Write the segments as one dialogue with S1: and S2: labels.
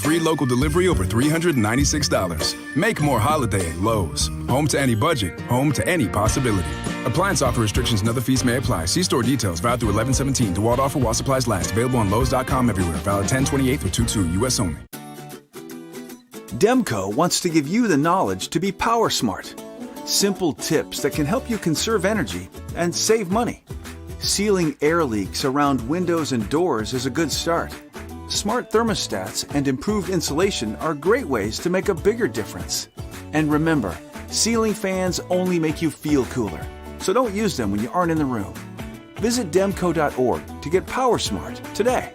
S1: free local delivery over $396. Make more holiday at Lowe's. Home to any budget, home to any possibility. Appliance offer restrictions and other fees may apply. See store details. Valid through 11/17. DeWalt offer while supplies last. Available on Lowes.com everywhere. Valid 10/28 through 22. U.S. only.
S2: Demco wants to give you the knowledge to be power smart. Simple tips that can help you conserve energy and save money. Sealing air leaks around windows and doors is a good start. Smart thermostats and improved insulation are great ways to make a bigger difference. And remember, ceiling fans only make you feel cooler, so don't use them when you aren't in the room. Visit demco.org to get power smart today.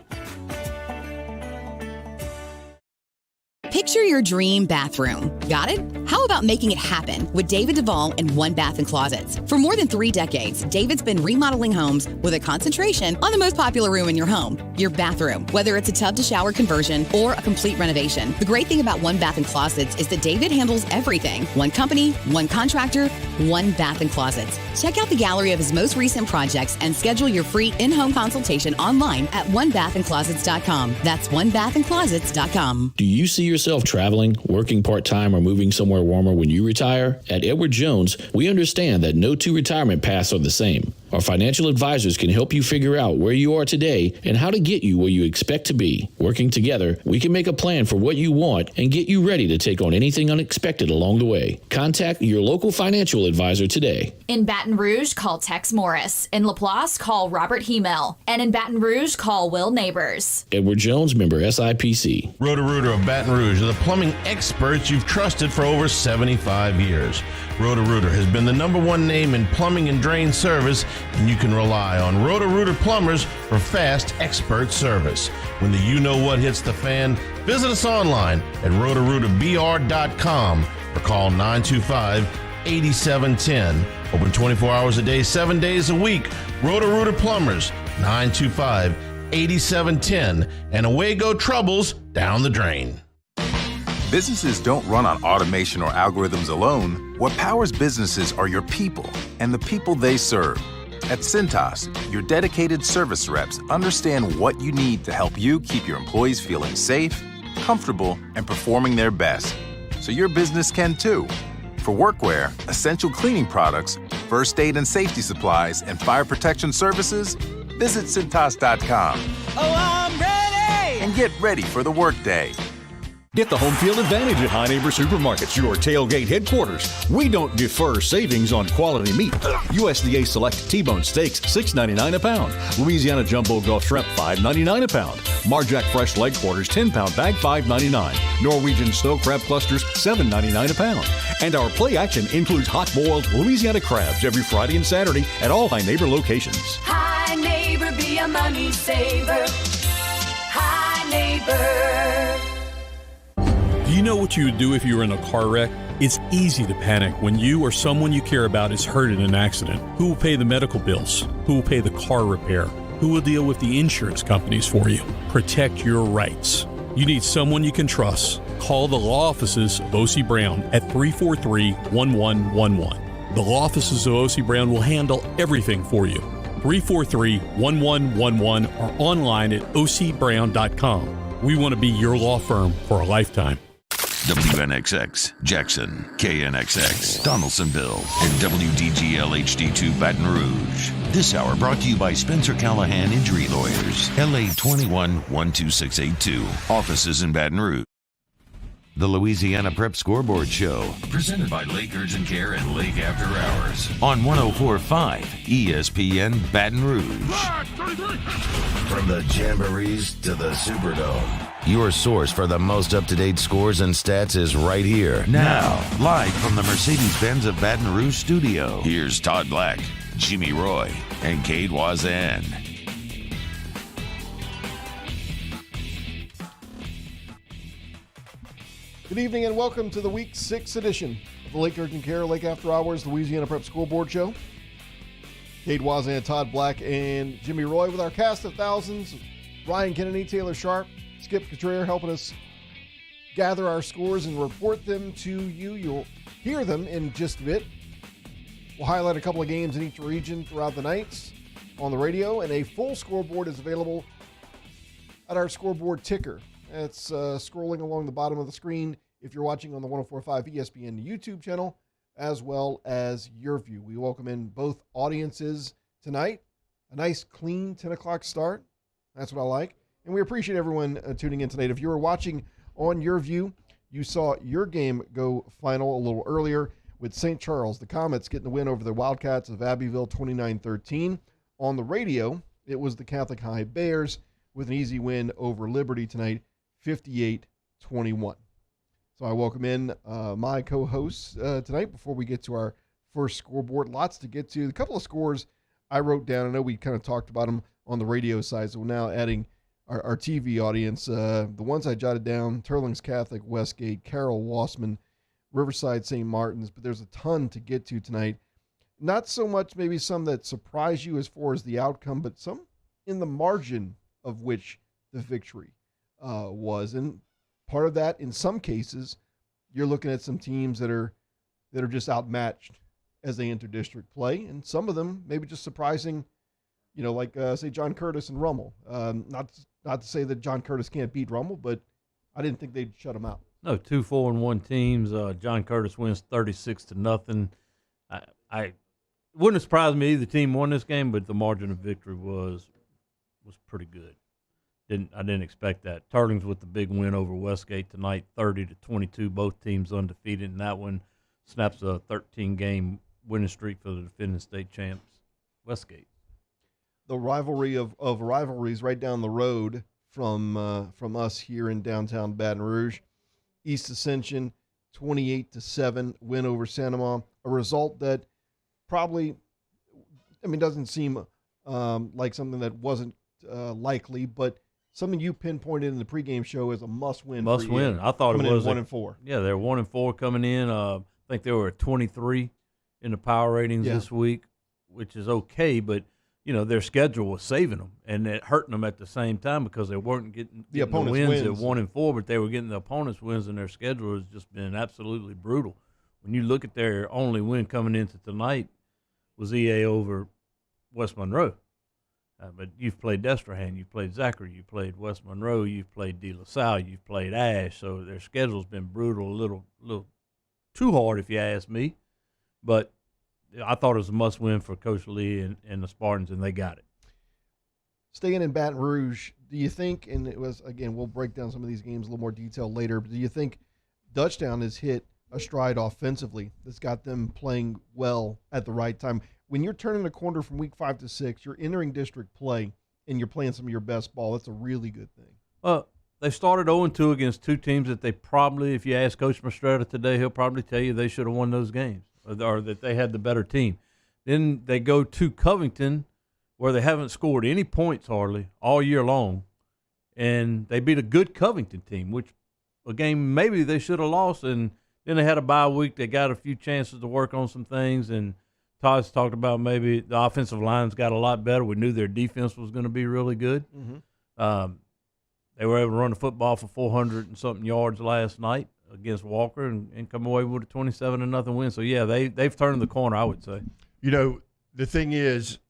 S3: Picture your dream bathroom. Got it? How about making it happen with David Duvall and One Bath and Closets? For more than 3 decades, David's been remodeling homes with a concentration on the most popular room in your home, your bathroom. Whether it's a tub to shower conversion or a complete renovation, the great thing about One Bath and Closets is that David handles everything. One company, one contractor, One Bath and Closets. Check out the gallery of his most recent projects and schedule your free in-home consultation online at onebathandclosets.com. That's onebathandclosets.com.
S4: Do you see yourself traveling, working part-time, or moving somewhere warmer when you retire? At Edward Jones, we understand that no two retirement paths are the same. Our financial advisors can help you figure out where you are today and how to get you where you expect to be. Working together, we can make a plan for what you want and get you ready to take on anything unexpected along the way. Contact your local financial advisor today.
S5: In Baton Rouge, call Tex Morris. In Laplace, call Robert Hemel. And in Baton Rouge, call Will Neighbors.
S4: Edward Jones, member SIPC.
S6: Roto-Rooter of Baton Rouge are the plumbing experts you've trusted for over 75 years. Roto-Rooter has been the #1 name in plumbing and drain service, and you can rely on Roto-Rooter plumbers for fast, expert service. When the you-know-what hits the fan, visit us online at rotorooterbr.com or call 925-8710. Open 24 hours a day, 7 days a week. Roto-Rooter Plumbers, 925-8710. And away go troubles down the drain.
S7: Businesses don't run on automation or algorithms alone. What powers businesses are your people and the people they serve. At Cintas, your dedicated service reps understand what you need to help you keep your employees feeling safe, comfortable, and performing their best. So your business can too. For workwear, essential cleaning products, first aid and safety supplies, and fire protection services, visit Cintas.com.
S8: Oh, I'm ready!
S7: And get ready for the workday.
S9: Get the home field advantage at High Neighbor Supermarkets, your tailgate headquarters. We don't defer savings on quality meat. USDA Select T-bone steaks, $6.99 a pound. Louisiana Jumbo Gulf Shrimp, $5.99 a pound. Marjack Fresh Leg Quarters, 10-pound bag, $5.99. Norwegian Snow Crab Clusters, $7.99 a pound. And our play action includes hot-boiled Louisiana crabs every Friday and Saturday at all High Neighbor locations.
S8: High Neighbor, be a money saver. High Neighbor.
S10: Do you know what you would do if you were in a car wreck? It's easy to panic when you or someone you care about is hurt in an accident. Who will pay the medical bills? Who will pay the car repair? Who will deal with the insurance companies for you? Protect your rights. You need someone you can trust. Call the law offices of O.C. Brown at 343-1111. The law offices of O.C. Brown will handle everything for you. 343-1111 or online at ocbrown.com. We want to be your law firm for a lifetime.
S11: WNXX, Jackson, KNXX, Donaldsonville, and WDGL HD2 Baton Rouge. This hour brought to you by Spencer Callahan Injury Lawyers, LA 21-12682. Offices in Baton Rouge. The Louisiana Prep Scoreboard Show, presented by Lake Urgent Care and Lake After Hours, on 104.5 ESPN Baton Rouge.
S12: From the Jamborees to the Superdome,
S11: your source for the most up-to-date scores and stats is right here. Now, live from the Mercedes-Benz of Baton Rouge studio, here's Todd Black, Jimmy Roy, and Cade Wazan.
S13: Good evening and welcome to the Week 6 edition of the Lake Urgent Care, Lake After Hours, Louisiana Prep Scoreboard Show. Cade Wazan, Todd Black, and Jimmy Roy with our cast of thousands. Ryan Kennedy, Taylor Sharp, Skip Cotrier helping us gather our scores and report them to you. You'll hear them in just a bit. We'll highlight a couple of games in each region throughout the nights on the radio, and a full scoreboard is available at our scoreboard ticker It's scrolling along the bottom of the screen if you're watching on the 104.5 ESPN YouTube channel, as well as your view. We welcome in both audiences tonight. A nice, clean 10 o'clock start. That's what I like. And we appreciate everyone tuning in tonight. If you were watching on your view, you saw your game go final a little earlier with St. Charles, the Comets, getting the win over the Wildcats of Abbeville 29-13. On the radio, it was the Catholic High Bears with an easy win over Liberty tonight, 58-21. So I welcome in my co-hosts tonight before we get to our first scoreboard. Lots to get to. A couple of scores I wrote down. I know we kind of talked about them on the radio side, so we're now adding our TV audience. The ones I jotted down: Turlings Catholic, Westgate, Carroll, Wassman, Riverside, St. Martin's. But there's a ton to get to tonight. Not so much maybe some that surprise you as far as the outcome, but some in the margin of which the victory was. And part of that, in some cases, you're looking at some teams that are just outmatched as they enter district play, and some of them maybe just surprising, like say John Curtis and Rummel. Not to say that John Curtis can't beat Rummel, but I didn't think they'd shut him out.
S14: No, 2 4-1 teams. John Curtis wins 36-0. I wouldn't have surprised me either team won this game, but the margin of victory was pretty good. I didn't expect that. Turlings with the big win over Westgate tonight, 30-22. Both teams undefeated, and that one snaps a 13-game winning streak for the defending state champs, Westgate.
S13: The rivalry of rivalries right down the road from us here in downtown Baton Rouge. East Ascension, 28-7 win over Sanoma. A result that probably, doesn't seem like something that wasn't likely, but something you pinpointed in the pregame show as a must-win.
S14: Must-win. I thought it was
S13: 1-4.
S14: Yeah, they're 1-4 coming in. I think they were at 23 in the power ratings this week, which is okay, but their schedule was saving them and it hurting them at the same time because they weren't getting the wins at 1-4, but they were getting the opponents' wins, and their schedule has just been absolutely brutal. When you look at their only win coming into tonight was EA over West Monroe. But you've played Destrehan, you've played Zachary, you've played West Monroe, you've played De La Salle, you've played Ash, so their schedule's been brutal, a little too hard if you ask me. But I thought it was a must-win for Coach Lee and the Spartans, and they got it.
S13: Staying in Baton Rouge, do you think, and it was, again, we'll break down some of these games in a little more detail later, but do you think Dutchtown has hit a stride offensively that's got them playing well at the right time? When you're turning the corner from week 5 to 6, you're entering district play, and you're playing some of your best ball. That's a really good thing.
S14: They started 0-2 against 2 teams that they probably, if you ask Coach Mastretta today, he'll probably tell you they should have won those games or that they had the better team. Then they go to Covington, where they haven't scored any points hardly all year long, and they beat a good Covington team, which a game maybe they should have lost. And then they had a bye week. They got a few chances to work on some things, and Todd's talked about maybe the offensive line's got a lot better. We knew their defense was going to be really good.
S13: Mm-hmm.
S14: They were able to run the football for 400 and something yards last night against Walker and come away with a 27-0 win. So, yeah, they've turned the corner, I would say.
S15: The thing is,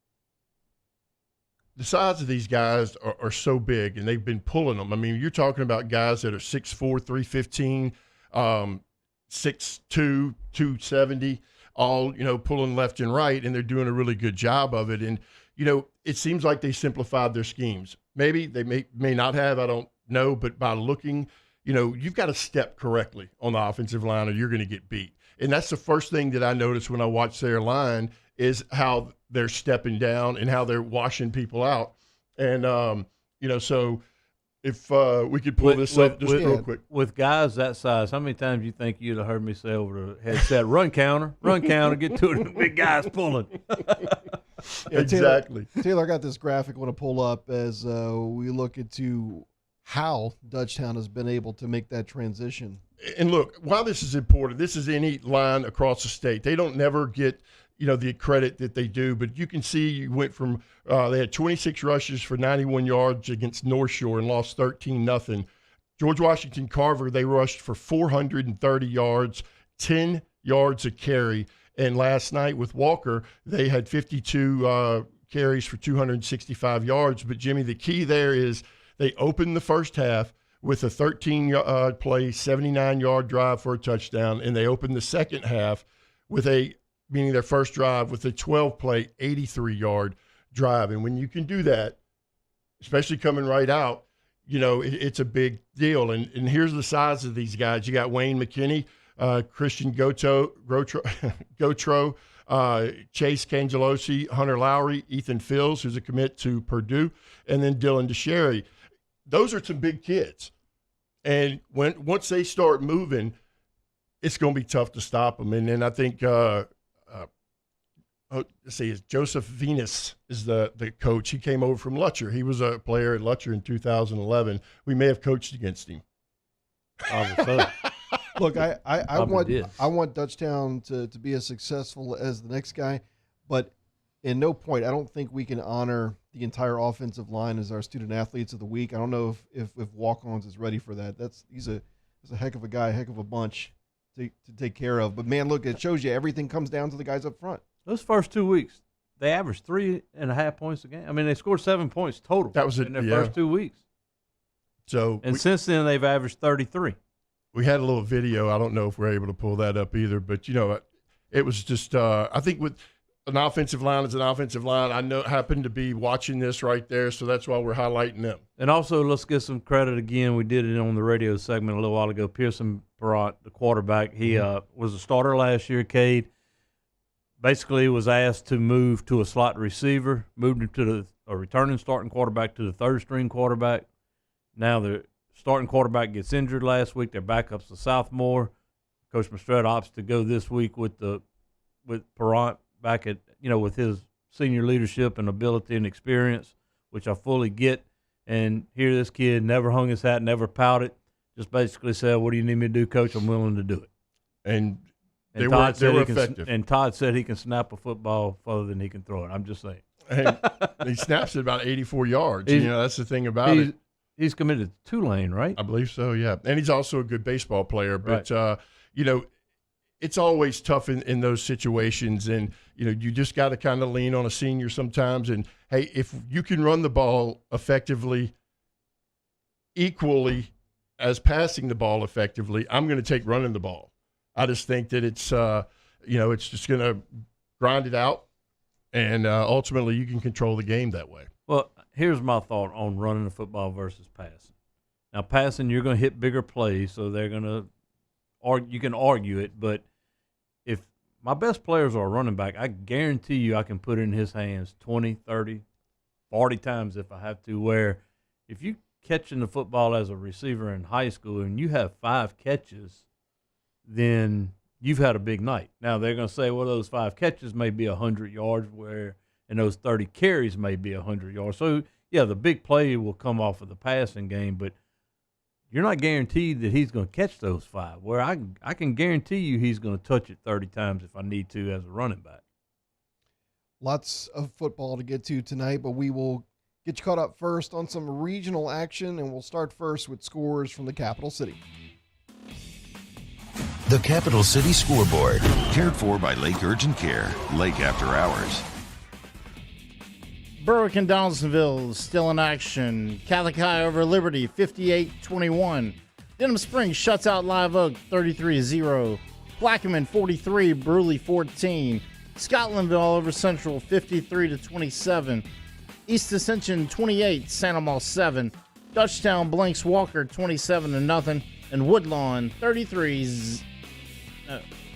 S15: the size of these guys are so big, and they've been pulling them. You're talking about guys that are 6'4", 315, 6'2", 270, all, pulling left and right, and they're doing a really good job of it. And, it seems like they simplified their schemes. Maybe they may not have, I don't know, but by looking, you've got to step correctly on the offensive line or you're going to get beat. And that's the first thing that I noticed when I watched their line is how they're stepping down and how they're washing people out. And, so if we could pull this up just real quick.
S14: With guys that size, how many times do you think you'd have heard me say over the headset, run counter, get to it, the big guys pulling.
S15: Exactly.
S13: Taylor, I got this graphic I want to pull up as we look into how Dutchtown has been able to make that transition.
S15: And look, while this is important, this is any line across the state. They don't never get, the credit that they do, but you can see you went from they had 26 rushes for 91 yards against North Shore and lost 13-0. George Washington Carver, they rushed for 430 yards, 10 yards a carry. And last night with Walker, they had 52 carries for 265 yards. But, Jimmy, the key there is they opened the first half with a 13-play, 79-yard drive for a touchdown, and they opened the second half with meaning their first drive, with a 12-play, 83-yard drive. And when you can do that, especially coming right out, it's a big deal. And here's the size of these guys. You got Wayne McKinney, Christian Gotro, Chase Cangelosi, Hunter Lowry, Ethan Fields, who's a commit to Purdue, and then Dylan DeSherry. Those are some big kids. And once they start moving, it's going to be tough to stop them. And then I think, Joseph Venus is the coach. He came over from Lutcher. He was a player at Lutcher in 2011. We may have coached against him.
S13: Look, I want Dutchtown to be as successful as the next guy, but in no point, I don't think we can honor the entire offensive line as our student athletes of the week. I don't know if Walk-Ons is ready for that. He's a heck of a guy, heck of a bunch to take care of. But man, look, it shows you everything comes down to the guys up front.
S14: Those first 2 weeks, they averaged 3.5 points a game. I mean, they scored 7 points total.
S15: That was it
S14: in their first 2 weeks. Since then, they've averaged 33.
S15: We had a little video. I don't know if we're able to pull that up either, but it was just. I think with an offensive line is an offensive line. I happened to be watching this right there, so that's why we're highlighting them.
S14: And also, let's give some credit again. We did it on the radio segment a little while ago. Pearson Barat, the quarterback, he was a starter last year. Cade basically was asked to move to a slot receiver, moved him to a returning starting quarterback to the third-string quarterback. Now the starting quarterback gets injured last week. Their backup's a sophomore. Coach Mistretta opts to go this week with Perrant back at with his senior leadership and ability and experience, which I fully get. And here this kid never hung his hat, never pouted, just basically said, "What do you need me to do, Coach? I'm willing to do it."
S15: And they were effective.
S14: And Todd said he can snap a football further than he can throw it. I'm just saying.
S15: And he snaps it about 84 yards. That's the thing about it.
S14: He's committed to Tulane, right?
S15: I believe so, yeah. And he's also a good baseball player. But, it's always tough in those situations. And, you just got to kind of lean on a senior sometimes. And, hey, if you can run the ball effectively, equally as passing the ball effectively, I'm going to take running the ball. I just think that it's just going to grind it out. And ultimately you can control the game that way.
S14: Well, here's my thought on running the football versus passing. Now, passing, you're going to hit bigger plays, so they're going to you can argue it. But if my best players are a running back, I guarantee you I can put it in his hands 20, 30, 40 times if I have to, where if you catching the football as a receiver in high school and you have 5 catches, then you've had a big night. Now, they're going to say, well, those 5 catches may be 100 yards, and those 30 carries may be 100 yards. So, yeah, the big play will come off of the passing game, but you're not guaranteed that he's going to catch those 5, where I can guarantee you he's going to touch it 30 times if I need to as a running back.
S13: Lots of football to get to tonight, but we will get you caught up first on some regional action, and we'll start first with scores from the capital city.
S11: The Capital City Scoreboard, cared for by Lake Urgent Care, Lake After Hours.
S16: Berwick and Donaldsonville still in action. Catholic High over Liberty, 58-21. Denham Springs shuts out Live Oak, 33-0. Plaquemine, 43, Bruley, 14. Scotlandville over Central, 53-27. East Ascension, 28, Sandomal, 7. Dutchtown blanks Walker, 27-0. And Woodlawn, 33.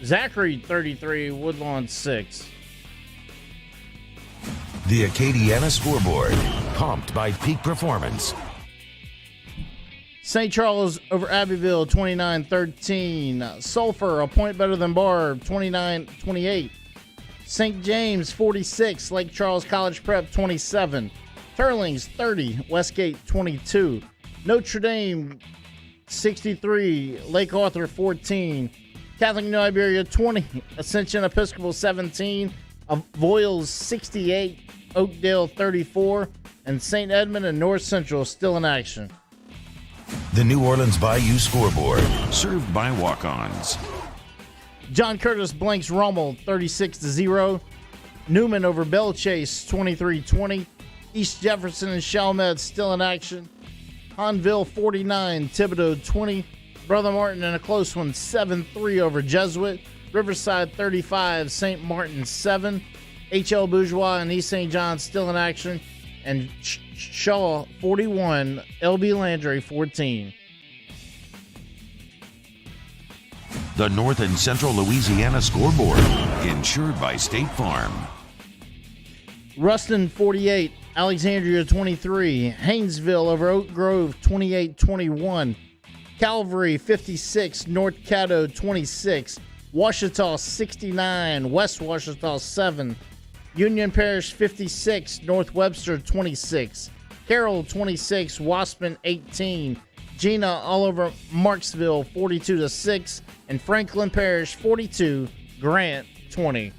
S16: Zachary, 33. Woodlawn, 6.
S11: The Acadiana Scoreboard, pumped by Peak Performance.
S16: St. Charles over Abbeville, 29-13. Sulphur, a point better than Barb, 29-28. St. James, 46. Lake Charles College Prep, 27. Turlings, 30. Westgate, 22. Notre Dame, 63. Lake Arthur, 14. Catholic New Iberia, 20. Ascension Episcopal, 17. Voiles, 68. Oakdale, 34. And St. Edmund and North Central still in action.
S11: The New Orleans Bayou Scoreboard, served by Walk-Ons.
S16: John Curtis blanks Rommel, 36-0. Newman over Belle Chase, 23-20. East Jefferson and Chalmette still in action. Hanville 49, Thibodeau 20. Brother Martin in a close one, 7-3 over Jesuit. Riverside 35, St. Martin 7. HL Bourgeois and East St. John still in action. And Shaw 41, LB Landry 14.
S11: The North and Central Louisiana Scoreboard, insured by State Farm.
S16: Ruston 48, Alexandria 23, Haynesville over Oak Grove 28-21, Calvary 56, North Caddo 26, Ouachita 69, West Ouachita 7, Union Parish 56, North Webster 26, Carroll 26, Waspin 18, Gina all over Marksville 42-6, and Franklin Parish 42, Grant 20.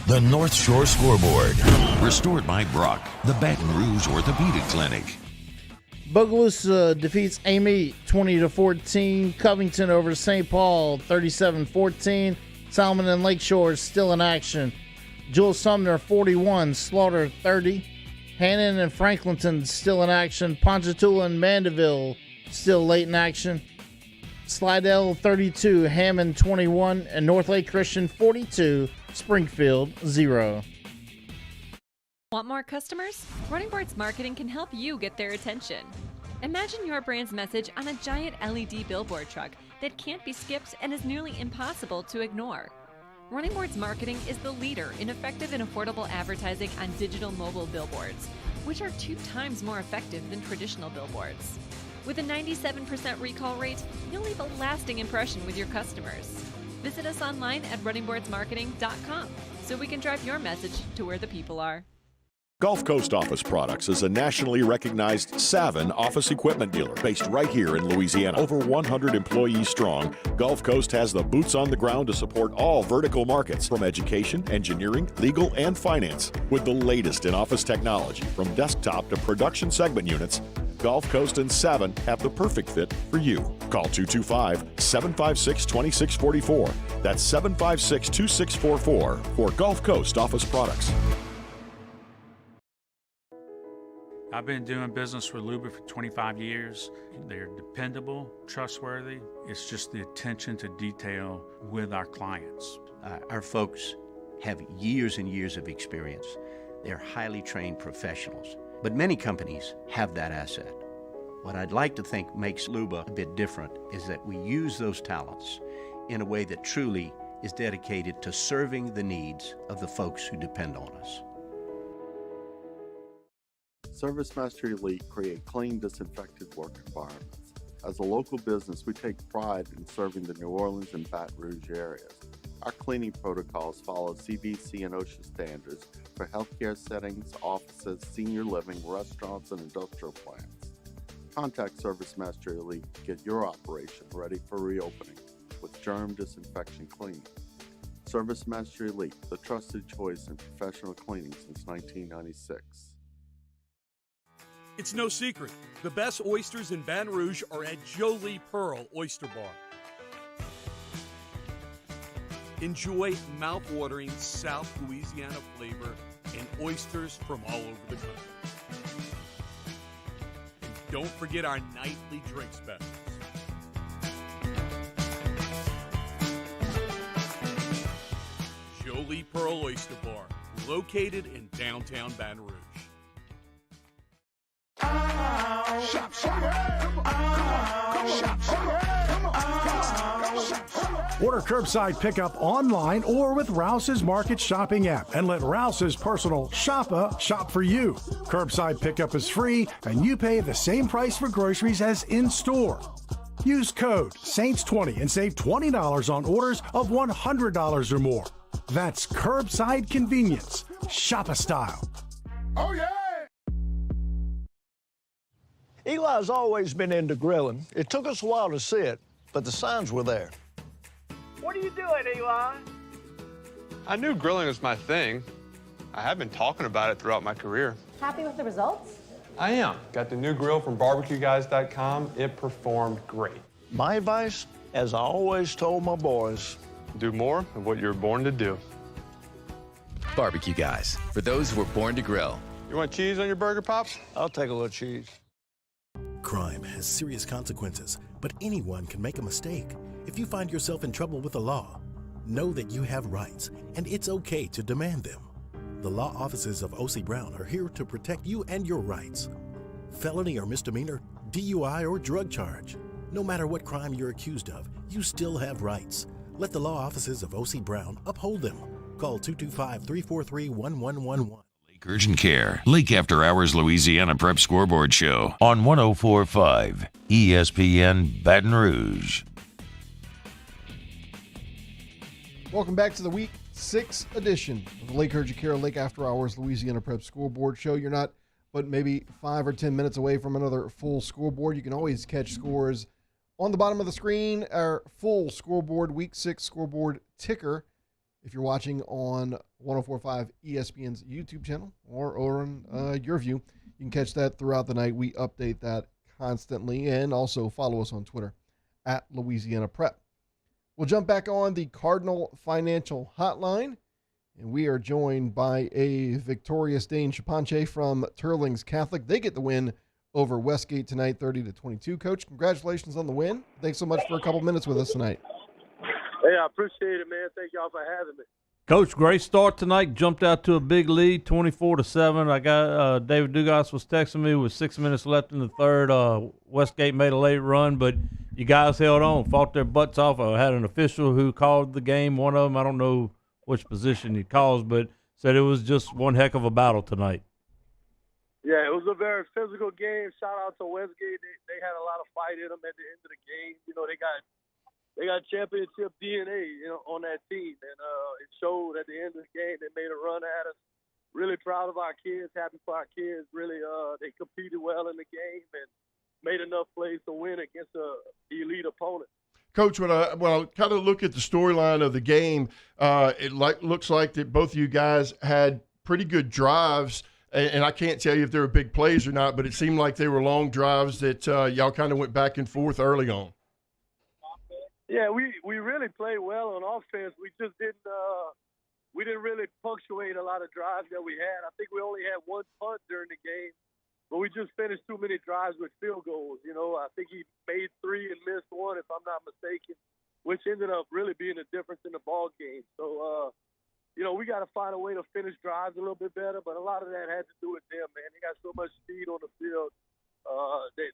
S11: The North Shore Scoreboard, restored by Brock, the Baton Rouge Orthopedic Clinic.
S16: Bogalusa defeats Amite 20-14. Covington over St. Paul 37-14. Solomon and Lakeshore still in action. Jules Sumner 41, Slaughter 30. Hannon and Franklinton still in action. Ponchatoula and Mandeville still late in action. Slidell 32, Hammond 21, and North Lake Christian 42, Springfield 0.
S17: Want more customers? Running Boards Marketing can help you get their attention. Imagine your brand's message on a giant LED billboard truck that can't be skipped and is nearly impossible to ignore. Running Boards Marketing is the leader in effective and affordable advertising on digital mobile billboards, which are 2 times more effective than traditional billboards. With a 97% recall rate, you'll leave a lasting impression with your customers. Visit us online at runningboardsmarketing.com so we can drive your message to where the people are.
S18: Gulf Coast Office Products is a nationally recognized Savin office equipment dealer based right here in Louisiana. Over 100 employees strong, Gulf Coast has the boots on the ground to support all vertical markets, from education, engineering, legal, and finance. With the latest in office technology, from desktop to production segment units, Gulf Coast and Savin have the perfect fit for you. Call 225-756-2644. That's 756-2644 for Gulf Coast Office Products.
S19: I've been doing business with Luba for 25 years. They're dependable, trustworthy. It's just the attention to detail with our clients.
S20: Our folks have years and years of experience. They're highly trained professionals, but many companies have that asset. What I'd like to think makes Luba a bit different is that we use those talents in a way that truly is dedicated to serving the needs of the folks who depend on us.
S21: ServiceMaster Elite create clean, disinfected work environments. As a local business, we take pride in serving the New Orleans and Baton Rouge areas. Our cleaning protocols follow CDC and OSHA standards for healthcare settings, offices, senior living, restaurants, and industrial plants. Contact ServiceMaster Elite to get your operation ready for reopening with germ disinfection cleaning. ServiceMaster Elite, the trusted choice in professional cleaning since 1996.
S22: It's no secret, the best oysters in Baton Rouge are at Jolie Pearl Oyster Bar. Enjoy mouth-watering South Louisiana flavor and oysters from all over the country. And don't forget our nightly drink specials. Jolie Pearl Oyster Bar, located in downtown Baton Rouge.
S23: Shop, shop. Order curbside pickup online or with Rouse's Market Shopping app and let Rouse's personal shopper shop for you. Curbside pickup is free and you pay the same price for groceries as in-store. Use code SAINTS20 and save $20 on orders of $100 or more. That's curbside convenience. Shopper style.
S24: Oh, yeah! Eli's always been into grilling. It took us a while to see it, but the signs were there.
S25: What are you doing, Eli?
S26: I knew grilling was my thing. I have been talking about it throughout my career.
S27: Happy with the results?
S26: I am. Got the new grill from barbecueguys.com. It performed great.
S24: My advice, as I always told my boys,
S26: do more of what you're born to do.
S28: Barbecue Guys, for those who were born to grill.
S26: You want cheese on your burger, Pops?
S24: I'll take a little cheese.
S1: crime has serious consequences, but anyone can make a mistake. If you find yourself in trouble with the law, know that you have rights, and it's okay to demand them. The law offices of O.C. Brown are here to protect you and your rights. Felony or misdemeanor, DUI or drug charge. No matter what crime you're accused of, you still have rights. Let the law offices of O.C. Brown uphold them. Call 225-343-1111.
S11: Lake Urgent Care, Lake After Hours Louisiana Prep Scoreboard Show on 104.5 ESPN Baton Rouge.
S13: Welcome back to the Week 6 edition of the Lake Urgent Care Lake After Hours Louisiana Prep Scoreboard Show. You're not but maybe 5 or 10 minutes away from another full scoreboard. You can always catch scores on the bottom of the screen, our full scoreboard, Week 6 scoreboard ticker. If you're watching on 104.5 ESPN's YouTube channel or on your view, you can catch that throughout the night. We update that constantly, and also follow us on Twitter at Louisiana Prep. We'll jump back on the Cardinal Financial Hotline, and we are joined by a victorious Dane Chapanche from Turlings Catholic. They get the win over Westgate tonight, 30-22. Coach, congratulations on the win. Thanks so much for a couple minutes with us tonight.
S2: Hey, I appreciate it, man. Thank y'all for having me.
S14: Coach, great start tonight. Jumped out to a big lead, 24-7. I got David Dugas was texting me with 6 minutes left in the third. Westgate made a late run, but you guys held on, fought their butts off. I had an official who called the game. One of them, I don't know which position he calls, but said it was just one heck of a battle tonight.
S2: Yeah, it was a very physical game. Shout out to Westgate. They had a lot of fight in them at the end of the game. You know, they got championship DNA, you know, on that team, and it showed at the end of the game. They made a run at us. Really proud of our kids. Happy for our kids. Really, they competed well in the game and made enough plays to win against an elite opponent.
S15: Coach, when I kind of look at the storyline of the game, it looks like that both of you guys had pretty good drives, and I can't tell you if they were big plays or not, but it seemed like they were long drives that y'all kind of went back and forth early on.
S2: Yeah, we really played well on offense. We just didn't really punctuate a lot of drives that we had. I think we only had one punt during the game, but we just finished too many drives with field goals. You know, I think he made 3 and missed 1, if I'm not mistaken, which ended up really being the difference in the ball game. So, you know, we got to find a way to finish drives a little bit better, but a lot of that had to do with them, man. They got so much speed on the field.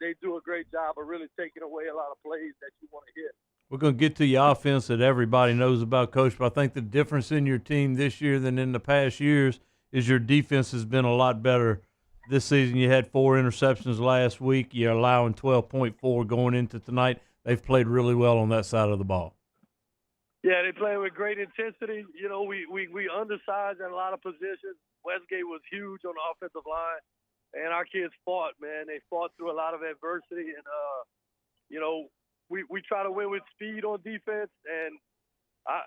S2: They do a great job of really taking away a lot of plays that you want to hit.
S14: We're going to get to your offense that everybody knows about, Coach, but I think the difference in your team this year than in the past years is your defense has been a lot better this season. You had 4 interceptions last week. You're allowing 12.4 going into tonight. They've played really well on that side of the ball.
S2: Yeah, they play with great intensity. You know, we undersized in a lot of positions. Westgate was huge on the offensive line, and our kids fought, man. They fought through a lot of adversity, and, you know, we try to win with speed on defense, and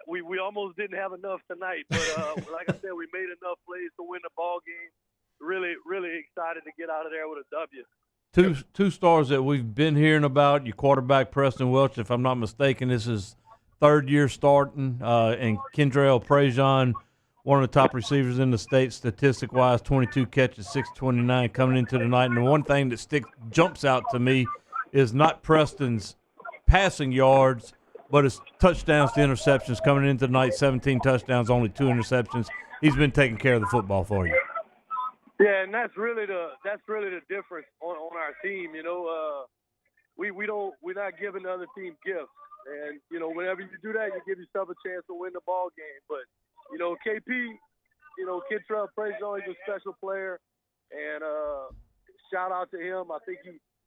S2: we almost didn't have enough tonight. But like I said, we made enough plays to win the ball game. Really, really excited to get out of there with a W.
S14: Two stars that we've been hearing about. Your quarterback, Preston Welch, if I'm not mistaken, this is third year starting, and Kendrell Prejean, one of the top receivers in the state statistic-wise, 22 catches, 629 coming into tonight. And the one thing that jumps out to me is not Preston's passing yards, but his touchdowns to interceptions coming into tonight. 17 touchdowns, only 2 interceptions. He's been taking care of the football for you.
S2: Yeah, and that's really the difference on our team. You know, we're not giving the other team gifts, and you know, whenever you do that, you give yourself a chance to win the ball game. But you know, KP, you know, Kendrell Prejean is a special player, and shout out to him. I think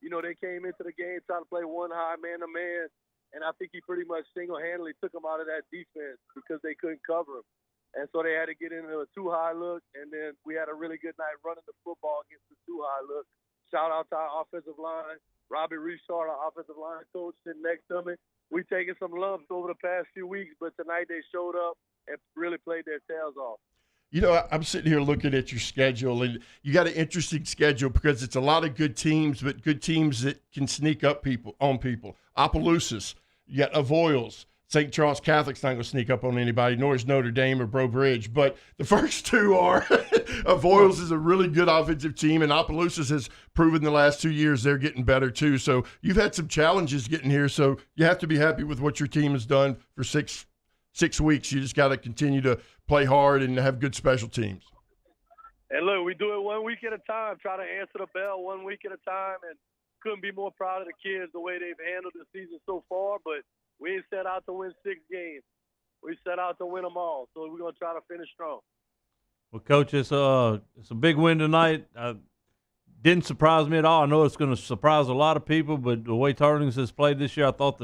S2: you know, they came into the game trying to play one high man-to-man, and I think he pretty much single-handedly took them out of that defense because they couldn't cover him. And so they had to get into a too-high look, and then we had a really good night running the football against the too-high look. Shout out to our offensive line. Robbie Richard, our offensive line coach, sitting next to me. We've taken some lumps over the past few weeks, but tonight they showed up and really played their tails off.
S15: You know, I'm sitting here looking at your schedule, and you got an interesting schedule because it's a lot of good teams, but good teams that can sneak up on people. Opelousas, you got Avoyelles, St. Charles Catholic's not going to sneak up on anybody, nor is Notre Dame or Breaux Bridge. But the first two are. Voiles is a really good offensive team, and Opelousas has proven the last 2 years they're getting better too. So you've had some challenges getting here, so you have to be happy with what your team has done for six weeks. You just got to continue to play hard and have good special teams.
S2: And look, we do it 1 week at a time, try to answer the bell 1 week at a time, and couldn't be more proud of the kids the way they've handled the season so far, but we ain't set out to win 6 games. We set out to win them all, so we're going to try to finish strong.
S14: Well, Coach, it's a big win tonight. Didn't surprise me at all. I know it's going to surprise a lot of people, but the way Tarleton's has played this year, I thought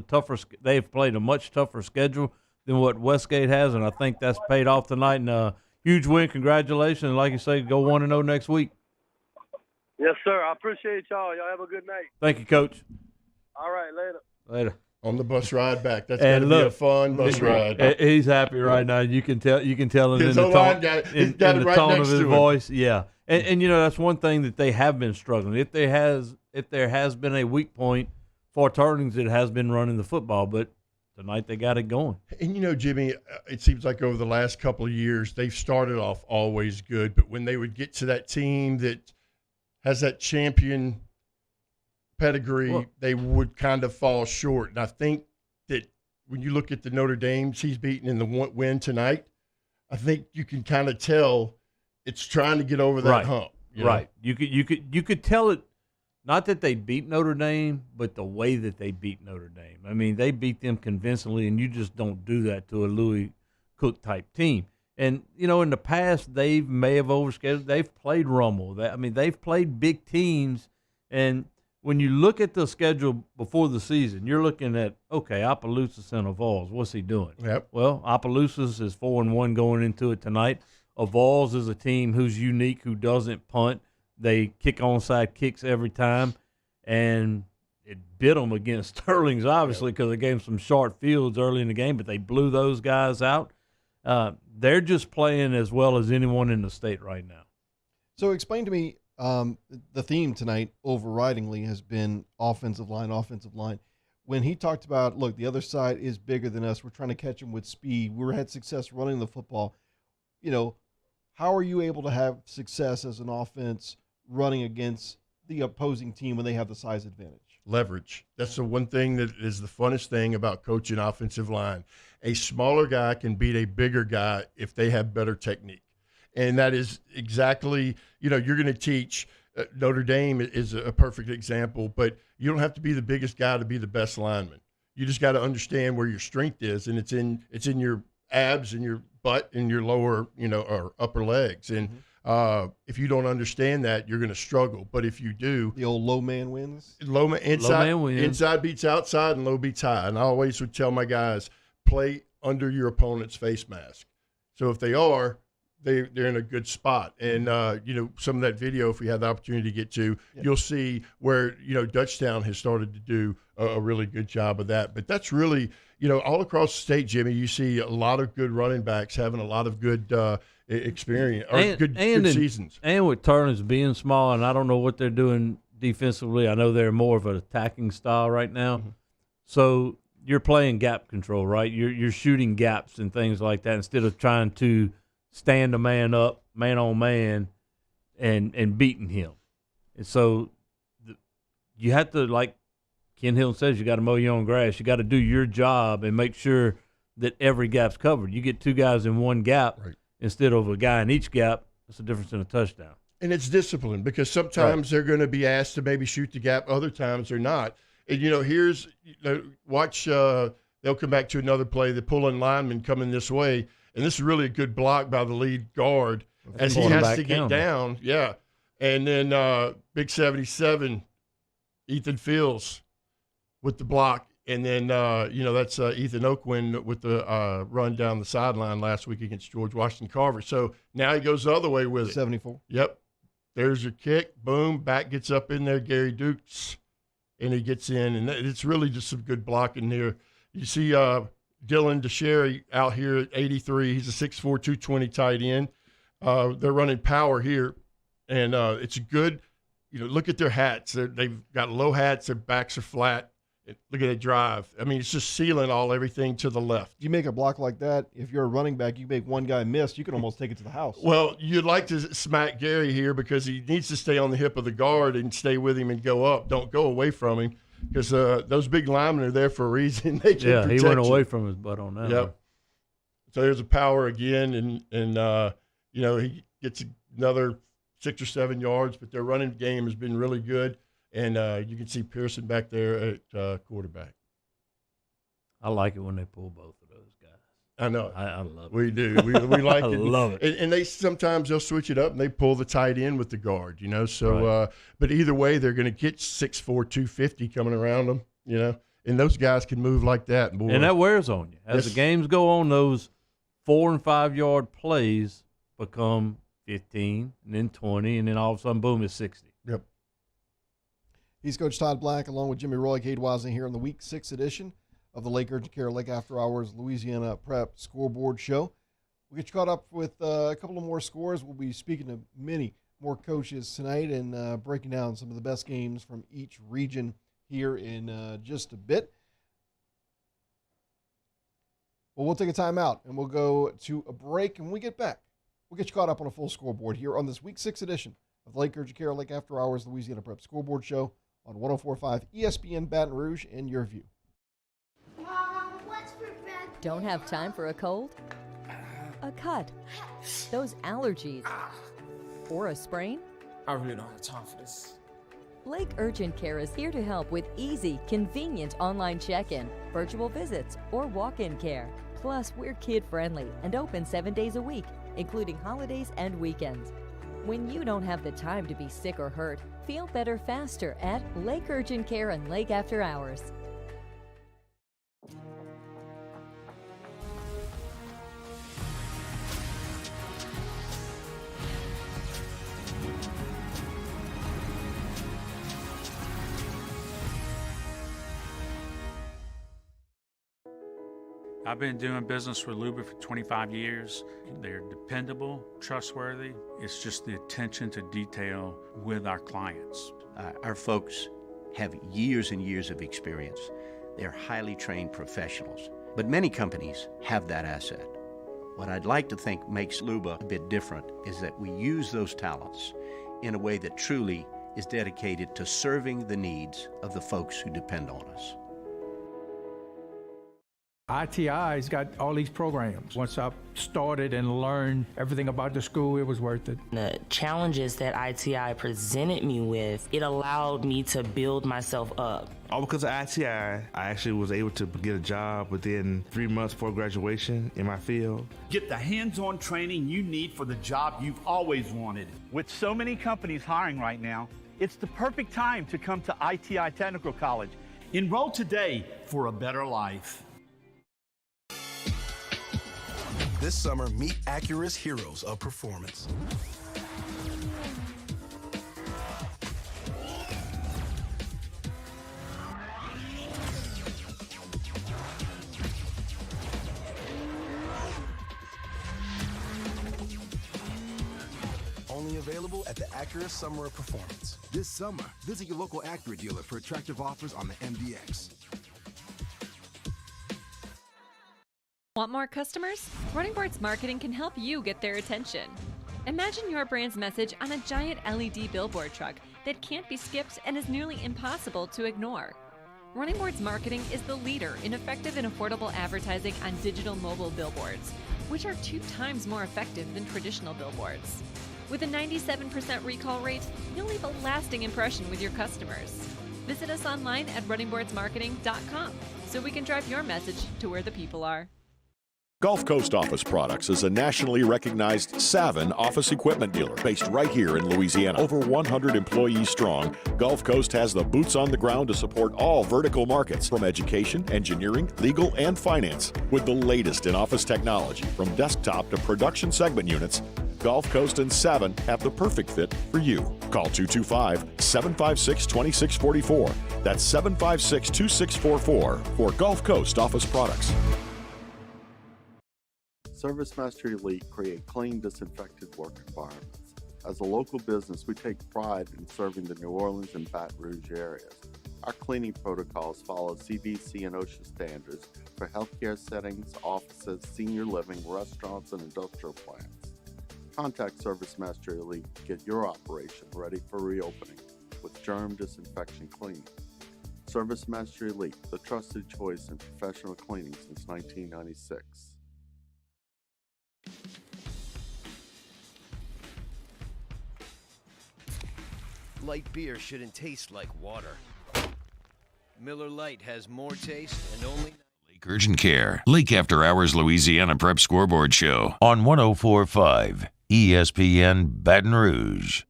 S14: they've played a much tougher schedule than what Westgate has, and I think that's paid off tonight. And huge win. Congratulations. And like you say, go 1-0 next week.
S2: Yes, sir. I appreciate y'all. Y'all have a good night.
S14: Thank you, Coach.
S2: All right, later.
S14: Later.
S15: On the bus ride back. That's going to be a fun bus ride.
S14: He's happy right now. You can tell him
S15: his
S14: in the tone,
S15: in the
S14: right tone of his voice.
S15: Him.
S14: Yeah. And you know, that's one thing that they have been struggling. If there has been a weak point for Tarleton's, it has been running the football, but tonight they got it going.
S15: And you know, Jimmy, it seems like over the last couple of years they've started off always good, but when they would get to that team that has that champion pedigree, they would kind of fall short. And I think that when you look at the Notre Dames he's beaten in the win tonight, I think you can kind of tell it's trying to get over that hump.
S14: Right. You could tell it, not that they beat Notre Dame, but the way that they beat Notre Dame. I mean, they beat them convincingly, and you just don't do that to a Louis Cook type team. And, you know, in the past, they may have overscheduled. They've played Rummel. They've played big teams. And when you look at the schedule before the season, you're looking at, okay, Opelousas and Voiles, what's he doing?
S15: Yep.
S14: Well, Opelousas is 4-1 going into it tonight. Voiles is a team who's unique, who doesn't punt. They kick onside kicks every time. And it bit them against Sterling's, obviously, because they gave them some short fields early in the game, but they blew those guys out. They're just playing as well as anyone in the state right now.
S13: So explain to me, the theme tonight overridingly has been offensive line. When he talked about, look, the other side is bigger than us. We're trying to catch them with speed. We had success running the football. You know, how are you able to have success as an offense running against the opposing team when they have the size advantage?
S15: Leverage. That's the one thing that is the funnest thing about coaching offensive line. A smaller guy can beat a bigger guy if they have better technique. And that is exactly, you know, you're going to teach Notre Dame is a perfect example, but you don't have to be the biggest guy to be the best lineman. You just got to understand where your strength is, and it's in your abs and your butt and your lower, you know, or upper legs. And if you don't understand that, you're going to struggle. But if you do,
S13: the old low man wins.
S15: Inside beats outside, and low beats high. And I always would tell my guys, play under your opponent's face mask. So if they are, they're in a good spot. And you know, some of that video, if we have the opportunity to get to, you'll see where, you know, Dutchtown has started to do a really good job of that. But that's really, you know, all across the state, Jimmy, you see a lot of good running backs having a lot of good experience or good seasons.
S14: And with Tarleton's being small, and I don't know what they're doing defensively. I know they're more of an attacking style right now. Mm-hmm. So you're playing gap control, right? You're shooting gaps and things like that instead of trying to stand a man up, man on man, and beating him. And so you have to, like Ken Hill says, you got to mow your own grass. You got to do your job and make sure that every gap's covered. You get two guys in one gap instead of a guy in each gap. That's the difference in a touchdown.
S15: And it's discipline, because sometimes they're going to be asked to maybe shoot the gap. Other times they're not. And, you know, watch, they'll come back to another play. The pulling lineman coming this way. And this is really a good block by the lead guard as he has to get down. Yeah. And then Big 77, Ethan Fields with the block. And then, you know, that's Ethan Oakwind with the run down the sideline last week against George Washington Carver. So now he goes the other way with it.
S13: 74.
S15: Yep. There's your kick. Boom. Back gets up in there, Gary Dukes, and he gets in. And it's really just some good blocking there. You see Dylan DeSherry out here at 83. He's a 6'4", 220 tight end. They're running power here, and it's a good, you know, look at their hats. They've got low hats. Their backs are flat, Look at that drive. I mean, it's just sealing everything to the left.
S13: You make a block like that, if you're a running back, you make one guy miss, you can almost take it to the house.
S15: Well, you'd like to smack Gary here because he needs to stay on the hip of the guard and stay with him and go up. Don't go away from him because those big linemen are there for a reason. They can protect
S14: he went
S15: you.
S14: away from his butt on that.
S15: Yep. So there's a power again, and he gets another 6 or 7 yards, but their running game has been really good. And you can see Pearson back there at quarterback.
S14: I like it when they pull both of those guys.
S15: I know.
S14: I love it.
S15: We do. We like
S14: I
S15: it.
S14: love it.
S15: And they'll switch it up and they pull the tight end with the guard, So,
S14: Right.
S15: But either way, they're going to get 6'4", 250 coming around them, And those guys can move like that. Boy.
S14: And that wears on you. As the games go on, those 4 and 5 yard plays become 15 and then 20, and then all of a sudden, boom, it's 60.
S15: Yep.
S13: He's Coach Todd Black, along with Jimmy Roy, Cade Wozniak here on the Week 6 edition of the Lake Urgent Care Lake After Hours Louisiana Prep Scoreboard Show. We'll get you caught up with a couple of more scores. We'll be speaking to many more coaches tonight and breaking down some of the best games from each region here in just a bit. Well, we'll take a timeout and we'll go to a break. And when we get back, we'll get you caught up on a full scoreboard here on this Week 6 edition of the Lake Urgent Care Lake After Hours Louisiana Prep Scoreboard Show on 104.5 ESPN Baton Rouge and your view.
S3: Mom, what's for breakfast?
S4: Don't have time for a cold? A cut? Those allergies? Or a sprain?
S5: I really don't have time for this.
S4: Lake Urgent Care is here to help with easy, convenient online check-in, virtual visits, or walk-in care. Plus, we're kid-friendly and open 7 days a week, including holidays and weekends. When you don't have the time to be sick or hurt, feel better faster at Lake Urgent Care and Lake After Hours.
S19: I've been doing business with Luba for 25 years. They're dependable, trustworthy. It's just the attention to detail with our clients.
S20: Our folks have years and years of experience. They're highly trained professionals. But many companies have that asset. What I'd like to think makes Luba a bit different is that we use those talents in a way that truly is dedicated to serving the needs of the folks who depend on us.
S6: ITI's got all these programs. Once I started and learned everything about the school, it was worth it.
S7: The challenges that ITI presented me with, it allowed me to build myself up.
S8: All because of ITI, I actually was able to get a job within 3 months before graduation in my field.
S9: Get the hands-on training you need for the job you've always wanted. With so many companies hiring right now, it's the perfect time to come to ITI Technical College. Enroll today for a better life.
S27: This summer, meet Acura's heroes of performance. Only available at the Acura Summer of Performance. This summer, visit your local Acura dealer for attractive offers on the MDX.
S17: Want more customers? Running Boards Marketing can help you get their attention. Imagine your brand's message on a giant LED billboard truck that can't be skipped and is nearly impossible to ignore. Running Boards Marketing is the leader in effective and affordable advertising on digital mobile billboards, which are 2 times more effective than traditional billboards. With a 97% recall rate, you'll leave a lasting impression with your customers. Visit us online at runningboardsmarketing.com so we can drive your message to where the people are.
S18: Gulf Coast Office Products is a nationally recognized Savin office equipment dealer based right here in Louisiana. Over 100 employees strong, Gulf Coast has the boots on the ground to support all vertical markets from education, engineering, legal, and finance. With the latest in office technology, from desktop to production segment units, Gulf Coast and Savin have the perfect fit for you. Call 225-756-2644. That's 756-2644 for Gulf Coast Office Products.
S21: ServiceMaster Elite create clean, disinfected work environments. As a local business, we take pride in serving the New Orleans and Baton Rouge areas. Our cleaning protocols follow CDC and OSHA standards for healthcare settings, offices, senior living, restaurants, and industrial plants. Contact Service Master Elite to get your operation ready for reopening with germ disinfection cleaning. Service Master Elite, the trusted choice in professional cleaning since 1996.
S10: Light beer shouldn't taste like water. Miller Lite has more taste and only...
S11: Lake Urgent Care, Lake After Hours Louisiana Prep Scoreboard Show on 104.5 ESPN Baton Rouge.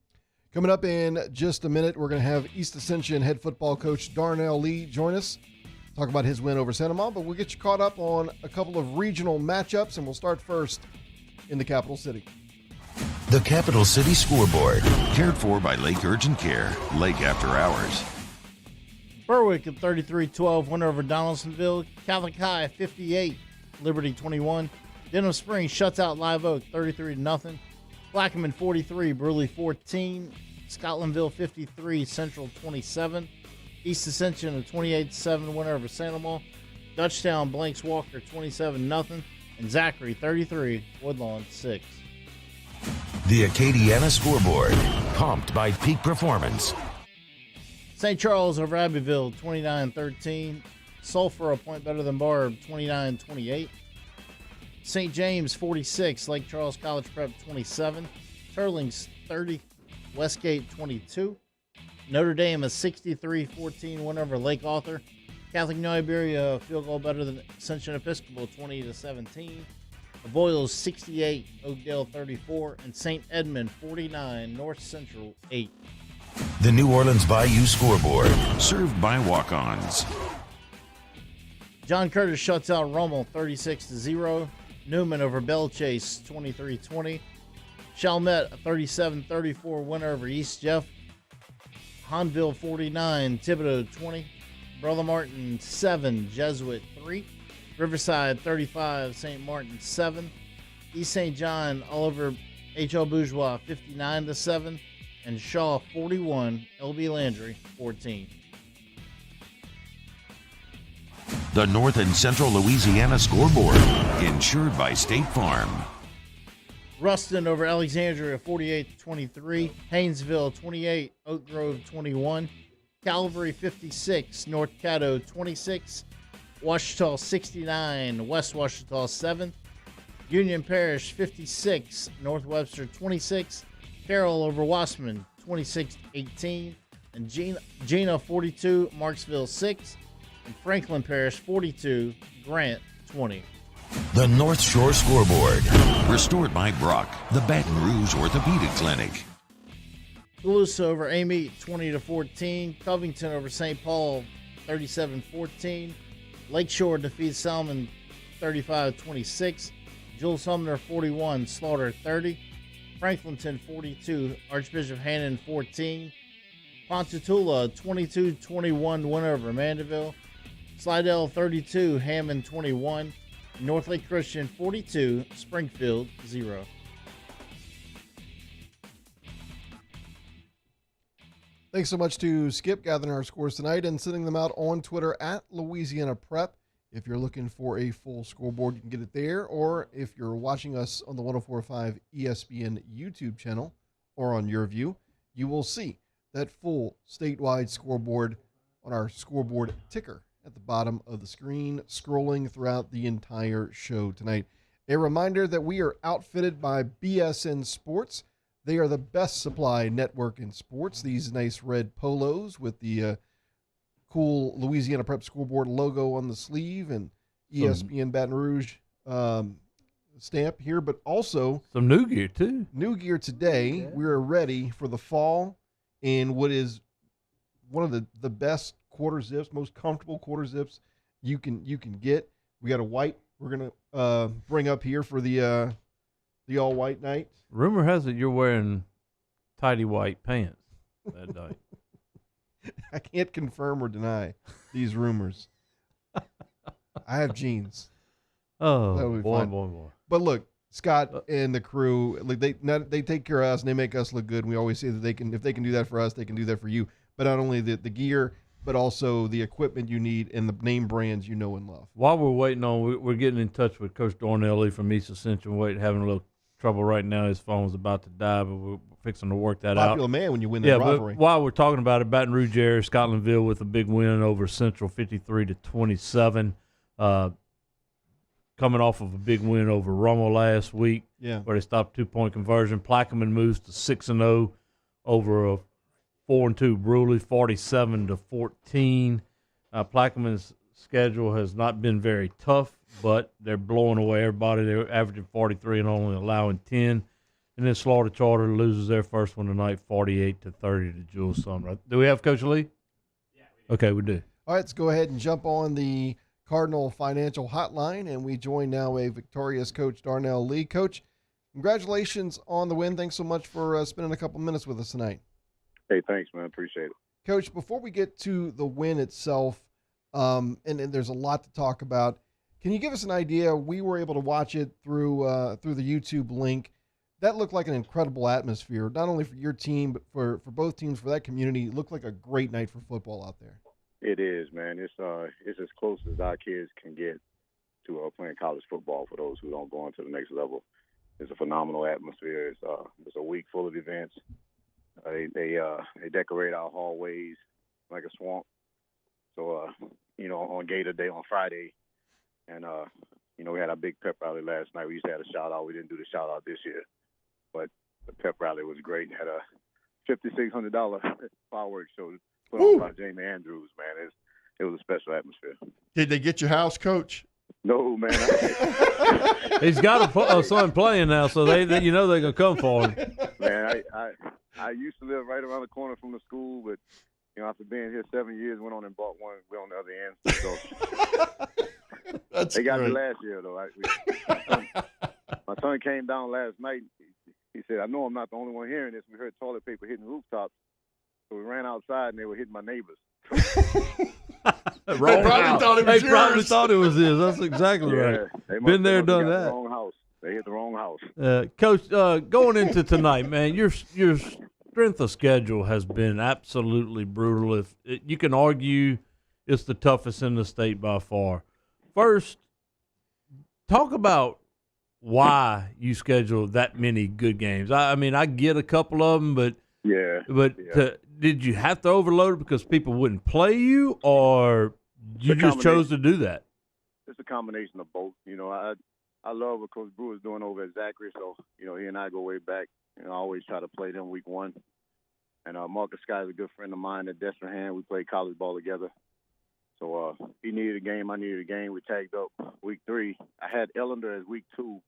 S13: Coming up in just a minute, we're going to have East Ascension head football coach Darnell Lee join us, talk about his win over Santa Monica, but we'll get you caught up on a couple of regional matchups, and we'll start first in the capital city.
S11: The Capital City Scoreboard, cared for by Lake Urgent Care, Lake After Hours.
S12: Berwick at 33-12 win over Donaldsonville. Catholic High 58, Liberty 21. Denham Springs shuts out Live Oak 33-0. Plaquemine 43, Bruley 14. Scotlandville 53, Central 27. East Ascension a 28-7 winner over Santa Monica. Dutchtown blanks Walker 27-0. And Zachary 33, Woodlawn 6.
S11: The Acadiana Scoreboard, pumped by Peak Performance.
S12: St. Charles over Abbeville, 29-13. Sulphur, a point better than Barb, 29-28. St. James, 46. Lake Charles College Prep, 27. Turlings, 30. Westgate, 22. Notre Dame, a 63-14 win over Lake Arthur. Catholic New Iberia, a field goal better than Ascension Episcopal, 20-17. Boyles 68, Oakdale 34, and St. Edmund 49, North Central 8.
S11: The New Orleans Bayou Scoreboard, served by walk-ons.
S12: John Curtis shuts out Rummel 36-0. Newman over Bellchase 23-20. Chalmette a 37-34 winner over East Jeff. Hanville 49, Thibodeau 20. Brother Martin 7, Jesuit 3. Riverside 35, St. Martin 7. East St. John Oliver H.L. Bourgeois 59-7. And Shaw 41, L.B. Landry 14.
S11: The North and Central Louisiana Scoreboard, insured by State Farm.
S12: Ruston over Alexandria 48-23. Haynesville 28, Oak Grove 21. Calvary 56, North Caddo 26. Ouachita 69, West Ouachita 7. Union Parish 56, North Webster 26. Carroll over Wassman 26-18. And Gina 42, Marksville 6. And Franklin Parish 42, Grant 20.
S11: The North Shore Scoreboard, restored by Brock, the Baton Rouge Orthopedic Clinic.
S12: Toulouse over Amite 20-14. Covington over St. Paul 37-14. Lakeshore defeats Salmon 35-26. Jules Sumner 41, Slaughter 30. Franklinton 42, Archbishop Hannon 14. Ponchatoula 22-21 winner over Mandeville. Slidell 32, Hammond 21. North Lake Christian 42, Springfield 0.
S13: Thanks so much to Skip gathering our scores tonight and sending them out on Twitter at Louisiana Prep. If you're looking for a full scoreboard, you can get it there. Or if you're watching us on the 104.5 ESPN YouTube channel or on your view, you will see that full statewide scoreboard on our scoreboard ticker at the bottom of the screen, scrolling throughout the entire show tonight. A reminder that we are outfitted by BSN Sports. They are the best supply network in sports. These nice red polos with the cool Louisiana Prep Scoreboard logo on the sleeve and ESPN Baton Rouge stamp here, but also
S14: some new gear too.
S13: New gear today. Yeah. We are ready for the fall in what is one of the best quarter zips, most comfortable quarter zips you can get. We got a white we're gonna bring up here for the all white night.
S14: Rumor has it you're wearing tidy white pants that night.
S13: I can't confirm or deny these rumors. I have jeans.
S14: Oh, boy.
S13: But look, Scott and the crew, like they take care of us and they make us look good. And we always say that if they can do that for us, they can do that for you. But not only the gear, but also the equipment you need and the name brands you know and love.
S14: While we're waiting on, we're getting in touch with Coach Darnell Lee from East Ascension. Having a little trouble right now. His phone's about to die, but we're fixing to work that out.
S13: Popular man when you win that rivalry.
S14: But while we're talking about it, Baton Rouge area, Scotlandville with a big win over Central, 53-27. Coming off of a big win over Rummel last week, where they stopped 2-point conversion. Plaquemine moves to 6-0 over a 4-2 Bruley, 47-14. Plaquemine's schedule has not been very tough, but they're blowing away everybody. They're averaging 43 and only allowing 10. And then Slaughter Charter loses their first one tonight, 48-30 to Jules Sumner. Do we have Coach Lee? Yeah. Okay, we do.
S13: All right, let's go ahead and jump on the Cardinal Financial Hotline, and we join now a victorious Coach Darnell Lee. Coach, congratulations on the win. Thanks so much for spending a couple minutes with us tonight.
S1: Hey, thanks, man. Appreciate it.
S13: Coach, before we get to the win itself, and there's a lot to talk about, can you give us an idea? We were able to watch it through the YouTube link. That looked like an incredible atmosphere, not only for your team, but for both teams, for that community. It looked like a great night for football out there.
S1: It is, man. It's as close as our kids can get to playing college football for those who don't go on to the next level. It's a phenomenal atmosphere. It's a week full of events. They decorate our hallways like a swamp. So, on Gator Day on Friday, and, we had our big pep rally last night. We used to have a shout-out. We didn't do the shout-out this year. But the pep rally was great. Had a $5,600 fireworks show put on by Jamie Andrews, man. It was a special atmosphere.
S15: Did they get your house, Coach?
S1: No, man.
S14: He's got a son playing now, so they're going to come for him.
S1: Man, I used to live right around the corner from the school, but, after being here 7 years, went on and bought one. We're on the other end. So they got me last year, though. My son came down last night. He said, I know I'm not the only one hearing this. We heard toilet paper hitting rooftops. So we ran outside, and they were hitting my neighbors.
S15: They probably
S14: thought it was his. That's exactly right. Been there, done that.
S1: The wrong house. They hit the wrong house.
S14: Coach, going into tonight, man, your strength of schedule has been absolutely brutal. You can argue it's the toughest in the state by far. First, talk about why you schedule that many good games. I mean, I get a couple of them, but did you have to overload it because people wouldn't play you, or you just chose to do that?
S1: It's a combination of both. I love what Coach Brewer's doing over at Zachary, so, he and I go way back. I always try to play them week one. And Marcus Sky is a good friend of mine at Destrehan. We played college ball together. So he needed a game. I needed a game. We tagged up week 3. I had Ellender as week 2,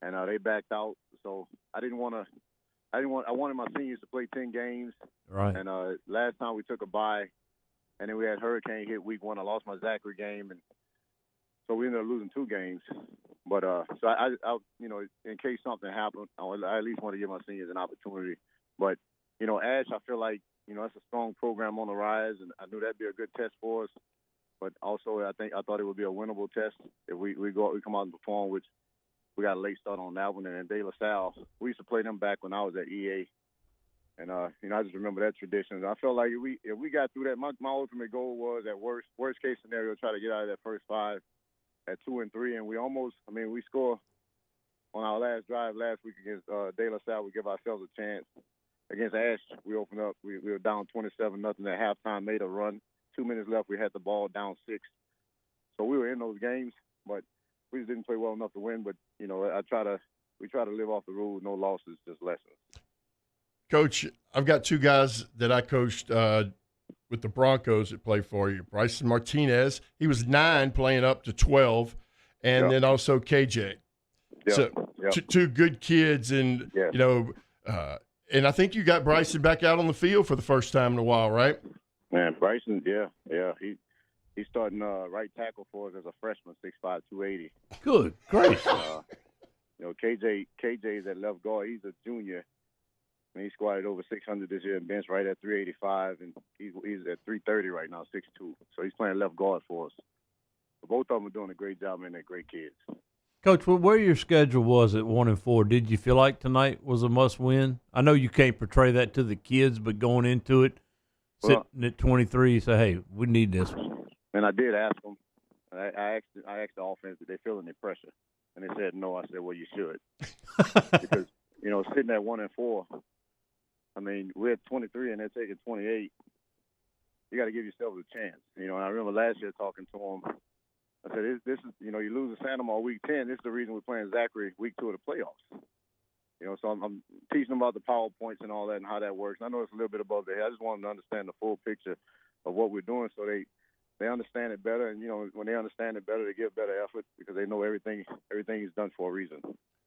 S1: and they backed out. So I wanted my seniors to play 10 games.
S14: Right.
S1: And last time we took a bye, and then we had Hurricane hit week 1. I lost my Zachary game, and so we ended up losing 2 games. But so I in case something happened, I at least want to give my seniors an opportunity. But Ash, I feel like that's a strong program on the rise, and I knew that'd be a good test for us. But also, I thought it would be a winnable test if we come out and perform, which we got a late start on that one. And then De La Salle, we used to play them back when I was at EA. And, I just remember that tradition. I felt like if we got through that, my ultimate goal was at worst case scenario, try to get out of that first 5 at 2-3. And we score on our last drive last week against De La Salle. We give ourselves a chance. Against Ash, we opened up. We were down 27-0 at halftime, made a run. 2 minutes left, we had the ball down 6. So we were in those games, but we just didn't play well enough to win. But, we try to live off the rules, no losses, just lessons.
S15: Coach, I've got 2 guys that I coached with the Broncos that play for you. Bryson Martinez, he was 9 playing up to 12, and then also KJ. So 2 good kids, and, and I think you got Bryson back out on the field for the first time in a while, right?
S1: Man, Bryson, yeah. He's starting right tackle for us as a freshman, 6'5", 280.
S14: Good, great.
S1: KJ is at left guard. He's a junior. And he squatted over 600 this year and bench right at 385, and he's at 330 right now, 6'2". So he's playing left guard for us. But both of them are doing a great job, man. They're great kids.
S14: Coach, where your schedule was at 1-4, did you feel like tonight was a must-win? I know you can't portray that to the kids, but going into it, sitting at 23, you say, hey, we need this one.
S1: And I did ask them. I asked the offense, did they feel any pressure? And they said no. I said, well, you should. Because, sitting at 1-4, I mean, we're at 23 and they're taking 28. You got to give yourself a chance. And I remember last year talking to them. I said, this is, you lose to Sandomar week 10. This is the reason we're playing Zachary week 2 of the playoffs. So I'm teaching them about the PowerPoints and all that and how that works. And I know it's a little bit above their head. I just want them to understand the full picture of what we're doing so they understand it better. And, when they understand it better, they give better effort because they know everything is done for a reason.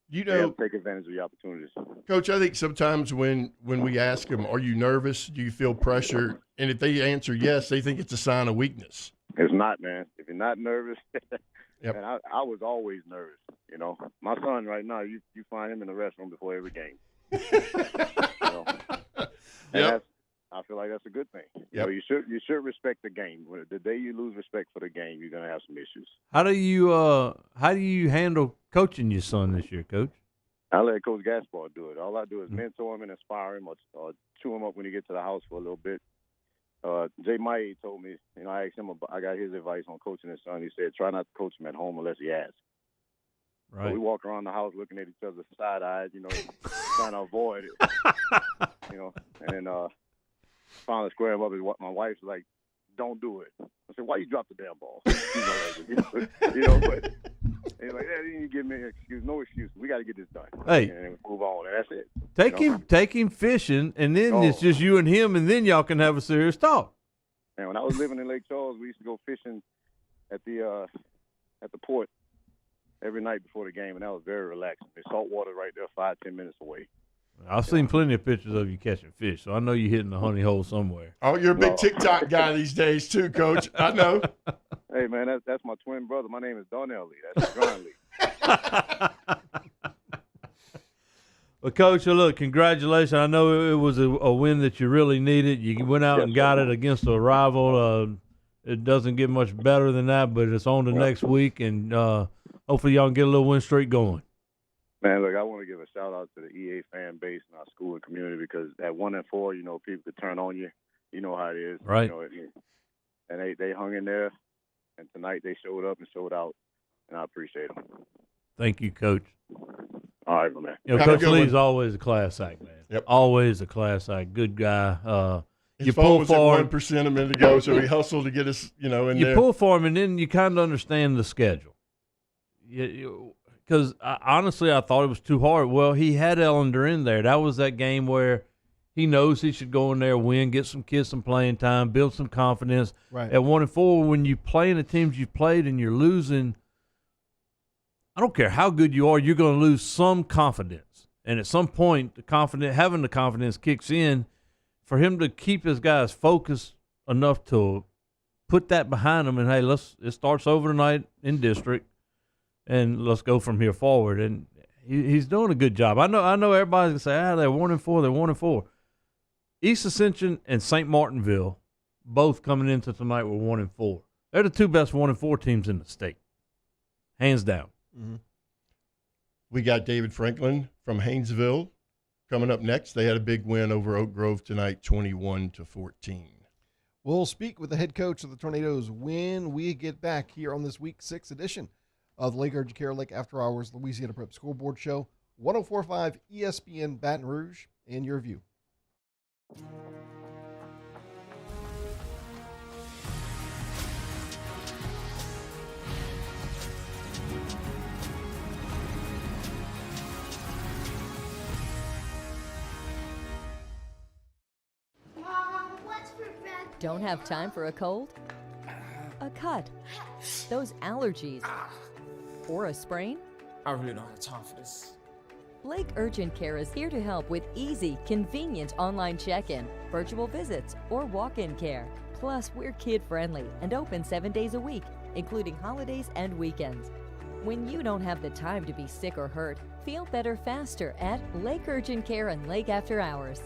S1: They have to take advantage of the opportunities.
S15: Coach, I think sometimes when we ask them, are you nervous? Do you feel pressure? And if they answer yes, they think it's a sign of weakness.
S1: It's not, man. If you're not nervous,
S15: yep.
S1: And I was always nervous. My son right now, you find him in the restroom before every game.
S15: Yep.
S1: I feel like that's a good thing.
S15: Yep.
S1: You should respect the game. The day you lose respect for the game, you're gonna have some issues.
S14: How do you handle coaching your son this year, Coach?
S1: I let Coach Gaspar do it. All I do is mentor him and inspire him, or chew him up when he gets to the house for a little bit. Jay Maye told me, I asked him, I got his advice on coaching his son. He said, try not to coach him at home unless he asks.
S14: Right.
S1: So we walk around the house looking at each other side-eyed, trying to avoid it. And then finally square him up. My wife's like, don't do it. I said, why you drop the damn ball? But he's like, yeah, you give me an excuse. No excuse. We got to get this done.
S14: Hey.
S1: And move on. And that's it.
S14: Take him fishing, and then it's just you and him, and then y'all can have a serious talk.
S1: And when I was living in Lake Charles, we used to go fishing at the port every night before the game, and that was very relaxing. There's salt water right there 5-10 minutes away.
S14: I've seen plenty of pictures of you catching fish, so I know you're hitting the honey hole somewhere.
S15: Oh, you're a big TikTok guy these days too, Coach. I know.
S1: Hey, man, that's my twin brother. My name is Donnell Lee. That's John Lee.
S14: Well, Coach, look, congratulations. I know it was a win that you really needed. You went out and got it against a rival. It doesn't get much better than that, but it's on to next week, and hopefully y'all can get a little win streak going.
S1: Man, look, I want to give a shout-out to the EA fan base and our school and community because at 1-4, people could turn on you. You know how it is.
S14: Right.
S1: And they hung in there, and tonight they showed up and showed out, and I appreciate them.
S14: Thank you, Coach.
S1: All right, my man.
S14: Coach Lee's always a class act, man.
S15: Yep.
S14: Always a class act. Good guy.
S15: His phone was at 1% a minute ago, so he hustled to get us, in there.
S14: You pull for him, and then you kind of understand the schedule. Because honestly, I thought it was too hard. Well, he had Ellender in there. That was that game where he knows he should go in there, win, get some kids some playing time, build some confidence.
S13: Right.
S14: At 1-4, when you play in the teams you've played and you're losing, I don't care how good you are, you're going to lose some confidence. And at some point, having the confidence kicks in. For him to keep his guys focused enough to put that behind him and, hey, it starts over tonight in district. And let's go from here forward. And he's doing a good job. I know everybody's going to say, they're 1-4, they're 1-4. East Ascension and St. Martinville both coming into tonight with 1-4. They're the two best 1-4 teams in the state. Hands down.
S15: Mm-hmm. We got David Franklin from Haynesville coming up next. They had a big win over Oak Grove tonight, 21-14.
S13: We'll speak with the head coach of the Tornadoes when we get back here on this week 6 edition of the Lake Urgent Care Lake After Hours Louisiana Prep Scoreboard Show, 104.5 ESPN Baton Rouge, and your view.
S3: Mom, what's for breakfast?
S4: Don't have time for a cold? A cut? Those allergies? Or a sprain?
S5: I really don't have time for this.
S4: Lake Urgent Care is here to help with easy, convenient online check-in, virtual visits, or walk-in care. Plus, we're kid-friendly and open 7 days a week, including holidays and weekends. When you don't have the time to be sick or hurt, feel better faster at Lake Urgent Care and Lake After Hours.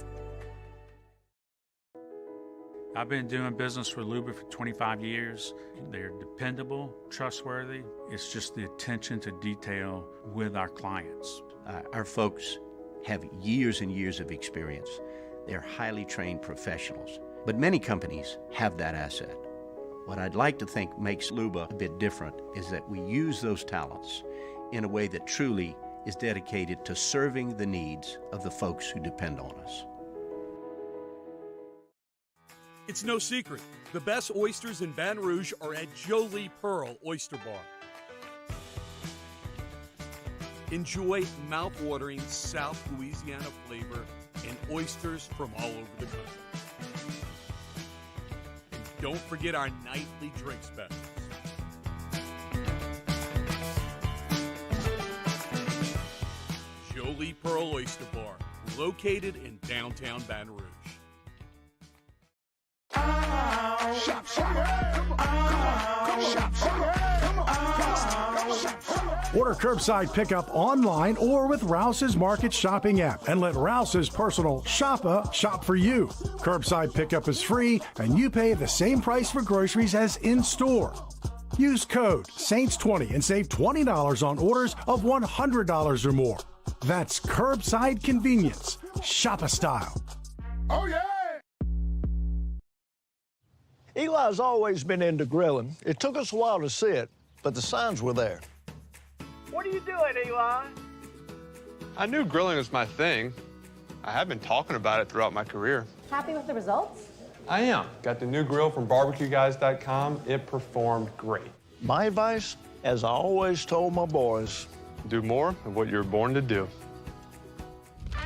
S19: I've been doing business with Luba for 25 years. They're dependable, trustworthy. It's just the attention to detail with our clients.
S20: Our folks have years and years of experience. They're highly trained professionals. But many companies have that asset. What I'd like to think makes Luba a bit different is that we use those talents in a way that truly is dedicated to serving the needs of the folks who depend on us.
S2: It's no secret. The best oysters in Baton Rouge are at Jolie Pearl Oyster Bar. Enjoy mouth-watering South Louisiana flavor and oysters from all over the country. And don't forget our nightly drink specials. Jolie Pearl Oyster Bar, located in downtown Baton Rouge.
S16: Order curbside pickup online or with Rouse's Market Shopping app and let Rouse's personal shopper shop for you. Curbside pickup is free and you pay the same price for groceries as in-store. Use code SAINTS20 and save $20 on orders of $100 or more. That's curbside convenience. Shopper style.
S22: Oh, yeah! Eli's always been into grilling. It took us a while to see it, but the signs were there.
S23: What are you doing, Eli? I knew grilling was my thing. I have been talking about it throughout my career.
S24: Happy with the results?
S23: I am. Got the new grill from barbecueguys.com. It performed great.
S22: My advice, as I always told my boys,
S23: do more of what you were born to do.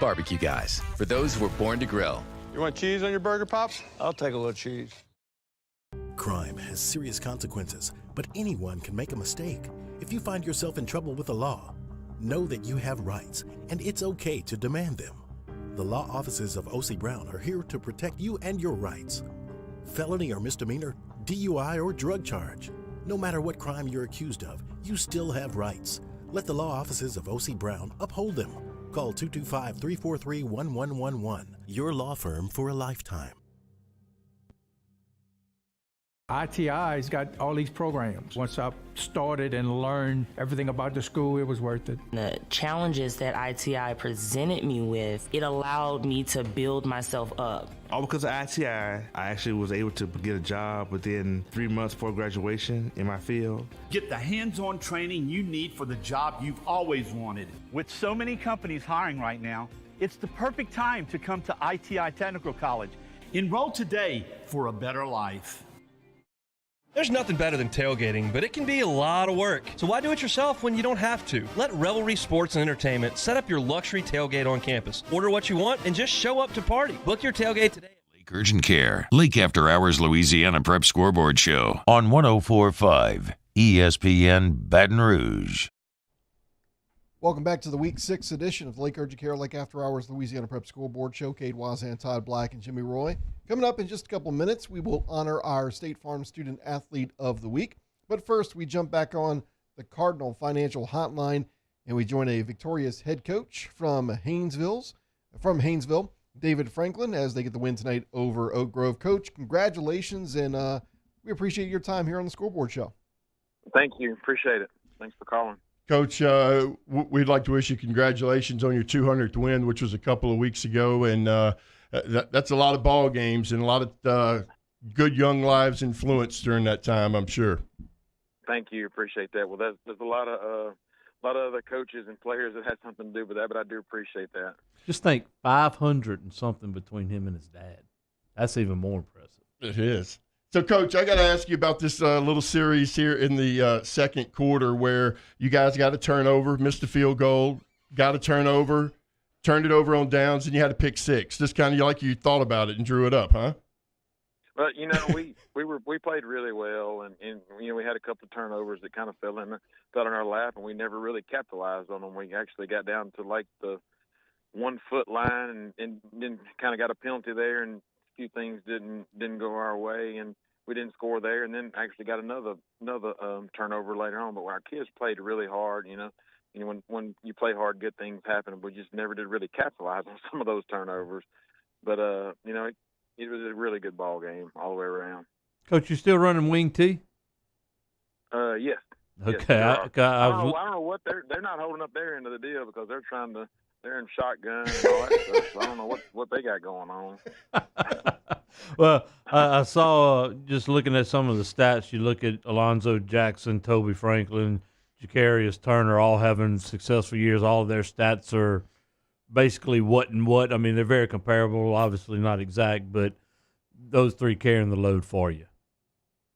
S25: Barbecue Guys, for those who were born to grill.
S23: You want cheese on your burger, Pops?
S22: I'll take a little cheese.
S27: Crime has serious consequences, but anyone can make a mistake. If you find yourself in trouble with the law, know that you have rights, and it's okay to demand them. The law offices of O.C. Brown are here to protect you and your rights. Felony or misdemeanor, DUI or drug charge. No matter what crime you're accused of, you still have rights. Let the law offices of O.C. Brown uphold them. Call 225-343-1111. Your law firm for a lifetime.
S6: ITI's got all these programs. Once I started and learned everything about the school, it was worth it.
S7: The challenges that ITI presented me with, it allowed me to build myself up.
S8: All because of ITI, I actually was able to get a job within 3 months before graduation in my field.
S9: Get the hands-on training you need for the job you've always wanted. With so many companies hiring right now, it's the perfect time to come to ITI Technical College. Enroll today for a better life.
S26: There's nothing better than tailgating, but it can be a lot of work. So why do it yourself when you don't have to? Let Revelry Sports and Entertainment set up your luxury tailgate on campus. Order what you want and just show up to party. Book your tailgate today.
S11: Lake Urgent Care, Lake After Hours Louisiana Prep Scoreboard Show on 104.5 ESPN Baton Rouge.
S13: Welcome back to the Week 6 edition of Lake Urgent Care, Lake After Hours Louisiana Prep Scoreboard Show. Cade Wazan, Todd Black, and Jimmy Roy. Coming up in just a couple minutes, we will honor our State Farm Student Athlete of the Week. But first, we jump back on the Cardinal Financial Hotline, and we join a victorious head coach from Haynesville, David Franklin, as they get the win tonight over Oak Grove. Coach, congratulations, and we appreciate your time here on the Scoreboard Show.
S28: Thank you. Appreciate it. Thanks for calling.
S15: Coach, we'd like to wish you congratulations on your 200th win, which was a couple of weeks ago, and that's a lot of ball games and a lot of good young lives influenced during that time, I'm sure.
S28: Thank you. Appreciate that. Well, there's a lot of other coaches and players that had something to do with that, but I do appreciate that.
S14: Just think 500 and something between him and his dad. That's even more impressive.
S15: It is. So, Coach, I got to ask you about this little series here in the second quarter where you guys got a turnover, missed a field goal, got a turnover, turned it over on downs, and you had to pick six. Just kind of like you thought about it and drew it up, huh?
S28: But we played really well, and we had a couple of turnovers that kind of fell in our lap, and we never really capitalized on them. We actually got down to like the 1 foot line, and then kind of got a penalty there, and a few things didn't go our way, and we didn't score there, and then actually got another turnover later on. But our kids played really hard. When you play hard, good things happen. We just never did really capitalize on some of those turnovers. But it was a really good ball game all the way around.
S14: Coach, you still running wing T?
S28: Yes.
S14: Okay.
S28: Yes, I don't know what they're not holding up their end of the deal because they're trying to they're in shotgun and all that stuff. So I don't know what they got going on.
S14: Well, I saw, just looking at some of the stats, you look at Alonzo Jackson, Toby Franklin, Jacarius Turner, all having successful years. All of their stats are basically what and what. I mean, they're very comparable, obviously not exact, but those three carrying the load for you.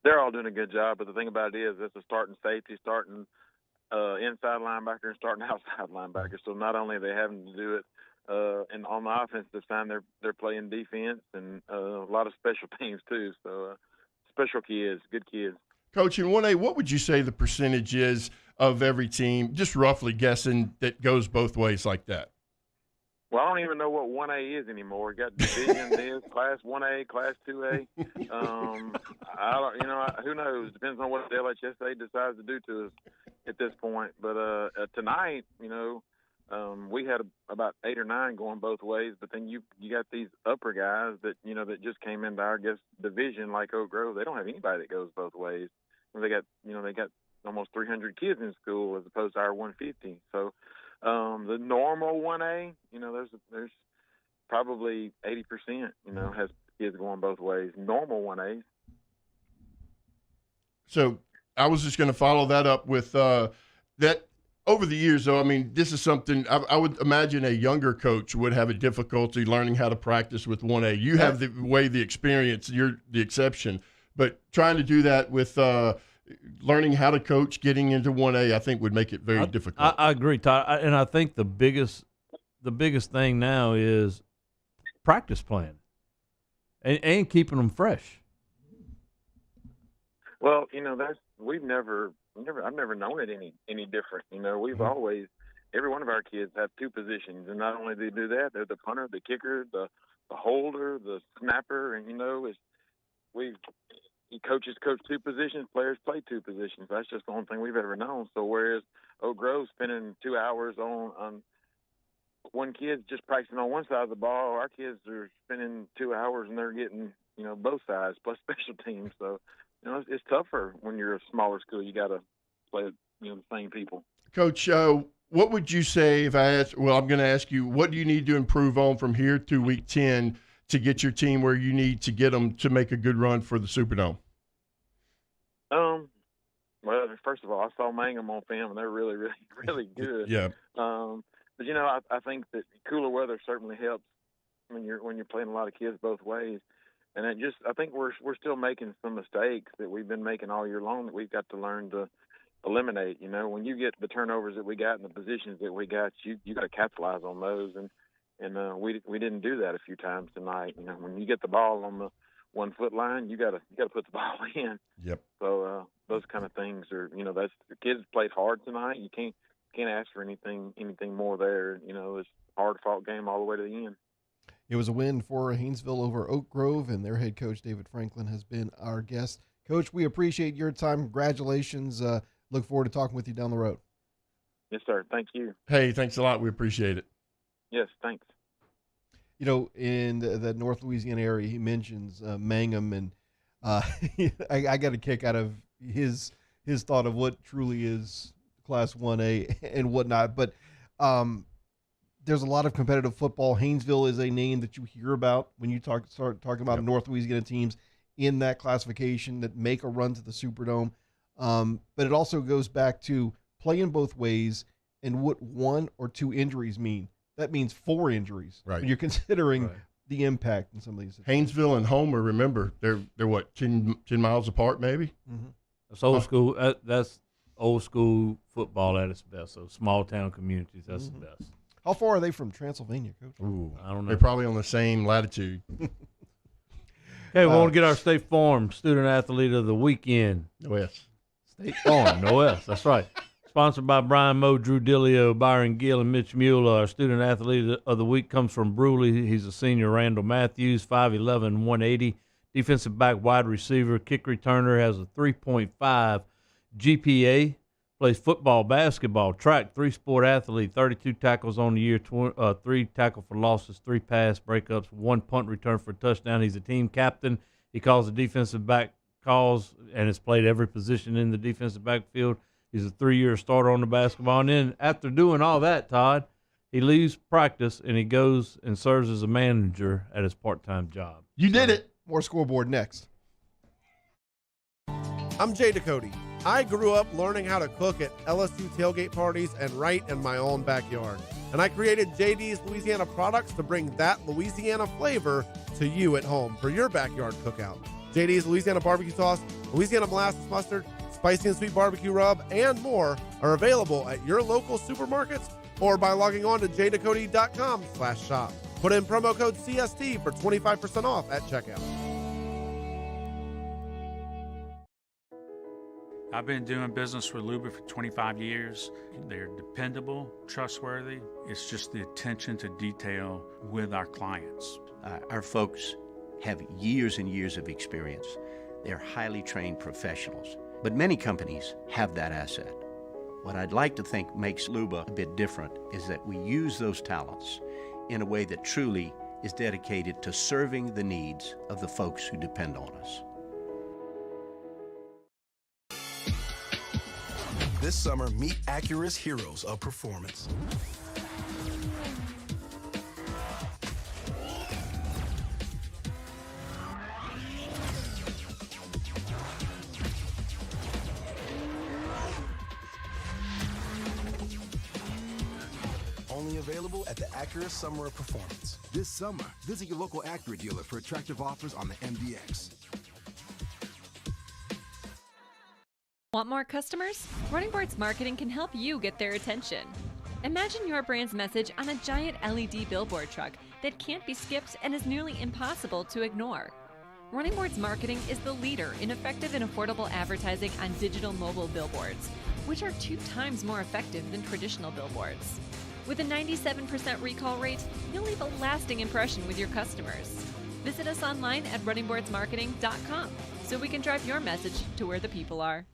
S28: They're all doing a good job, but the thing about it is it's a starting safety, starting inside linebacker, and starting outside linebacker. So not only are they having to do it and on the offensive side, they're playing defense and a lot of special teams too. So special kids, good kids.
S15: Coach, in 1A, what would you say the percentage is of every team, just roughly guessing, that goes both ways like that?
S28: Well, I don't even know what 1A is anymore. We got division is Class 1A, Class 2A. I don't, who knows? Depends on what the LHSA decides to do to us at this point. But tonight, we had about 8 or 9 going both ways. But then you got these upper guys that that just came into our division, like Oak Grove. They don't have anybody that goes both ways. They got almost 300 kids in school as opposed to our 150. So. The normal 1A, there's probably 80%, has kids going both ways. Normal 1A.
S15: So I was just going to follow that up with that. Over the years, though, I mean, this is something I would imagine a younger coach would have a difficulty learning how to practice with 1A. You have the experience, you're the exception, but trying to do that with learning how to coach, getting into 1A, I think would make it very difficult.
S14: I agree, Todd. And I think the biggest thing now is practice plan and keeping them fresh.
S28: Well, I've never known it any different. We've always, every one of our kids have 2 positions, and not only do they do that, they're the punter, the kicker, the holder, the snapper, and coaches coach 2 positions, players play 2 positions. That's just the only thing we've ever known. So whereas Oak Grove spending 2 hours on one kid just practicing on one side of the ball, our kids are spending 2 hours and they're getting both sides plus special teams. So it's tougher when you're a smaller school. You got to play the same people.
S15: Coach, what would you say if I asked? Well, I'm going to ask you, what do you need to improve on from here to week 10 to get your team where you need to get them to make a good run for the Superdome?
S28: Well, first of all, I saw Mangum on film, and they're really, really, really good.
S15: Yeah.
S28: But I think that cooler weather certainly helps when you're playing a lot of kids both ways. And I think we're still making some mistakes that we've been making all year long that we've got to learn to eliminate. When you get the turnovers that we got and the positions that we got, you got to capitalize on those. And we didn't do that a few times tonight. When you get the ball on the 1 foot line, you got to put the ball in.
S15: Yep.
S28: So those kind of things are, that's the kids played hard tonight. You can't ask for anything more there. It's a hard fought game all the way to the end.
S13: It was a win for Haynesville over Oak Grove, and their head coach David Franklin has been our guest. Coach, we appreciate your time. Congratulations. Look forward to talking with you down the road.
S28: Yes, sir. Thank you.
S15: Hey, thanks a lot. We appreciate it.
S28: Yes, thanks.
S13: In the North Louisiana area, he mentions Mangum, and I got a kick out of his thought of what truly is Class 1A and whatnot. But there's a lot of competitive football. Haynesville is a name that you hear about when you start talking about North Louisiana teams in that classification that make a run to the Superdome. But it also goes back to playing both ways and what 1 or 2 injuries mean. That means 4 injuries.
S15: Right.
S13: When you're considering the impact in some of these.
S15: Haynesville and Homer, remember, they're what, 10 miles apart maybe?
S13: Mm-hmm.
S14: That's old school. That's old school football at its best. So small town communities, that's the best.
S13: How far are they from Transylvania, Coach?
S15: Ooh,
S14: I don't know.
S15: They're probably on the same latitude.
S14: Okay, we want to get our State Farm Student Athlete of the Weekend.
S15: No S.
S14: State Farm, no S. That's right. Sponsored by Brian Moe, Drew Dillio, Byron Gill, and Mitch Mueller. Our Student Athlete of the Week comes from Bruley. He's a senior. Randall Matthews, 5'11", 180. Defensive back, wide receiver, kick returner, has a 3.5 GPA. Plays football, basketball, track, 3-sport athlete, 32 tackles on the year, 3 tackle for losses, 3 pass breakups, 1 punt return for a touchdown. He's a team captain. He calls the defensive back calls and has played every position in the defensive backfield. He's a 3-year starter on the basketball. And then after doing all that, Todd, he leaves practice and he goes and serves as a manager at his part-time job.
S15: You did it.
S13: More Scoreboard next.
S1: I'm Jay Ducote. I grew up learning how to cook at LSU tailgate parties and right in my own backyard. And I created JD's Louisiana products to bring that Louisiana flavor to you at home for your backyard cookout. JD's Louisiana barbecue sauce, Louisiana molasses mustard, spicy and sweet barbecue rub, and more are available at your local supermarkets or by logging on to jducote.com/shop. Put in promo code CST for 25% off at checkout.
S19: I've been doing business with Luba for 25 years. They're dependable, trustworthy. It's just the attention to detail with our clients.
S20: Our folks have years and years of experience. They're highly trained professionals, but many companies have that asset. What I'd like to think makes Luba a bit different is that we use those talents in a way that truly is dedicated to serving the needs of the folks who depend on us.
S27: This summer, meet Acura's heroes of performance. Only available at the Acura Summer of Performance.
S3: This summer, visit your local Acura dealer for attractive offers on the MDX.
S10: Want more customers? Running Boards Marketing can help you get their attention. Imagine your brand's message on a giant LED billboard truck that can't be skipped and is nearly impossible to ignore. Running Boards Marketing is the leader in effective and affordable advertising on digital mobile billboards, which are 2 times more effective than traditional billboards. With a 97% recall rate, you'll leave a lasting impression with your customers. Visit us online at runningboardsmarketing.com so we can drive your message to where the people are.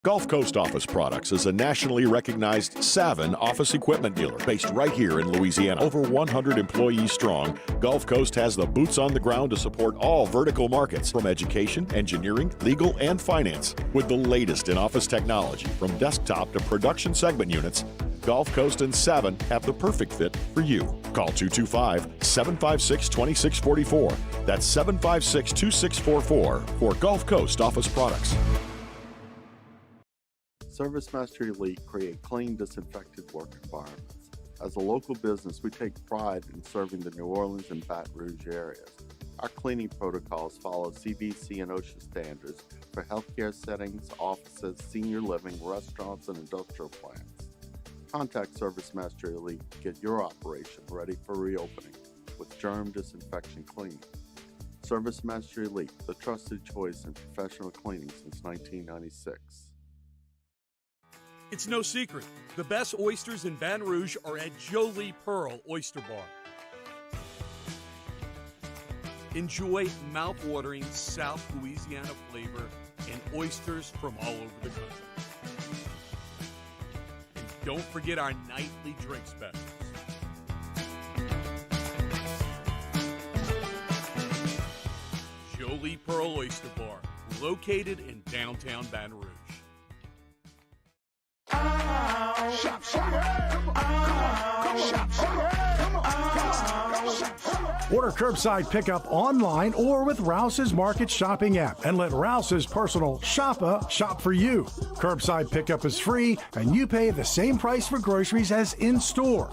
S12: Gulf Coast Office Products is a nationally recognized Savin office equipment dealer based right here in Louisiana. Over 100 employees strong, Gulf Coast has the boots on the ground to support all vertical markets from education, engineering, legal, and finance. With the latest in office technology from desktop to production segment units, Gulf Coast and Savin have the perfect fit for you. Call 225-756-2644. That's 756-2644 for Gulf Coast Office Products.
S17: ServiceMaster Elite create clean, disinfected work environments. As a local business, we take pride in serving the New Orleans and Baton Rouge areas. Our cleaning protocols follow CDC and OSHA standards for healthcare settings, offices, senior living, restaurants, and industrial plants. Contact ServiceMaster Elite to get your operation ready for reopening with germ disinfection cleaning. ServiceMaster Elite, the trusted choice in professional cleaning since 1996.
S2: It's no secret, the best oysters in Baton Rouge are at Jolie Pearl Oyster Bar. Enjoy mouth-watering South Louisiana flavor and oysters from all over the country. And don't forget our nightly drink specials. Jolie Pearl Oyster Bar, located in downtown Baton Rouge.
S16: Shop, shop. Order curbside pickup online or with Rouse's Market Shopping app and let Rouse's personal shopper shop for you. Curbside pickup is free and you pay the same price for groceries as in-store.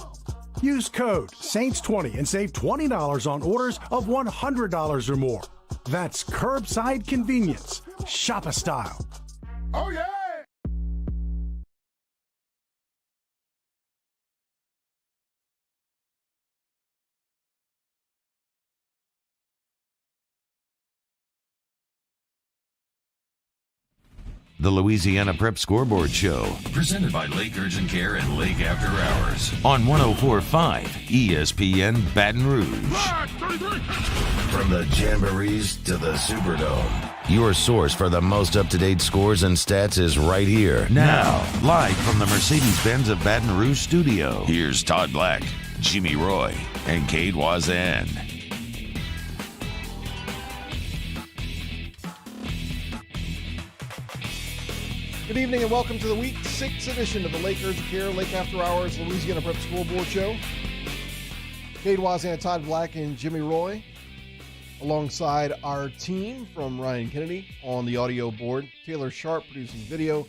S16: Use code SAINTS20 and save $20 on orders of $100 or more. That's curbside convenience. Shopper style.
S3: Oh, yeah!
S11: The Louisiana Prep Scoreboard Show, presented by Lake Urgent Care and Lake After Hours on 104.5 ESPN Baton Rouge. From the Jamborees to the Superdome, your source for the most up-to-date scores and stats is right here. Now, live from the Mercedes-Benz of Baton Rouge studio, here's Todd Black, Jimmy Roy, and Cade Wazan.
S13: Good evening and welcome to the Week 6 edition of the Lake Urgent Care Lake After Hours Louisiana Prep Scoreboard Show. Cade Wazan, Todd Black, and Jimmy Roy, alongside our team from Ryan Kennedy on the audio board, Taylor Sharp producing video,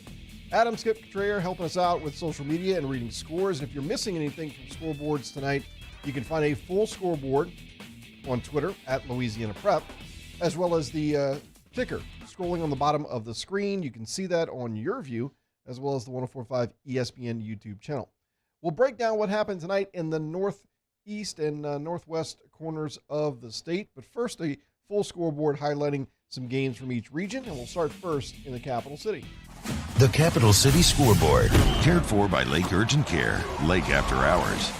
S13: Adam Skip Trayer helping us out with social media and reading scores. And if you're missing anything from scoreboards tonight, you can find a full scoreboard on Twitter at Louisiana Prep, as well as the ticker scrolling on the bottom of the screen. You can see that on your view, as well as the 104.5 ESPN YouTube channel. We'll break down what happened tonight in the northeast and northwest corners of the state. But first, a full scoreboard highlighting some games from each region, and we'll start first in the capital city.
S11: The Capital City Scoreboard, cared for by Lake Urgent Care, Lake After Hours.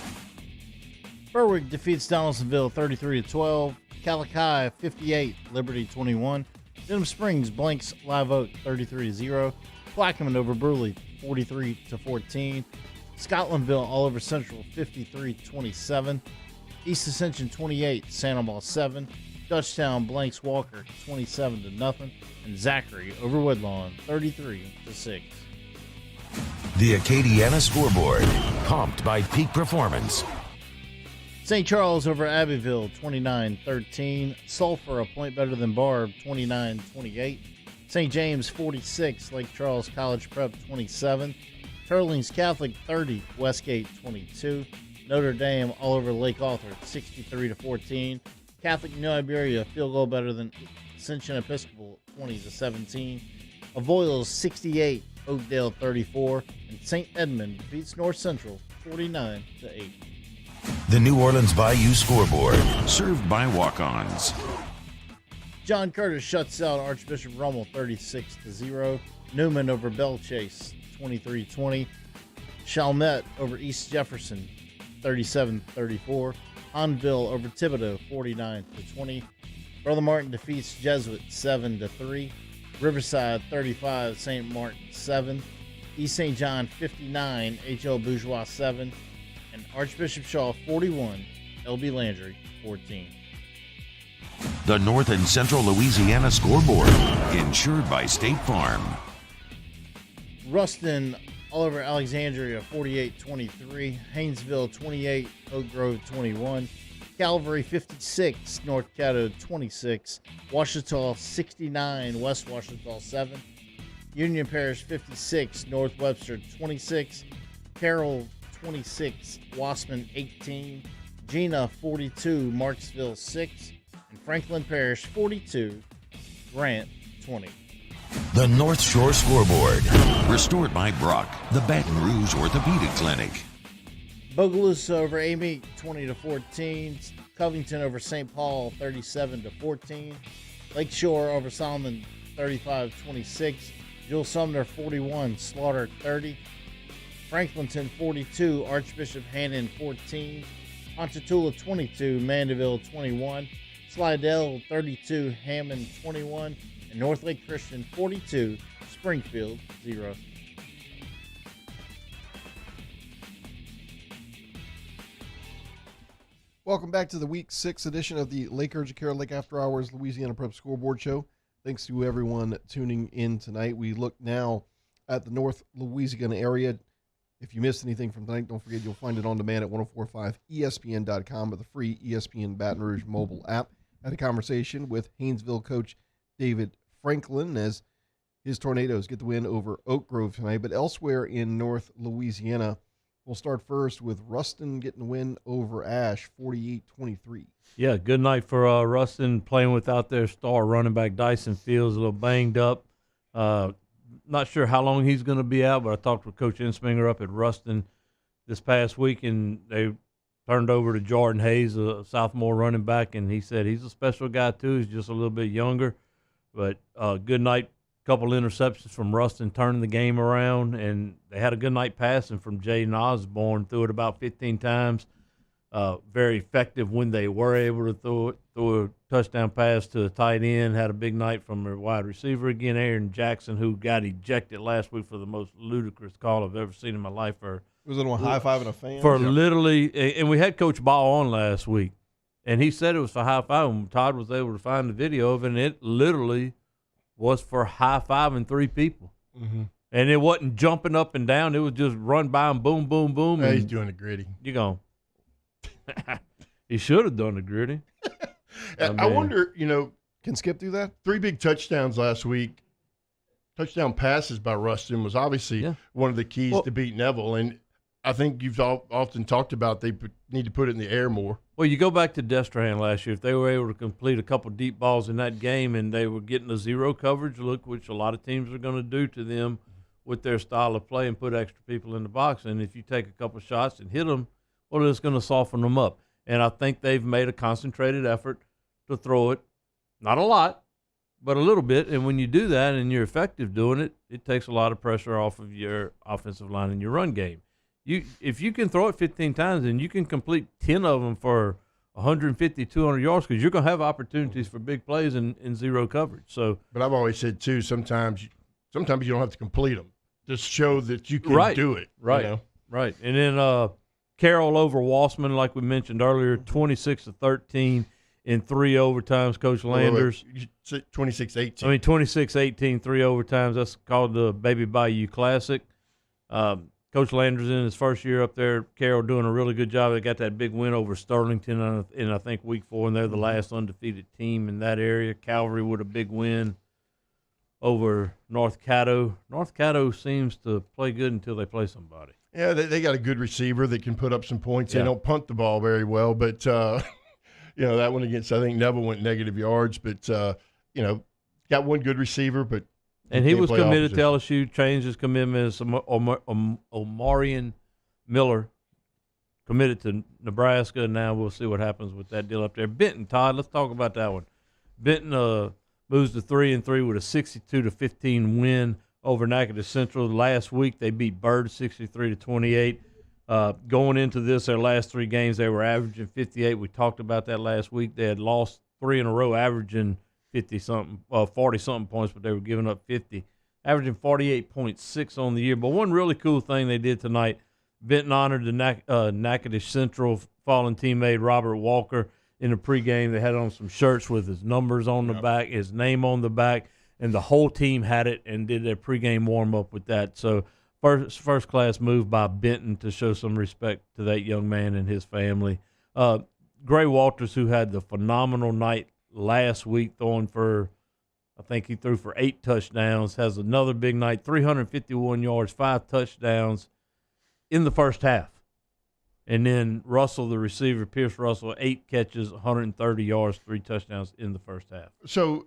S4: Berwick defeats Donaldsonville 33-12. Calachi 58, Liberty 21. Denham Springs blanks Live Oak 33-0. Plaquemine over Bruley 43-14. Scotlandville all over Central 53-27. East Ascension 28, Sandoval 7. Dutchtown blanks Walker 27-0. And Zachary over Woodlawn 33-6.
S11: The Acadiana Scoreboard, pumped by Peak Performance.
S4: St. Charles over Abbeville, 29-13. Sulphur, a point better than Barb, 29-28. St. James, 46. Lake Charles College Prep, 27. Turlings Catholic, 30. Westgate, 22. Notre Dame all over Lake Arthur, 63-14. Catholic New Iberia, field goal better than Ascension Episcopal, 20-17. Avoyelles, 68. Oakdale, 34. And St. Edmund defeats North Central, 49-8.
S11: The New Orleans Bayou Scoreboard, served by walk-ons.
S4: John Curtis shuts out Archbishop Rummel 36-0. Newman over Bell Chase 23-20. Chalmette over East Jefferson 37-34. Hanville over Thibodeau 49-20. Brother Martin defeats Jesuit 7-3. Riverside 35, St. Martin 7. East St. John 59, HL Bourgeois 7. And Archbishop Shaw 41, LB Landry 14.
S11: The North and Central Louisiana Scoreboard, insured by State Farm.
S4: Ruston all over Alexandria 48-23. Haynesville 28, Oak Grove 21. Calvary 56, North Caddo 26. Ouachita 69, West Ouachita 7. Union Parish 56, North Webster 26. Carroll 26, Wassman 18, Gina 42, Marksville 6, and Franklin Parish 42, Grant 20.
S11: The North Shore Scoreboard, restored by Brock, the Baton Rouge Orthopedic Clinic.
S4: Bogalusa over Amy 20-14, Covington over St. Paul 37-14, Lakeshore over Solomon 35-26, Jewel Sumner 41, Slaughter 30. Franklinton 42, Archbishop Hannon 14, Ponchatoula 22, Mandeville 21, Slidell 32, Hammond 21, and North Lake Christian 42, Springfield 0.
S13: Welcome back to the Week 6 edition of the Lake Urgent Care Lake After Hours Louisiana Prep Scoreboard Show. Thanks to everyone tuning in tonight. We look now at the North Louisiana area. If you missed anything from tonight, don't forget you'll find it on demand at 1045ESPN.com or the free ESPN Baton Rouge mobile app. I had a conversation with Haynesville coach David Franklin as his Tornadoes get the win over Oak Grove tonight. But elsewhere in North Louisiana, we'll start first with Ruston getting the win over Ash, 48-23.
S14: Yeah, good night for Ruston, playing without their star running back Dyson Fields, a little banged up. Not sure how long he's going to be out, but I talked with Coach Insminger up at Ruston this past week, and they turned over to Jordan Hayes, a sophomore running back, and he said he's a special guy too. He's just a little bit younger, but good night. Couple interceptions from Ruston, turning the game around, and they had a good night passing from Jaden Osborne. Threw it about 15 times. Very effective when they were able to throw a touchdown pass to the tight end. Had a big night from their wide receiver again, Aaron Jackson, who got ejected last week for the most ludicrous call I've ever seen in my life.
S13: Was it on high-fiving a fan?
S14: For literally, and we had Coach Ball on last week, and he said it was for high-fiving. Todd was able to find the video of it, and it literally was for high-fiving three people.
S13: Mm-hmm.
S14: And it wasn't jumping up and down. It was just run by him, boom, boom, boom.
S15: Yeah, he's doing the gritty.
S14: You go. He should have done the gritty.
S15: I wonder,
S13: can Skip do that?
S15: 3 big touchdowns last week. Touchdown passes by Rustin was obviously one of the keys to beat Neville. And I think you've often talked about they need to put it in the air more.
S14: Well, you go back to Destrehan last year. If they were able to complete a couple deep balls in that game and they were getting a zero coverage look, which a lot of teams are going to do to them with their style of play and put extra people in the box. And if you take a couple shots and hit them, well, it's going to soften them up. And I think they've made a concentrated effort to throw it. Not a lot, but a little bit. And when you do that and you're effective doing it, it takes a lot of pressure off of your offensive line and your run game. If you can throw it 15 times and you can complete 10 of them for 150, 200 yards, because you're going to have opportunities for big plays in zero coverage. So,
S15: but I've always said, too, sometimes you don't have to complete them. Just show that you can do it.
S14: Right, right. And then Carroll over Wassman, like we mentioned earlier, 26-13 in 3 overtimes. Coach Landers.
S15: 26-18.
S14: I mean, 26-18, 3 overtimes. That's called the Baby Bayou Classic. Coach Landers in his first year up there. Carroll doing a really good job. They got that big win over Sterlington in, I think, week 4, and they're the last undefeated team in that area. Calvary with a big win over North Caddo. North Caddo seems to play good until they play somebody.
S15: Yeah, they got a good receiver that can put up some points. They don't punt the ball very well, but that one against, I think Neville went negative yards, but got one good receiver, but
S14: and he was committed to LSU. Changed his commitment as Omarion Miller committed to Nebraska, and now we'll see what happens with that deal up there. Benton, Todd, let's talk about that one. Benton moves to 3-3 with a 62-15 win over Natchitoches Central. Last week they beat Byrd 63-28. Going into this, their last 3 games, they were averaging 58. We talked about that last week. They had lost 3 in a row, averaging 40-something points, but they were giving up 50, averaging 48.6 on the year. But one really cool thing they did tonight, Benton honored the Natchitoches Central fallen teammate Robert Walker in the pregame. They had on some shirts with his numbers on the back, his name on the back, and the whole team had it and did their pregame warm-up with that. So first-class move by Benton to show some respect to that young man and his family. Gray Walters, who had the phenomenal night last week, throwing for, I think he threw for 8 touchdowns, has another big night, 351 yards, 5 touchdowns in the first half. And then Russell, the receiver, Pierce Russell, 8 catches, 130 yards, 3 touchdowns in the first half.
S15: So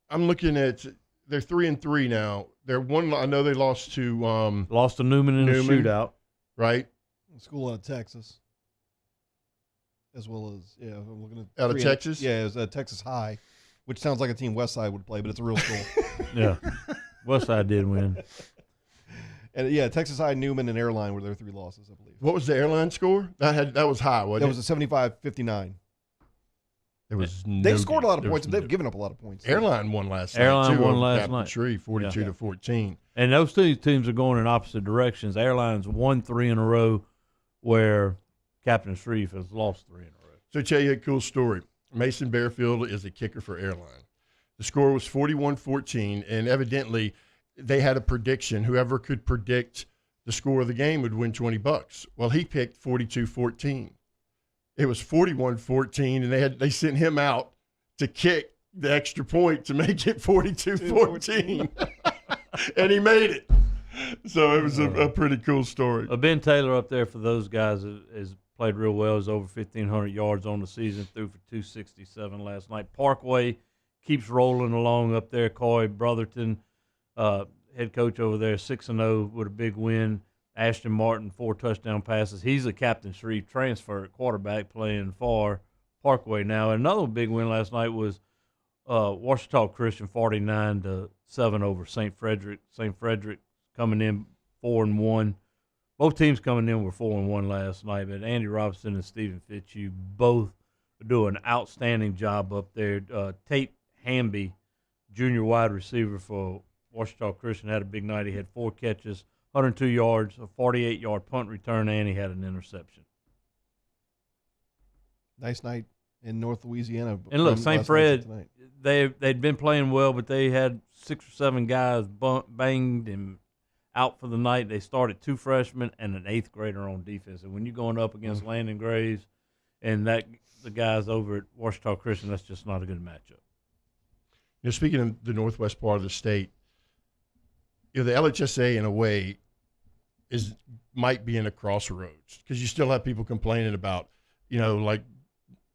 S15: I'm looking at, they're 3-3 now. They're one. I know they lost to
S14: Newman in a shootout,
S15: right?
S13: School out of Texas, as well as I'm looking at
S15: out of Texas.
S13: Yeah, it was Texas High, which sounds like a team Westside would play, but it's a real school.
S14: Yeah, Westside did win.
S13: And Texas High, Newman, and Airline were their 3 losses, I believe.
S15: What was the Airline score? That was high, wasn't it?
S13: That was a 75-59.
S15: There was
S13: They've scored a lot of points, but they've given up a lot of points.
S15: Airline won last night.
S14: Airline won last night.
S15: Tree, 42-14.
S14: And those 2 teams are going in opposite directions. Airline's won 3 in a row, where Captain Shreve has lost 3 in a row.
S15: So, tell you a cool story. Mason Bearfield is the kicker for Airline. The score was 41-14, and evidently they had a prediction. Whoever could predict the score of the game would win $20. Well, he picked 42-14. It was 41-14, and they sent him out to kick the extra point to make it 42-14. And he made it. So it was a pretty cool story.
S14: Ben Taylor up there for those guys has played real well. He's over 1,500 yards on the season, threw for 267 last night. Parkway keeps rolling along up there. Coy Brotherton, head coach over there, 6-0 with a big win. Ashton Martin, 4 touchdown passes. He's a Captain Shreve transfer at quarterback playing for Parkway now. Another big win last night was Ouachita Christian 49-7 over St. Frederick. St. Frederick coming in 4-1. Both teams coming in were 4-1 last night, but Andy Robinson and Stephen Fitzhugh both do an outstanding job up there. Tate Hamby, junior wide receiver for Ouachita Christian, had a big night. He had 4 catches, 102 yards, a 48-yard punt return, and he had an interception.
S13: Nice night in North Louisiana.
S14: And look, St. Fred, they'd been playing well, but they had 6 or 7 guys banged and out for the night. They started 2 freshmen and an 8th grader on defense. And when you're going up against Landon Graves and the guys over at Washita Christian, that's just not a good matchup.
S15: Speaking of the northwest part of the state, the LHSA in a way might be in a crossroads because you still have people complaining about, like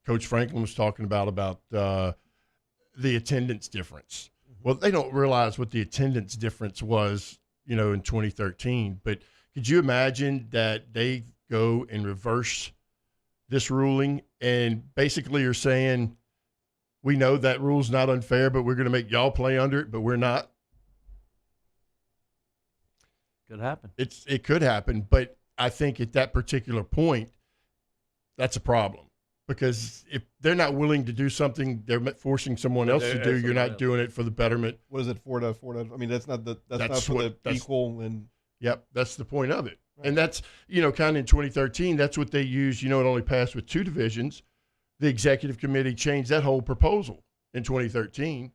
S15: Coach Franklin was talking about the attendance difference. Well, they don't realize what the attendance difference was, in 2013. But could you imagine that they go and reverse this ruling and basically are saying, we know that rule's not unfair, but we're going to make y'all play under it, but we're not?
S14: Could happen.
S15: It could happen, but I think at that particular point, that's a problem. Because if they're not willing to do something, they're forcing someone else to do. You're not doing it for the betterment.
S13: What is it for? I mean, that's not for the equal and.
S15: Yep, that's the point of it, right. And that's kind of in 2013. That's what they used. It only passed with 2 divisions. The executive committee changed that whole proposal in 2013,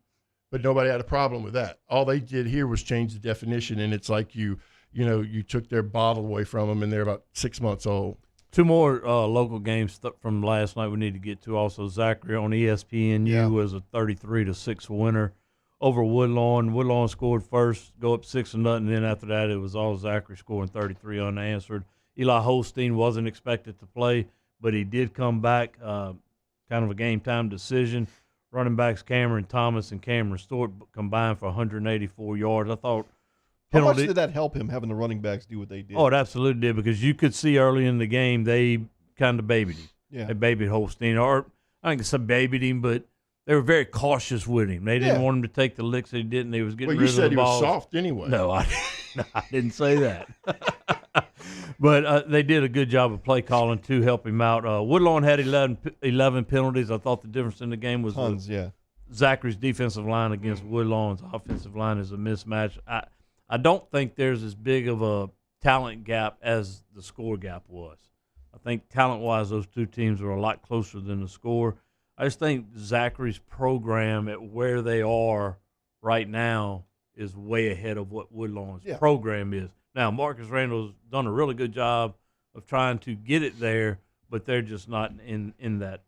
S15: but nobody had a problem with that. All they did here was change the definition, and it's like you took their bottle away from them, and they're about 6 months old.
S14: 2 more local games from last night we need to get to. Also, Zachary on ESPN was a 33-6 winner over Woodlawn. Woodlawn scored first, go up 6-0, and then after that it was all Zachary scoring 33 unanswered. Eli Holstein wasn't expected to play, but he did come back, kind of a game-time decision. Running backs Cameron Thomas and Cameron Stewart combined for 184 yards. I thought
S13: How much did that help him, having the running backs do what they did?
S14: Oh, it absolutely did, because you could see early in the game they kind of babied him.
S13: Yeah.
S14: They babied Holstein. Or I think it's babied him, but they were very cautious with him. They didn't want him to take the licks that he didn't. He was getting rid of the balls.
S15: You said he was soft anyway.
S14: No, I didn't say that. But they did a good job of play calling to help him out. Woodlawn had 11 penalties. I thought the difference in the game was Zachary's defensive line against Woodlawn's offensive line is a mismatch. I don't think there's as big of a talent gap as the score gap was. I think talent-wise, those 2 teams are a lot closer than the score. I just think Zachary's program at where they are right now is way ahead of what Woodlawn's program is. Now, Marcus Randall's done a really good job of trying to get it there, but they're just not in that.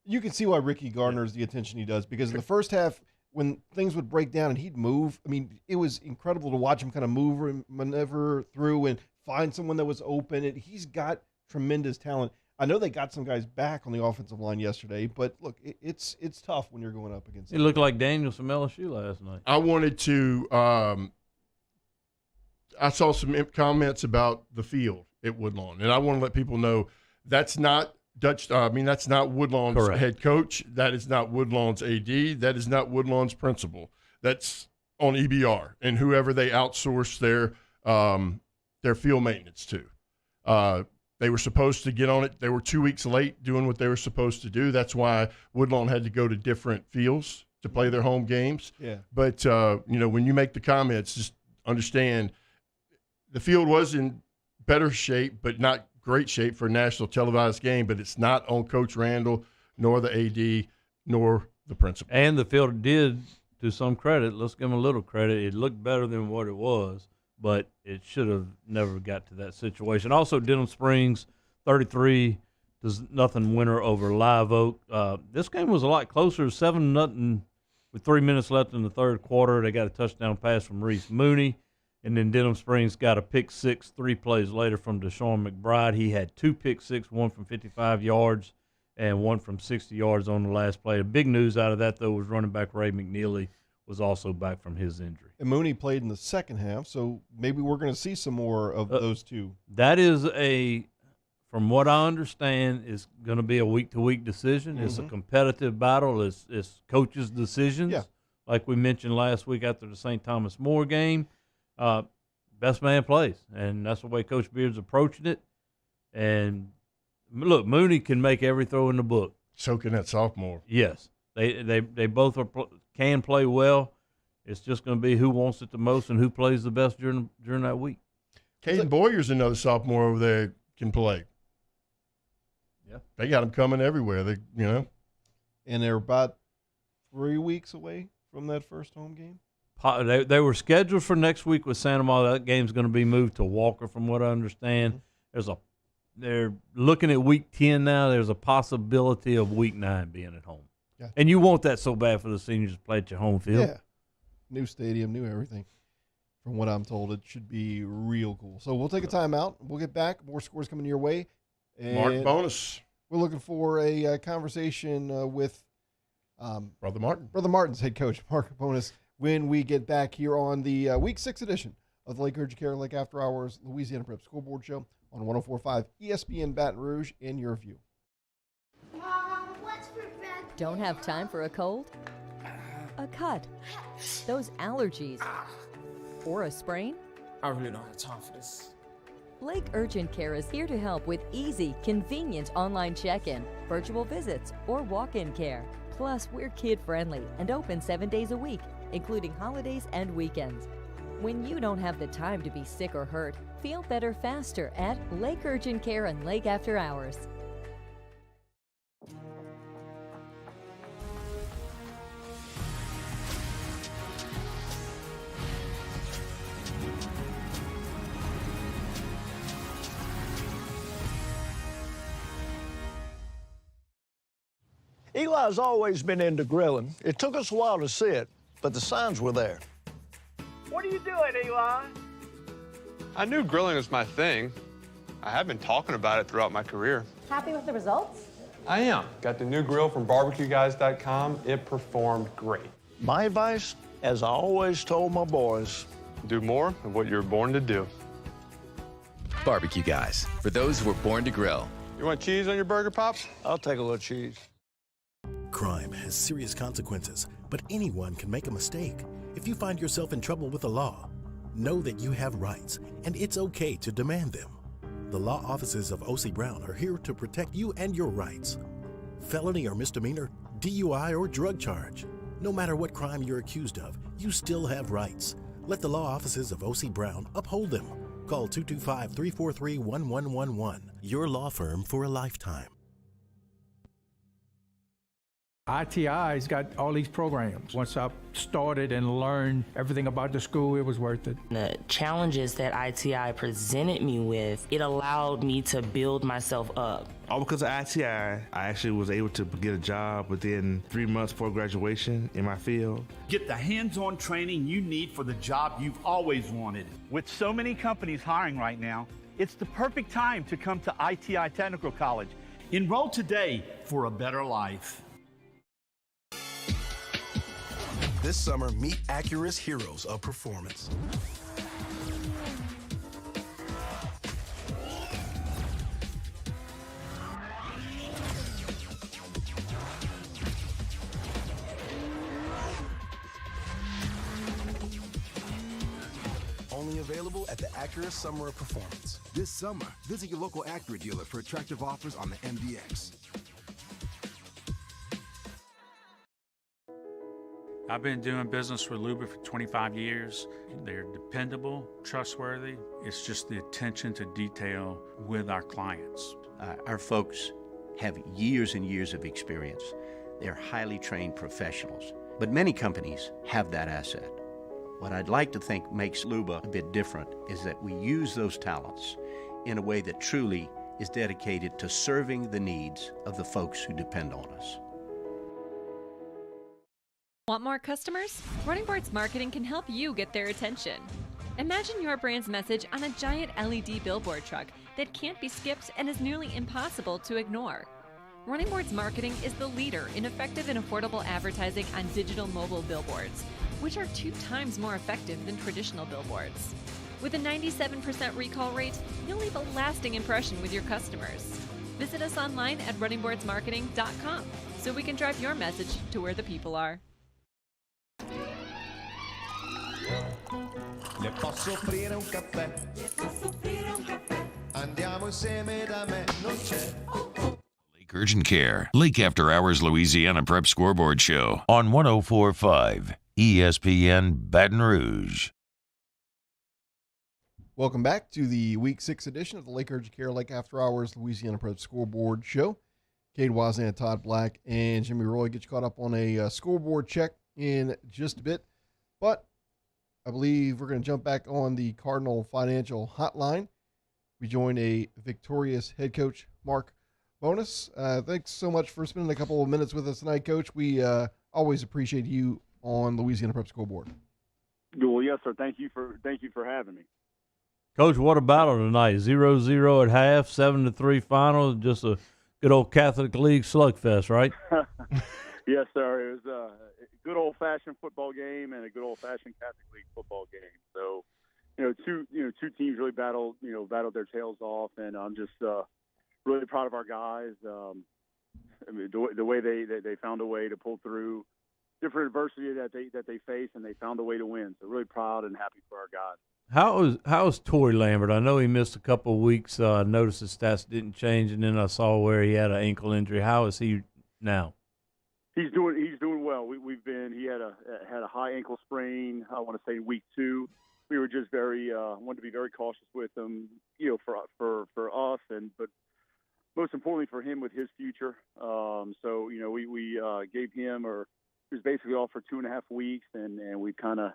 S13: You can see why Ricky garners the attention he does, because in the first half, when things would break down and he'd move, I mean, it was incredible to watch him kind of move and maneuver through and find someone that was open. And he's got tremendous talent. I know they got some guys back on the offensive line yesterday, but look, it's tough when you're going up against.
S14: He looked like Daniels from LSU last night.
S15: I wanted to. I saw some comments about the field at Woodlawn, and I want to let people know that's not that's not Woodlawn's head coach. That is not Woodlawn's AD. That is not Woodlawn's principal. That's on EBR and whoever they outsource their field maintenance to. They were supposed to get on it. They were 2 weeks late doing what they were supposed to do. That's why Woodlawn had to go to different fields to play their home games.
S13: Yeah.
S15: But, when you make the comments, just understand the field was in better shape, but not great shape for a national televised game. But it's not on Coach Randall, nor the AD, nor the principal.
S14: And the field did, to some credit, let's give them a little credit, it looked better than what it was. But it should have never got to that situation. Also, Denham Springs, 33-0 winner over Live Oak. This game was a lot closer, 7-0 with 3 minutes left in the third quarter. They got a touchdown pass from Reese Mooney. And then Denham Springs got a pick six 3 plays later from Deshaun McBride. He had 2 pick six, one from 55 yards and one from 60 yards on the last play. The big news out of that, though, was running back Ray McNeely was also back from his injury.
S13: And Mooney played in the second half, so maybe we're going to see some more of those two.
S14: That is from what I understand, is going to be a week-to-week decision.
S13: Mm-hmm.
S14: It's a competitive battle. It's coaches' decisions.
S13: Yeah.
S14: Like we mentioned last week after the St. Thomas More game, best man plays. And that's the way Coach Beard's approaching it. And, look, Mooney can make every throw in the book.
S15: So can that sophomore.
S14: Yes. They both can play well. It's just going to be who wants it the most and who plays the best during that week.
S15: Caden Boyer's another sophomore over there can play.
S14: Yeah,
S15: they got him coming everywhere.
S13: And they're about 3 weeks away from that first home game.
S14: They were scheduled for next week with Santa Monica. That game's going to be moved to Walker, from what I understand. They're looking at week 10 now. There's a possibility of week 9 being at home.
S13: Yeah.
S14: And you want that so bad for the seniors to play at your home field.
S13: Yeah. New stadium, new everything. From what I'm told, it should be real cool. So we'll take a timeout. We'll get back. More scores coming your way. And
S15: Mark Bonus.
S13: We're looking for a conversation with
S15: Brother Martin.
S13: Brother Martin's head coach, Mark Bonus, when we get back here on the Week 6 edition of the Lake Urgent Care Lake After Hours Louisiana Prep Scoreboard Show on 104.5 ESPN Baton Rouge in your view.
S5: Don't have time for a cold? A cut? Those allergies? Or a sprain?
S6: I really don't have time for this.
S5: Lake Urgent Care is here to help with easy, convenient online check-in, virtual visits, or walk-in care. Plus, we're kid-friendly and open 7 days a week, including holidays and weekends. When you don't have the time to be sick or hurt, feel better faster at Lake Urgent Care and Lake After Hours.
S18: Eli's always been into grilling. It took us a while to see it, but the signs were there.
S21: What are you doing, Eli?
S22: I knew grilling was my thing. I have been talking about it throughout my career.
S5: Happy with the results?
S22: I am. Got the new grill from barbecueguys.com. It performed great.
S18: My advice, as I always told my boys,
S22: do more of what you're born to do.
S23: Barbecue Guys, for those who were born to grill.
S22: You want cheese on your burger, Pops?
S18: I'll take a little cheese.
S27: Crime has serious consequences, but anyone can make a mistake. If you find yourself in trouble with the law, know that you have rights, and it's okay to demand them. The law offices of O.C. Brown are here to protect you and your rights. Felony or misdemeanor, DUI or drug charge. No matter what crime you're accused of, you still have rights. Let the law offices of O.C. Brown uphold them. Call 225-343-1111. Your law firm for a lifetime.
S24: ITI's got all these programs. Once I started and learned everything about the school, it was worth it.
S7: The challenges that ITI presented me with, it allowed me to build myself up.
S8: All because of ITI, I actually was able to get a job within 3 months before graduation in my field.
S9: Get the hands-on training you need for the job you've always wanted. With so many companies hiring right now, it's the perfect time to come to ITI Technical College. Enroll today for a better life.
S27: This summer, meet Acura's heroes of performance.
S3: Only available at the Acura Summer of Performance. This summer, visit your local Acura dealer for attractive offers on the MDX.
S19: I've been doing business with Luba for 25 years. They're dependable, trustworthy. It's just the attention to detail with our clients.
S20: Our folks have years and years of experience. They're highly trained professionals, but many companies have that asset. What I'd like to think makes Luba a bit different is that we use those talents in a way that truly is dedicated to serving the needs of the folks who depend on us.
S10: Want more customers? Running Boards Marketing can help you get their attention. Imagine your brand's message on a giant LED billboard truck that can't be skipped and is nearly impossible to ignore. Running Boards Marketing is the leader in effective and affordable advertising on digital mobile billboards, which are 2 times more effective than traditional billboards. With a 97% recall rate, you'll leave a lasting impression with your customers. Visit us online at runningboardsmarketing.com so we can drive your message to where the people are.
S25: Le posso offrire un caffè? Andiamo insieme da me, non c'è.
S11: Lake Urgent Care, Lake After Hours Louisiana Prep Scoreboard Show on 104.5 ESPN Baton Rouge.
S13: Welcome back to the Week 6 edition of the Lake Urgent Care Lake After Hours Louisiana Prep Scoreboard Show. Cade Wazan, Todd Black, and Jimmy Roy get you caught up on a scoreboard check in just a bit. But I believe we're going to jump back on the Cardinal Financial Hotline. We join a victorious head coach, Mark Bonus. Thanks so much for spending a couple of minutes with us tonight, Coach. We always appreciate you on Louisiana Prep Scoreboard.
S1: Well, yes, sir. Thank you for having me.
S14: Coach, what a battle tonight. 0-0 at half, 7-3 final. Just a good old Catholic League slugfest, right?
S1: Yes, sir. It was a good old-fashioned football game and a good old-fashioned Catholic League football game. So, two teams really battled their tails off, and I'm just really proud of our guys. I mean, the way they found a way to pull through different adversity that they faced, and they found a way to win. So, really proud and happy for our guys.
S14: How is Torrey Lambert? I know he missed a couple of weeks. I noticed his stats didn't change, and then I saw where he had an ankle injury. How is he now?
S1: He's doing well. He had a high ankle sprain. I want to say week 2. We were just wanted to be very cautious with him, for us, but most importantly for him with his future. So we gave him, or he was basically off for 2.5 weeks, and we kind of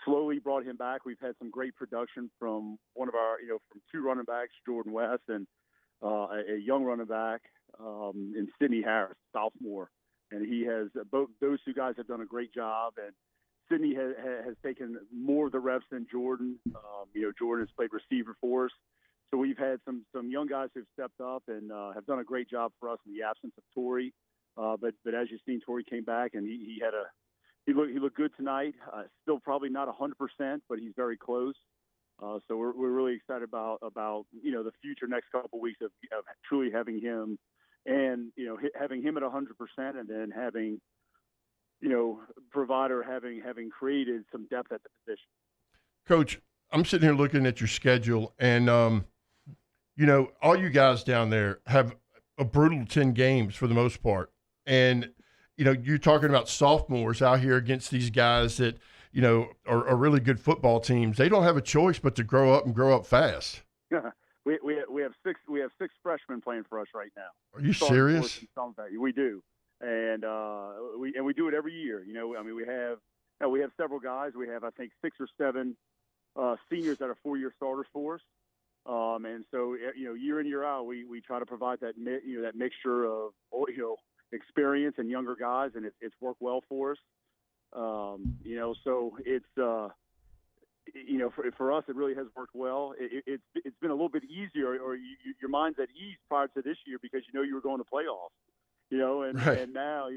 S1: slowly brought him back. We've had some great production from one of our, from 2 running backs, Jordan West, and a young running back in Sidney Harris, sophomore. And he has both those 2 guys have done a great job. And Sidney has taken more of the reps than Jordan. Jordan has played receiver for us. So we've had some young guys who've stepped up and have done a great job for us in the absence of Torrey. But as you've seen, Torrey came back and he looked good tonight. Still probably not 100%, but he's very close. So we're really excited about the future next couple of weeks of truly having him, and having him at 100%, and then having provider having created some depth at the position.
S15: Coach, I'm sitting here looking at your schedule, and all you guys down there have a brutal 10 games for the most part, and you're talking about sophomores out here against these guys that, are really good football teams. They don't have a choice but to grow up fast.
S1: We have 6 freshmen playing for us right now.
S15: Are you serious?
S1: We do, and we do it every year. We have several guys. We have, I think, 6 or 7 seniors that are 4-year starters for us. And so year in, year out, we try to provide that that mixture of experience and younger guys, and it's worked well for us. So it's for us, it really has worked well. It's been a little bit easier, or your mind's at ease prior to this year because you were going to playoffs.
S15: Right.
S1: And now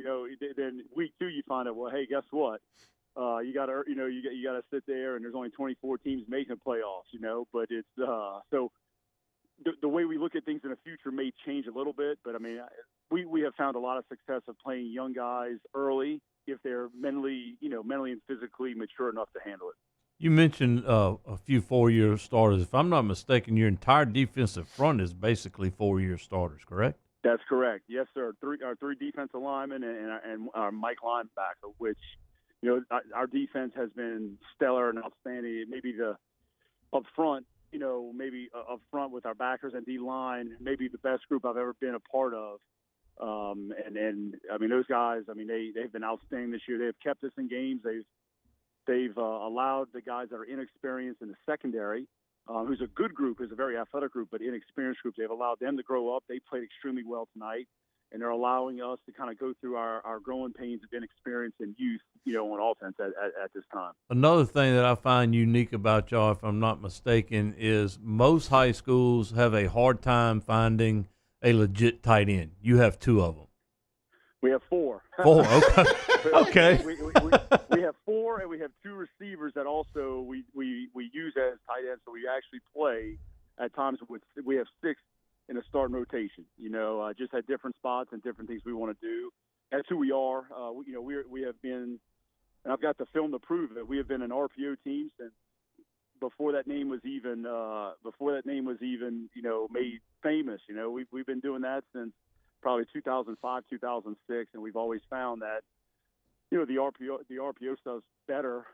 S1: then week 2 you find out, well, hey, guess what? You got to sit there, and there's only 24 teams making playoffs. But it's so the way we look at things in the future may change a little bit. But I mean, we have found a lot of success of playing young guys early if they're mentally and physically mature enough to handle it.
S14: You mentioned a few 4-year starters. If I'm not mistaken, your entire defensive front is basically 4-year starters, correct?
S1: That's correct. Yes, sir. Our 3 defensive linemen and our Mike linebacker, which our defense has been stellar and outstanding. Maybe up front with our backers and D-line, maybe the best group I've ever been a part of. And I mean, those guys, they've been outstanding this year. They've kept us in games. They've allowed the guys that are inexperienced in the secondary, who's a good group, who's a very athletic group, but inexperienced group. They've allowed them to grow up. They played extremely well tonight, and they're allowing us to kind of go through our growing pains of inexperience and youth, on offense at this time.
S14: Another thing that I find unique about y'all, if I'm not mistaken, is most high schools have a hard time finding a legit tight end. You have 2 of them.
S1: We have 4.
S14: 4, okay. Okay.
S1: We have 4, and we have 2 receivers that also we use as tight ends. So we actually play at times we have 6 in a starting rotation. Just at different spots and different things we want to do. That's who we are. We have been, and I've got the film to prove that we have been an RPO team since before that name was even made famous. We've been doing that since probably 2005, 2006, and we've always found that the RPO stuff's better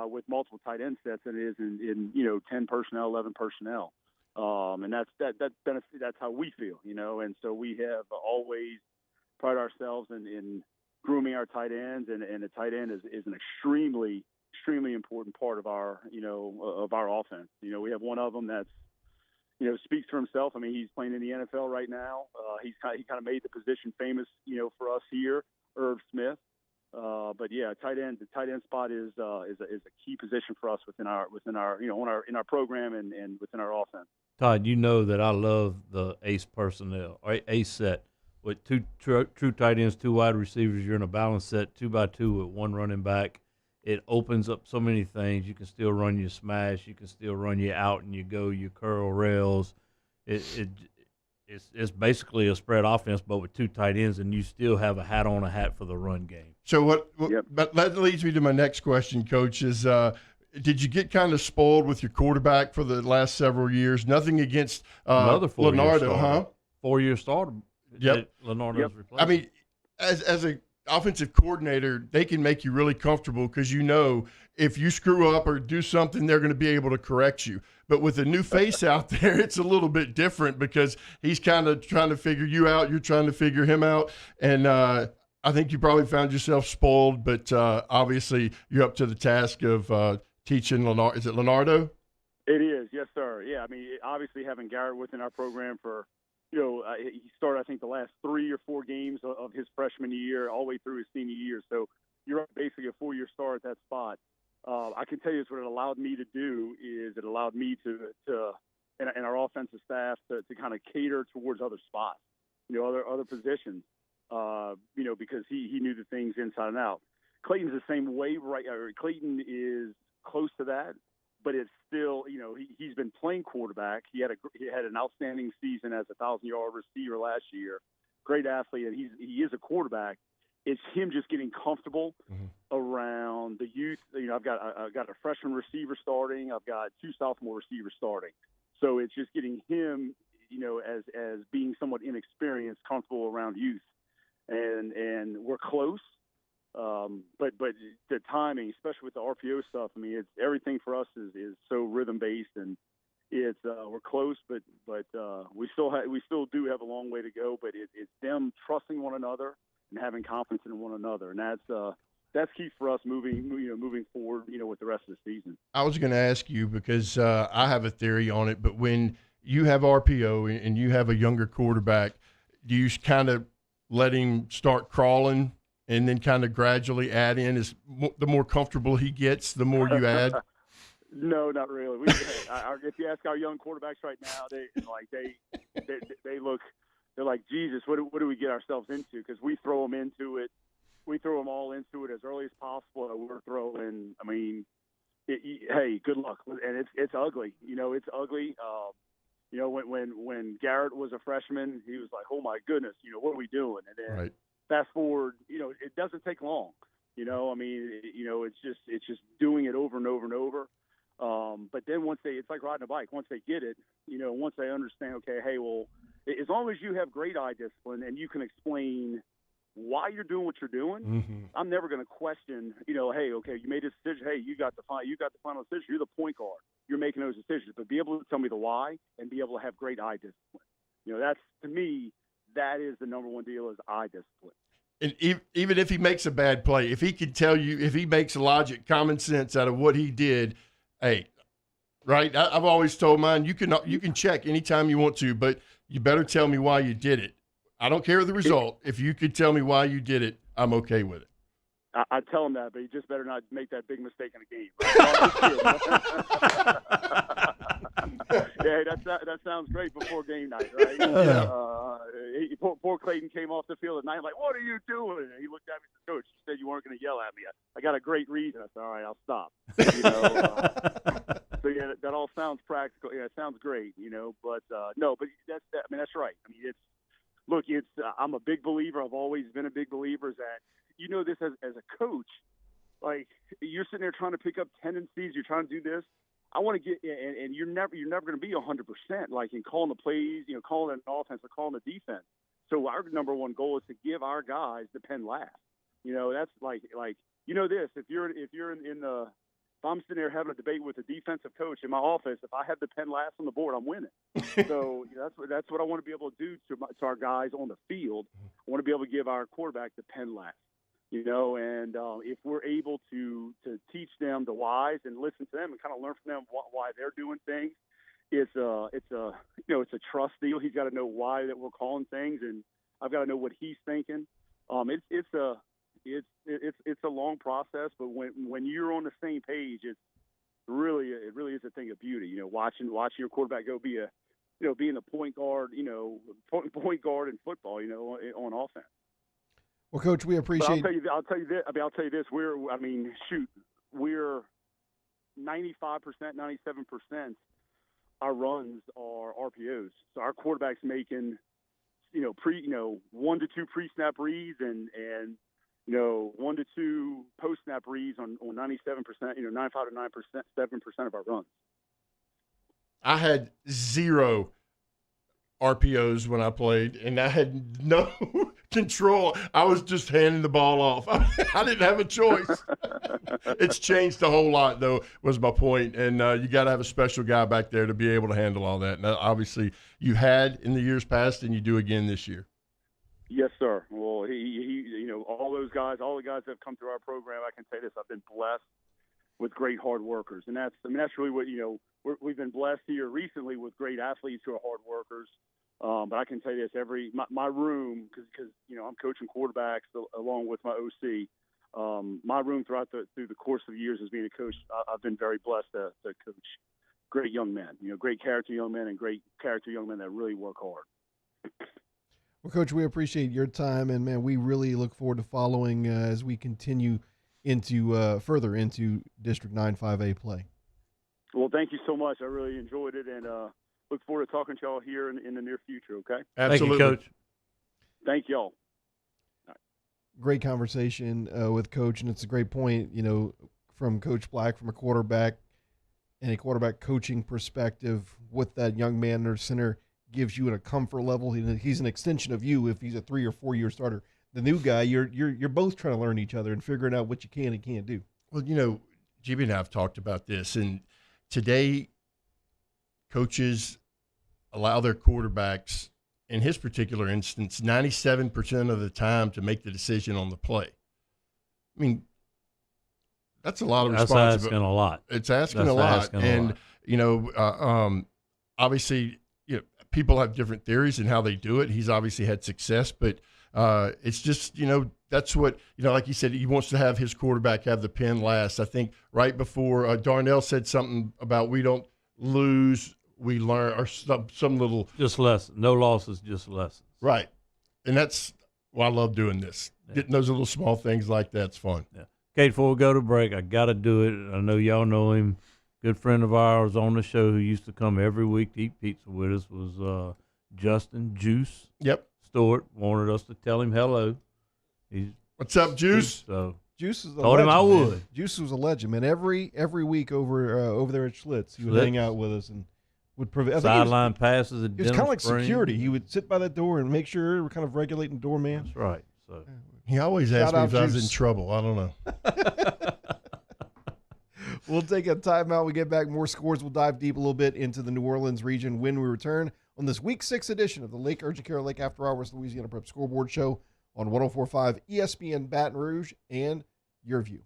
S1: with multiple tight end sets than it is in 10 personnel, 11 personnel, and that's how we feel, and so we have always prided ourselves in grooming our tight ends, and a tight end is an extremely extremely important part of our offense. We have one of them that's, speaks for himself. I mean, he's playing in the NFL right now. He kind of made the position famous, for us here, Irv Smith. But yeah, the tight end spot is a key position for us within our in our program and within our offense.
S14: Todd, you know that I love the ace personnel, or ace set with two true tight ends, two wide receivers. You're in a balanced set, 2x2 with one running back. It opens up so many things. You can still run your smash. You can still run your out and you go, your curl rails. It's basically a spread offense, but with two tight ends, and you still have a hat on a hat for the run game.
S15: So but that leads me to my next question, Coach, is did you get kind of spoiled with your quarterback for the last several years? Nothing against
S14: Another
S15: Leonardo, huh?
S14: 4-year starter.
S15: Yep.
S14: Leonardo's replacement.
S15: I mean, as a offensive coordinator, they can make you really comfortable because if you screw up or do something, they're going to be able to correct you. But with a new face out there, it's a little bit different because he's kind of trying to figure you out. You're trying to figure him out. And I think you probably found yourself spoiled, but obviously you're up to the task of teaching Leonardo. Is it Leonardo?
S1: It is, yes, sir. Yeah, I mean, obviously having Garrett within our program for, he started, I think, the last 3 or 4 games of his freshman year all the way through his senior year. So you're basically a 4-year star at that spot. I can tell you what it allowed me to do is it allowed me to and our offensive staff to kind of cater towards other spots, other positions, because he knew the things inside and out. Clayton's the same way, right? Clayton is close to that, but it's still, he's been playing quarterback. He had an outstanding season as a 1,000-yard receiver last year. Great athlete, and he is a quarterback. It's him just getting comfortable around the youth. I've got a freshman receiver starting. I've got 2 sophomore receivers starting. So it's just getting him, as being somewhat inexperienced, comfortable around youth, and we're close. But the timing, especially with the RPO stuff, I mean, it's everything for us is so rhythm based, and it's we're close, but we still do have a long way to go. But it's them trusting one another and having confidence in one another, and that's key for us moving forward, with the rest of the season.
S15: I was going to ask you because I have a theory on it, but when you have RPO and you have a younger quarterback, do you kind of let him start crawling and then kind of gradually add in? The more comfortable he gets, the more you add?
S1: No, not really. If you ask our young quarterbacks right now, they look. They're like, Jesus, what do we get ourselves into? Because we throw them into it. We throw them all into it as early as possible. And we're throwing. I mean, hey, good luck. And it's ugly. It's ugly. When Garrett was a freshman, he was like, oh my goodness, what are we doing? And then fast forward, it doesn't take long. I mean, it's just doing it over and over and over. But then it's like riding a bike. Once they get it, once they understand, okay, hey, well, as long as you have great eye discipline and you can explain why you're doing what you're doing, I'm never going to question, hey, okay, you made a decision. Hey, you got the final decision. You're the point guard. You're making those decisions. But be able to tell me the why and be able to have great eye discipline. That's, to me, that is the number one deal is eye discipline.
S15: And even if he makes a bad play, if he can tell you, if he makes logic, common sense out of what he did, hey, right? I've always told mine, you can check anytime you want to, but you better tell me why you did it. I don't care the result. If you could tell me why you did it, I'm okay with it.
S1: I tell him that, but you just better not make that big mistake in a game. Right? Yeah, that sounds great before game night, right? Poor Clayton came off the field at night like, what are you doing? And he looked at me and said, Coach, you said you weren't going to yell at me. I got a great reason. I said, all right, I'll stop. So yeah, that all sounds practical. Yeah, it sounds great, but no, but that's right. I mean, I'm a big believer. I've always been a big believer is that, this as a coach, like you're sitting there trying to pick up tendencies. You're trying to do this. I want to get, and you're never going to be 100%, like in calling the plays, calling an offense or calling the defense. So our number one goal is to give our guys the pen last. That's like this. If I'm sitting there having a debate with a defensive coach in my office, if I have the pen last on the board, I'm winning. So that's what I want to be able to do to our guys on the field. I want to be able to give our quarterback the pen last. And if we're able to teach them the whys and listen to them and kind of learn from them why they're doing things, it's a trust deal. He's got to know why that we're calling things, and I've got to know what he's thinking. It's a long process, but when you're on the same page, it really is a thing of beauty. Watching your quarterback go being a point guard, point guard in football, on offense.
S13: Well, Coach, we appreciate.
S1: But I'll tell you this. We're 95%, 97%. Our runs are RPOs. So our quarterback's making, 1 to 2 pre-snap reads and 1 to 2 post-snap reads on 97%, 95 to 7% of our runs.
S15: I had 0 RPOs when I played, and I had no control. I was just handing the ball off. I didn't have a choice. It's changed a whole lot, though, was my point. And you got to have a special guy back there to be able to handle all that. And obviously, you had in the years past, and you do again this year.
S1: Yes, sir. Well, all the guys that have come through our program, I can say this: I've been blessed with great hard workers, and that's really what we've been blessed here recently with great athletes who are hard workers. But I can tell you this: my room, because I'm coaching quarterbacks along with my OC. My room through the course of years as being a coach, I've been very blessed to coach great young men. Great character young men and great character young men that really work hard.
S13: Well, Coach, we appreciate your time, and man, we really look forward to following as we continue into further into District 9-5A play.
S1: Well, thank you so much. I really enjoyed it, and look forward to talking to y'all here in the near future. Okay.
S15: Absolutely,
S14: thank you, Coach.
S1: Thank y'all.
S13: Great conversation with Coach, and it's a great point, from Coach Black, from a quarterback and a quarterback coaching perspective, with that young man or center gives you a comfort level. He's an extension of you if he's a 3 or 4 year starter. The new guy, you're both trying to learn each other and figuring out what you can and can't do.
S15: Well, GB and I have talked about this, and today coaches allow their quarterbacks, in his particular instance, 97% of the time to make the decision on the play. I mean, that's a lot of responsibility.
S14: That's asking a lot.
S15: It's asking a lot. And, obviously, people have different theories in how they do it. He's obviously had success, but it's just, that's what, like you said, he wants to have his quarterback have the pen last. I think right before Darnell said something about we don't lose, we learn, or some little.
S14: Just lessons. No losses, just lessons.
S15: Right. And that's why I love doing this. Yeah. Getting those little small things like that's fun.
S14: Yeah. Kate, before we go to break, I got to do it. I know y'all know him. Good friend of ours on the show who used to come every week to eat pizza with us was Justin Juice.
S15: Yep.
S14: Stewart wanted us to tell him hello.
S15: What's up, Juice?
S14: So
S13: Juice is
S14: told him I would.
S13: Man. Juice was a legend, man. Every week over there at Schlitz, he would hang out with us and would prevent
S14: sideline passes.
S13: It was kind of like security. He would sit by that door and make sure we're kind of regulating doorman.
S14: That's right. So
S15: he always asked me if I was in trouble. I don't know.
S13: We'll take a timeout. We get back, more scores. We'll dive deep a little bit into the New Orleans region when we return on this Week 6 edition of the Lake Urgent Care Lake After Hours Louisiana Prep Scoreboard Show on 104.5 ESPN Baton Rouge and Your View.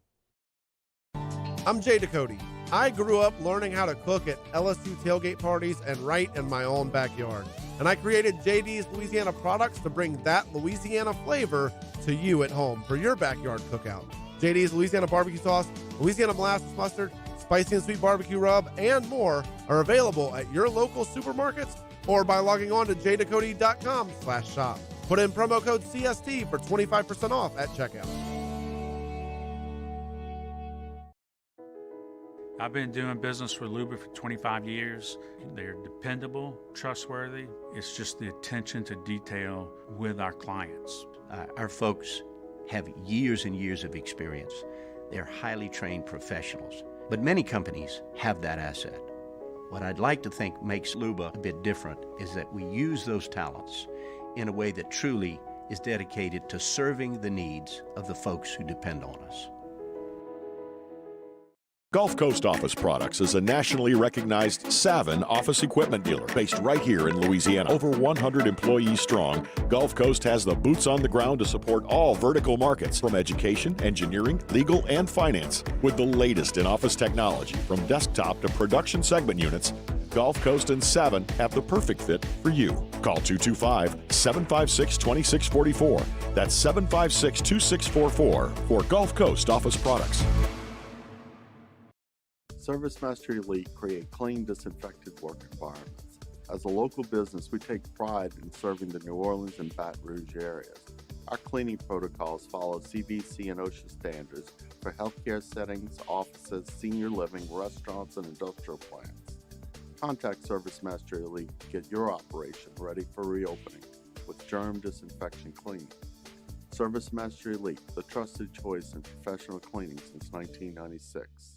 S2: I'm Jay Ducote. I grew up learning how to cook at LSU tailgate parties and right in my own backyard. And I created JD's Louisiana products to bring that Louisiana flavor to you at home for your backyard cookout. JD's Louisiana barbecue sauce, Louisiana molasses mustard, spicy and sweet barbecue rub, and more are available at your local supermarkets or by logging on to jducote.com/shop. Put in promo code CST for 25% off at checkout.
S19: I've been doing business with Luba for 25 years. They're dependable, trustworthy. It's just the attention to detail with our clients.
S20: Our folks have years and years of experience. They're highly trained professionals. But many companies have that asset. What I'd like to think makes Luba a bit different is that we use those talents in a way that truly is dedicated to serving the needs of the folks who depend on us.
S4: Gulf Coast Office Products is a nationally recognized Savin office equipment dealer based right here in Louisiana. Over 100 employees strong, Gulf Coast has the boots on the ground to support all vertical markets from education, engineering, legal, and finance. With the latest in office technology from desktop to production segment units, Gulf Coast and Savin have the perfect fit for you. Call 225-756-2644. That's 756-2644 for Gulf Coast Office Products.
S6: ServiceMaster Elite create clean, disinfected work environments. As a local business, we take pride in serving the New Orleans and Baton Rouge areas. Our cleaning protocols follow CDC and OSHA standards for healthcare settings, offices, senior living, restaurants, and industrial plants. Contact ServiceMaster Elite to get your operation ready for reopening with germ disinfection cleaning. ServiceMaster Elite, the trusted choice in professional cleaning since 1996.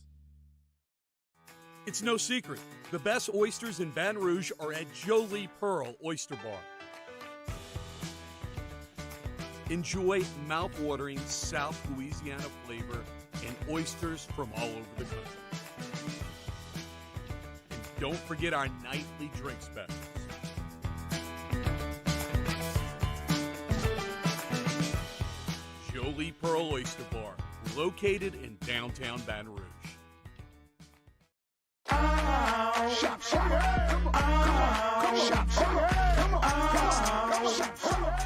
S12: It's no secret, the best oysters in Baton Rouge are at Jolie Pearl Oyster Bar. Enjoy mouth-watering South Louisiana flavor and oysters from all over the country. And don't forget our nightly drink specials. Jolie Pearl Oyster Bar, located in downtown Baton Rouge.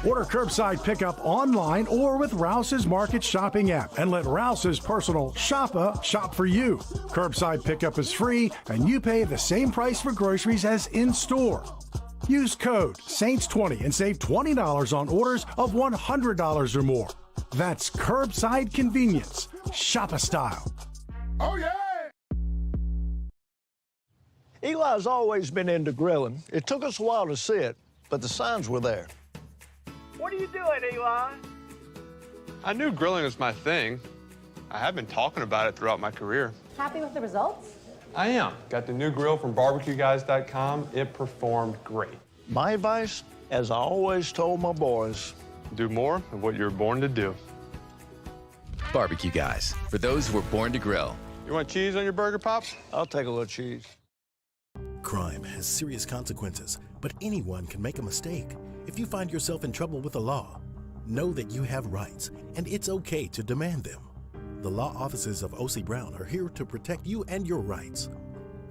S16: Order curbside pickup online or with Rouse's Market Shopping app and let Rouse's personal shopper shop for you. Curbside pickup is free and you pay the same price for groceries as in-store. Use code SAINTS20 and save $20 on orders of $100 or more. That's curbside convenience, shopper style.
S18: Oh, yeah! Eli's always been into grilling. It took us a while to see it, but the signs were there.
S22: What are you doing, Eli? I knew grilling was my thing. I have been talking about it throughout my career.
S17: Happy with the results?
S22: I am. Got the new grill from barbecueguys.com. It performed great.
S18: My advice, as I always told my boys,
S22: do more of what you're born to do.
S23: Barbecue Guys, for those who were born to grill.
S22: You want cheese on your burger, Pops?
S18: I'll take a little cheese.
S27: Crime has serious consequences, but anyone can make a mistake. If you find yourself in trouble with the law, know that you have rights, and it's okay to demand them. The law offices of O.C. Brown are here to protect you and your rights.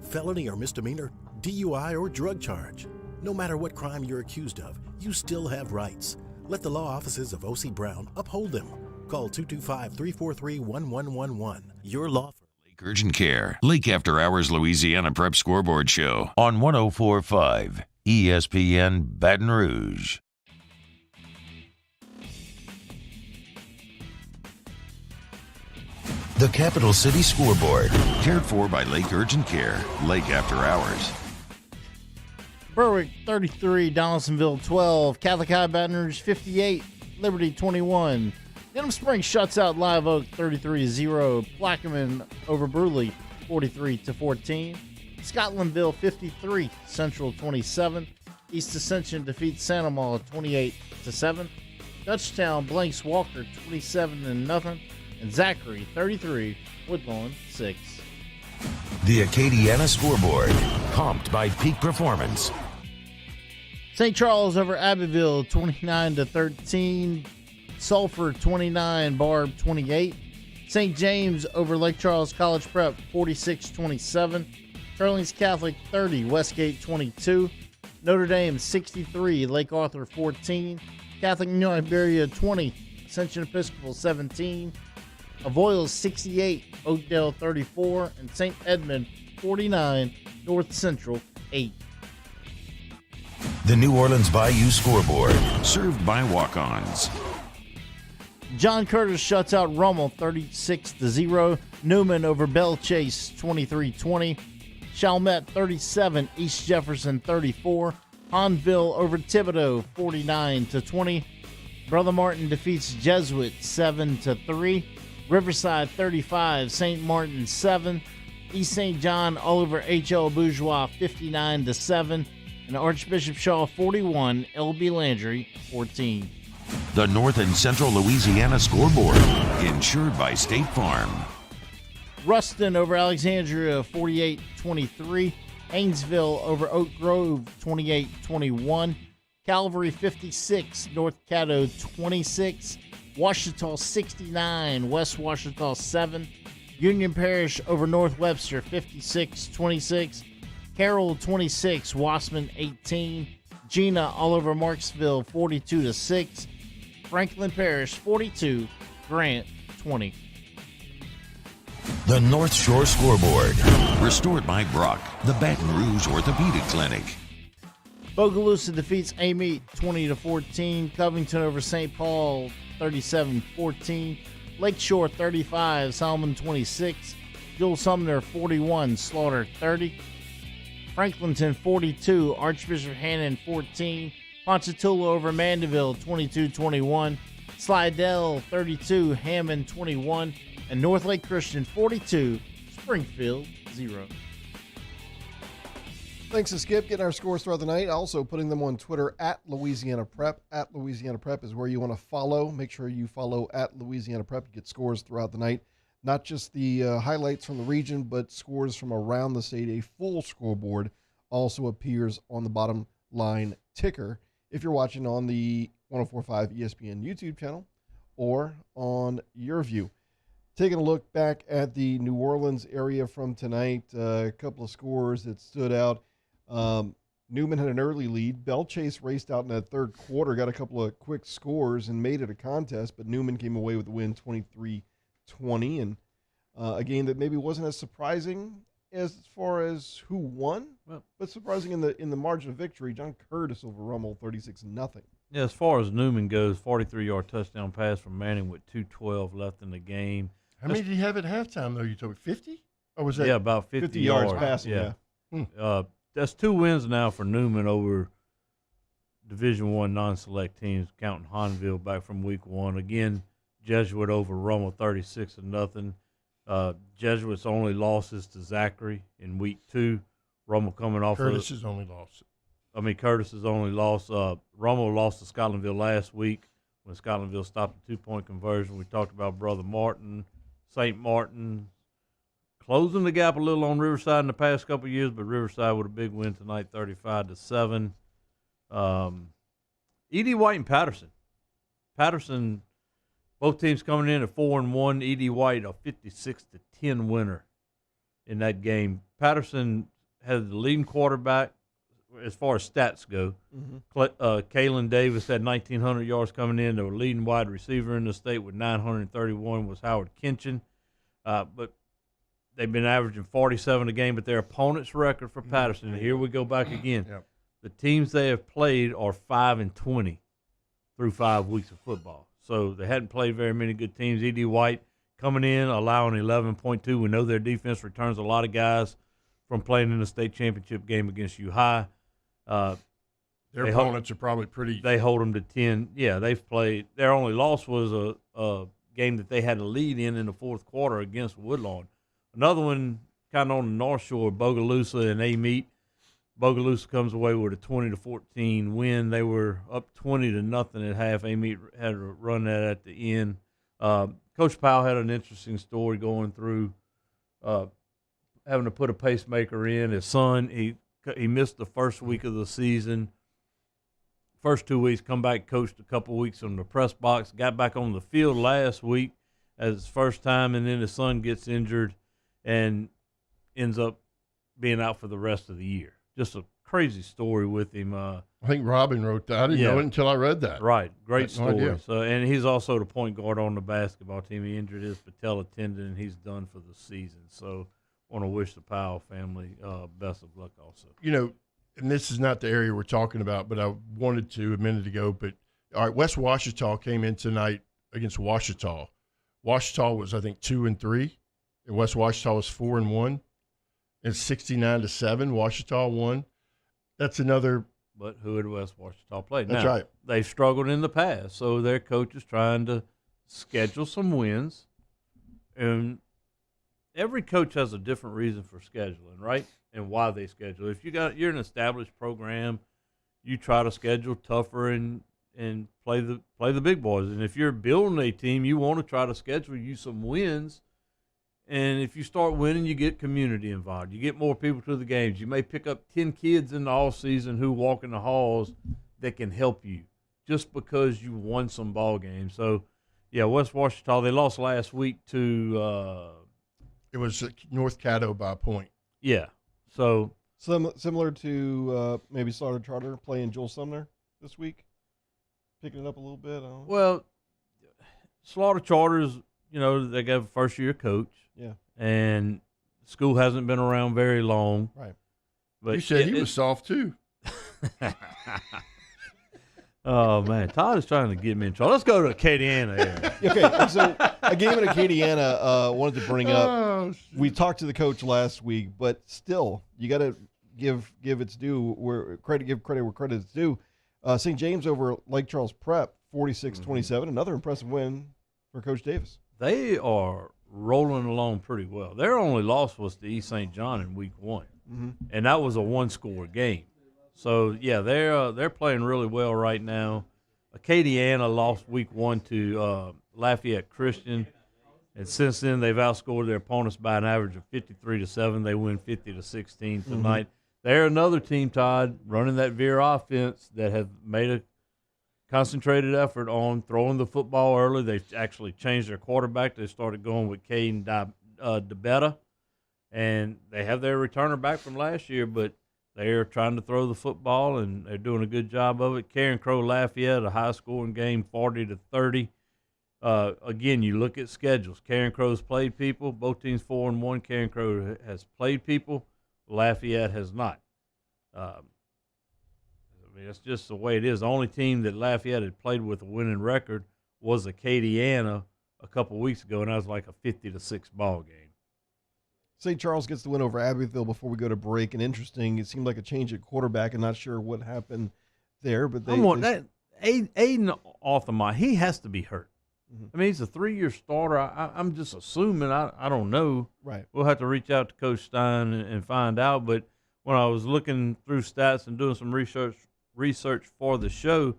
S27: Felony or misdemeanor, DUI or drug charge. No matter what crime you're accused of, you still have rights. Let the law offices of O.C. Brown uphold them. Call 225-343-1111. Your law firm.
S11: Lake Urgent Care, Lake After Hours Louisiana Prep Scoreboard Show on 104.5 ESPN Baton Rouge. The Capital City Scoreboard, cared for by Lake Urgent Care, Lake After Hours.
S21: Berwick 33, Donaldsonville 12, Catholic High Baton Rouge 58, Liberty 21. Denham Springs shuts out Live Oak 33-0. Plaquemine over Bruley 43-14. Scotlandville 53, Central 27. East Ascension defeats Santa Maula 28-7. Dutchtown blanks Walker 27-0. And Zachary 33, Woodlawn 6.
S11: The Acadiana Scoreboard, pumped by Peak Performance.
S21: St. Charles over Abbeville 29-13. Sulphur 29, Barb 28. St. James over Lake Charles College Prep 46-27. Sterling's Catholic 30, Westgate 22. Notre Dame 63, Lake Arthur 14. Catholic New Iberia 20, Ascension Episcopal 17. Avoyelles 68, Oakdale 34, and St. Edmund 49, North Central 8.
S11: The New Orleans Bayou Scoreboard, served by walk-ons.
S21: John Curtis shuts out Rummel 36-0. Newman over Belle Chase 23-20. Chalmette 37, East Jefferson 34. Hanville over Thibodaux 49-20. Brother Martin defeats Jesuit 7-3. Riverside 35, St. Martin 7. East St. John all over H.L. Bourgeois 59-7. And Archbishop Shaw 41, L.B. Landry 14.
S11: The North and Central Louisiana Scoreboard, insured by State Farm.
S21: Ruston over Alexandria 48-23. Haynesville over Oak Grove 28-21. Calvary 56, North Caddo 26. Ouachita 69, West Ouachita 7. Union Parish over North Webster 56-26. Carroll 26, Wassman 18. Gina all over Marksville 42-6. Franklin Parish 42, Grant 20.
S11: The North Shore Scoreboard. Restored by Brock, the Baton Rouge Orthopedic Clinic.
S21: Bogalusa defeats Amite 20-14. Covington over St. Paul 37-14. Lakeshore 35, Solomon 26. Jewel Sumner 41, Slaughter 30. Franklinton 42, Archbishop Hannon 14. Ponchatoula over Mandeville 22-21. Slidell 32, Hammond 21. And North Lake Christian 42, Springfield 0.
S13: Thanks to Skip getting our scores throughout the night. Also putting them on Twitter at Louisiana Prep. At Louisiana Prep is where you want to follow. Make sure you follow at Louisiana Prep. You get scores throughout the night. Not just the highlights from the region, but scores from around the state. A full scoreboard also appears on the bottom line ticker if you're watching on the 104.5 ESPN YouTube channel or on your view. Taking a look back at the New Orleans area from tonight, a couple of scores that stood out. Newman had an early lead. Bell Chase raced out in that third quarter, got a couple of quick scores and made it a contest, but Newman came away with the win 23-20, and a game that maybe wasn't as surprising as far as who won, but surprising in the margin of victory. John Curtis over Rummel, 36-0.
S14: Yeah, as far as Newman goes, 43-yard touchdown pass from Manning with 2:12 left in the game.
S15: How many did he have at halftime, though? You told 50? Or was that?
S14: Yeah, about 50
S13: yards passing,
S14: yeah. That's 2 wins now for Newman over Division I non-select teams, counting Hahnville back from week 1. Again, Jesuit over Rummel, 36-0. Jesuit's only losses to Zachary in week 2. Rummel coming off
S15: Curtis's only loss.
S14: Curtis's only loss. Rummel lost to Scotlandville last week when Scotlandville stopped the 2-point conversion. We talked about Brother Martin, St. Martin, closing the gap a little on Riverside in the past couple of years, but Riverside with a big win tonight, 35-7. E.D. White and Patterson. Patterson, both teams coming in at 4-1. E.D. White, a 56-10 winner in that game. Patterson had the leading quarterback as far as stats go. Kalen Davis had 1,900 yards coming in. The leading wide receiver in the state with 931 was Howard Kinchin. But they've been averaging 47 a game, but their opponent's record for Patterson, and here we go back again.
S15: Yep.
S14: The teams they have played are 5-20 through 5 weeks of football. So they hadn't played very many good teams. E.D. White coming in, allowing 11.2. We know their defense returns a lot of guys from playing in the state championship game against U High.
S15: Their opponents are probably pretty.
S14: They hold them to 10. Yeah, they've played. Their only loss was a game that they had a lead in the fourth quarter against Woodlawn. Another one kind of on the North Shore, Bogalusa and Amite. Bogalusa comes away with a 20-14 win. They were up 20-0 at half. Amite had to run that at the end. Coach Powell had an interesting story going through having to put a pacemaker in. His son, he missed the first week of the season. First 2 weeks, come back, coached a couple weeks on the press box, got back on the field last week as his first time, and then his son gets injured and ends up being out for the rest of the year. Just a crazy story with him.
S15: I think Robin wrote that. I didn't know it until I read that.
S14: Right. Great story.
S15: idea.
S14: So, and he's also the point guard on the basketball team. He injured his patella tendon, and he's done for the season. So want to wish the Powell family best of luck also.
S15: You know, and this is not the area we're talking about, but I wanted to a minute ago. But, all right, West Ouachita came in tonight against Ouachita. Ouachita was, I think, 2-3, and West Ouachita was 4-1. And 69-7, Ouachita won. That's another.
S14: But who had West Ouachita played?
S15: That's
S14: now,
S15: right.
S14: They've struggled in the past, so their coach is trying to schedule some wins. And every coach has a different reason for scheduling, right? And why they schedule. If you're an established program, you try to schedule tougher and play the big boys. And if you're building a team, you want to try to schedule you some wins And if you start winning, you get community involved. You get more people to the games. You may pick up 10 kids in the off season who walk in the halls that can help you just because you won some ball games. So, yeah, West Washita, they lost last week to
S15: it was North Caddo by a point.
S14: Yeah. So
S13: similar to maybe Slaughter Charter playing Joel Sumner this week, picking it up a little bit.
S14: Well, Slaughter Charters, they got a first-year coach.
S13: Yeah.
S14: And school hasn't been around very long.
S13: Right.
S14: But
S15: you said he was soft, too.
S14: Oh, man. Todd is trying to get me in trouble. Let's go to Acadiana.
S13: Okay, so a game in Acadiana wanted to bring up. We talked to the coach last week, but still, you got to give its due give credit where credit is due. St. James over Lake Charles Prep, 46-27. Another impressive win for Coach Davis.
S14: They are rolling along pretty well. Their only loss was to East St. John in week 1, and that was a one-score game. So, yeah, they're playing really well right now. Acadiana lost week 1 to Lafayette Christian, and since then they've outscored their opponents by an average of 53-7. They win 50-16 tonight. They're another team, Todd, running that veer offense that have made a concentrated effort on throwing the football early. They've actually changed their quarterback. They started going with Caden DeBetta, and they have their returner back from last year, but they're trying to throw the football, and they're doing a good job of it. Karen Crow Lafayette, a high-scoring game, 40-30. Again, you look at schedules. Karen Crow's played people. Both teams 4-1. Karen Crow has played people. Lafayette has not. That's just the way it is. The only team that Lafayette had played with a winning record was Acadiana a couple weeks ago, and that was like a 50-6 ball game.
S13: St. Charles gets the win over Abbeville before we go to break. And interesting, it seemed like a change at quarterback. I'm not sure what happened there, but
S14: Aiden Arthemont, he has to be hurt. I mean, he's a 3-year starter. I'm just assuming. I don't know.
S13: Right.
S14: We'll have to reach out to Coach Stein and find out. But when I was looking through stats and doing some research for the show,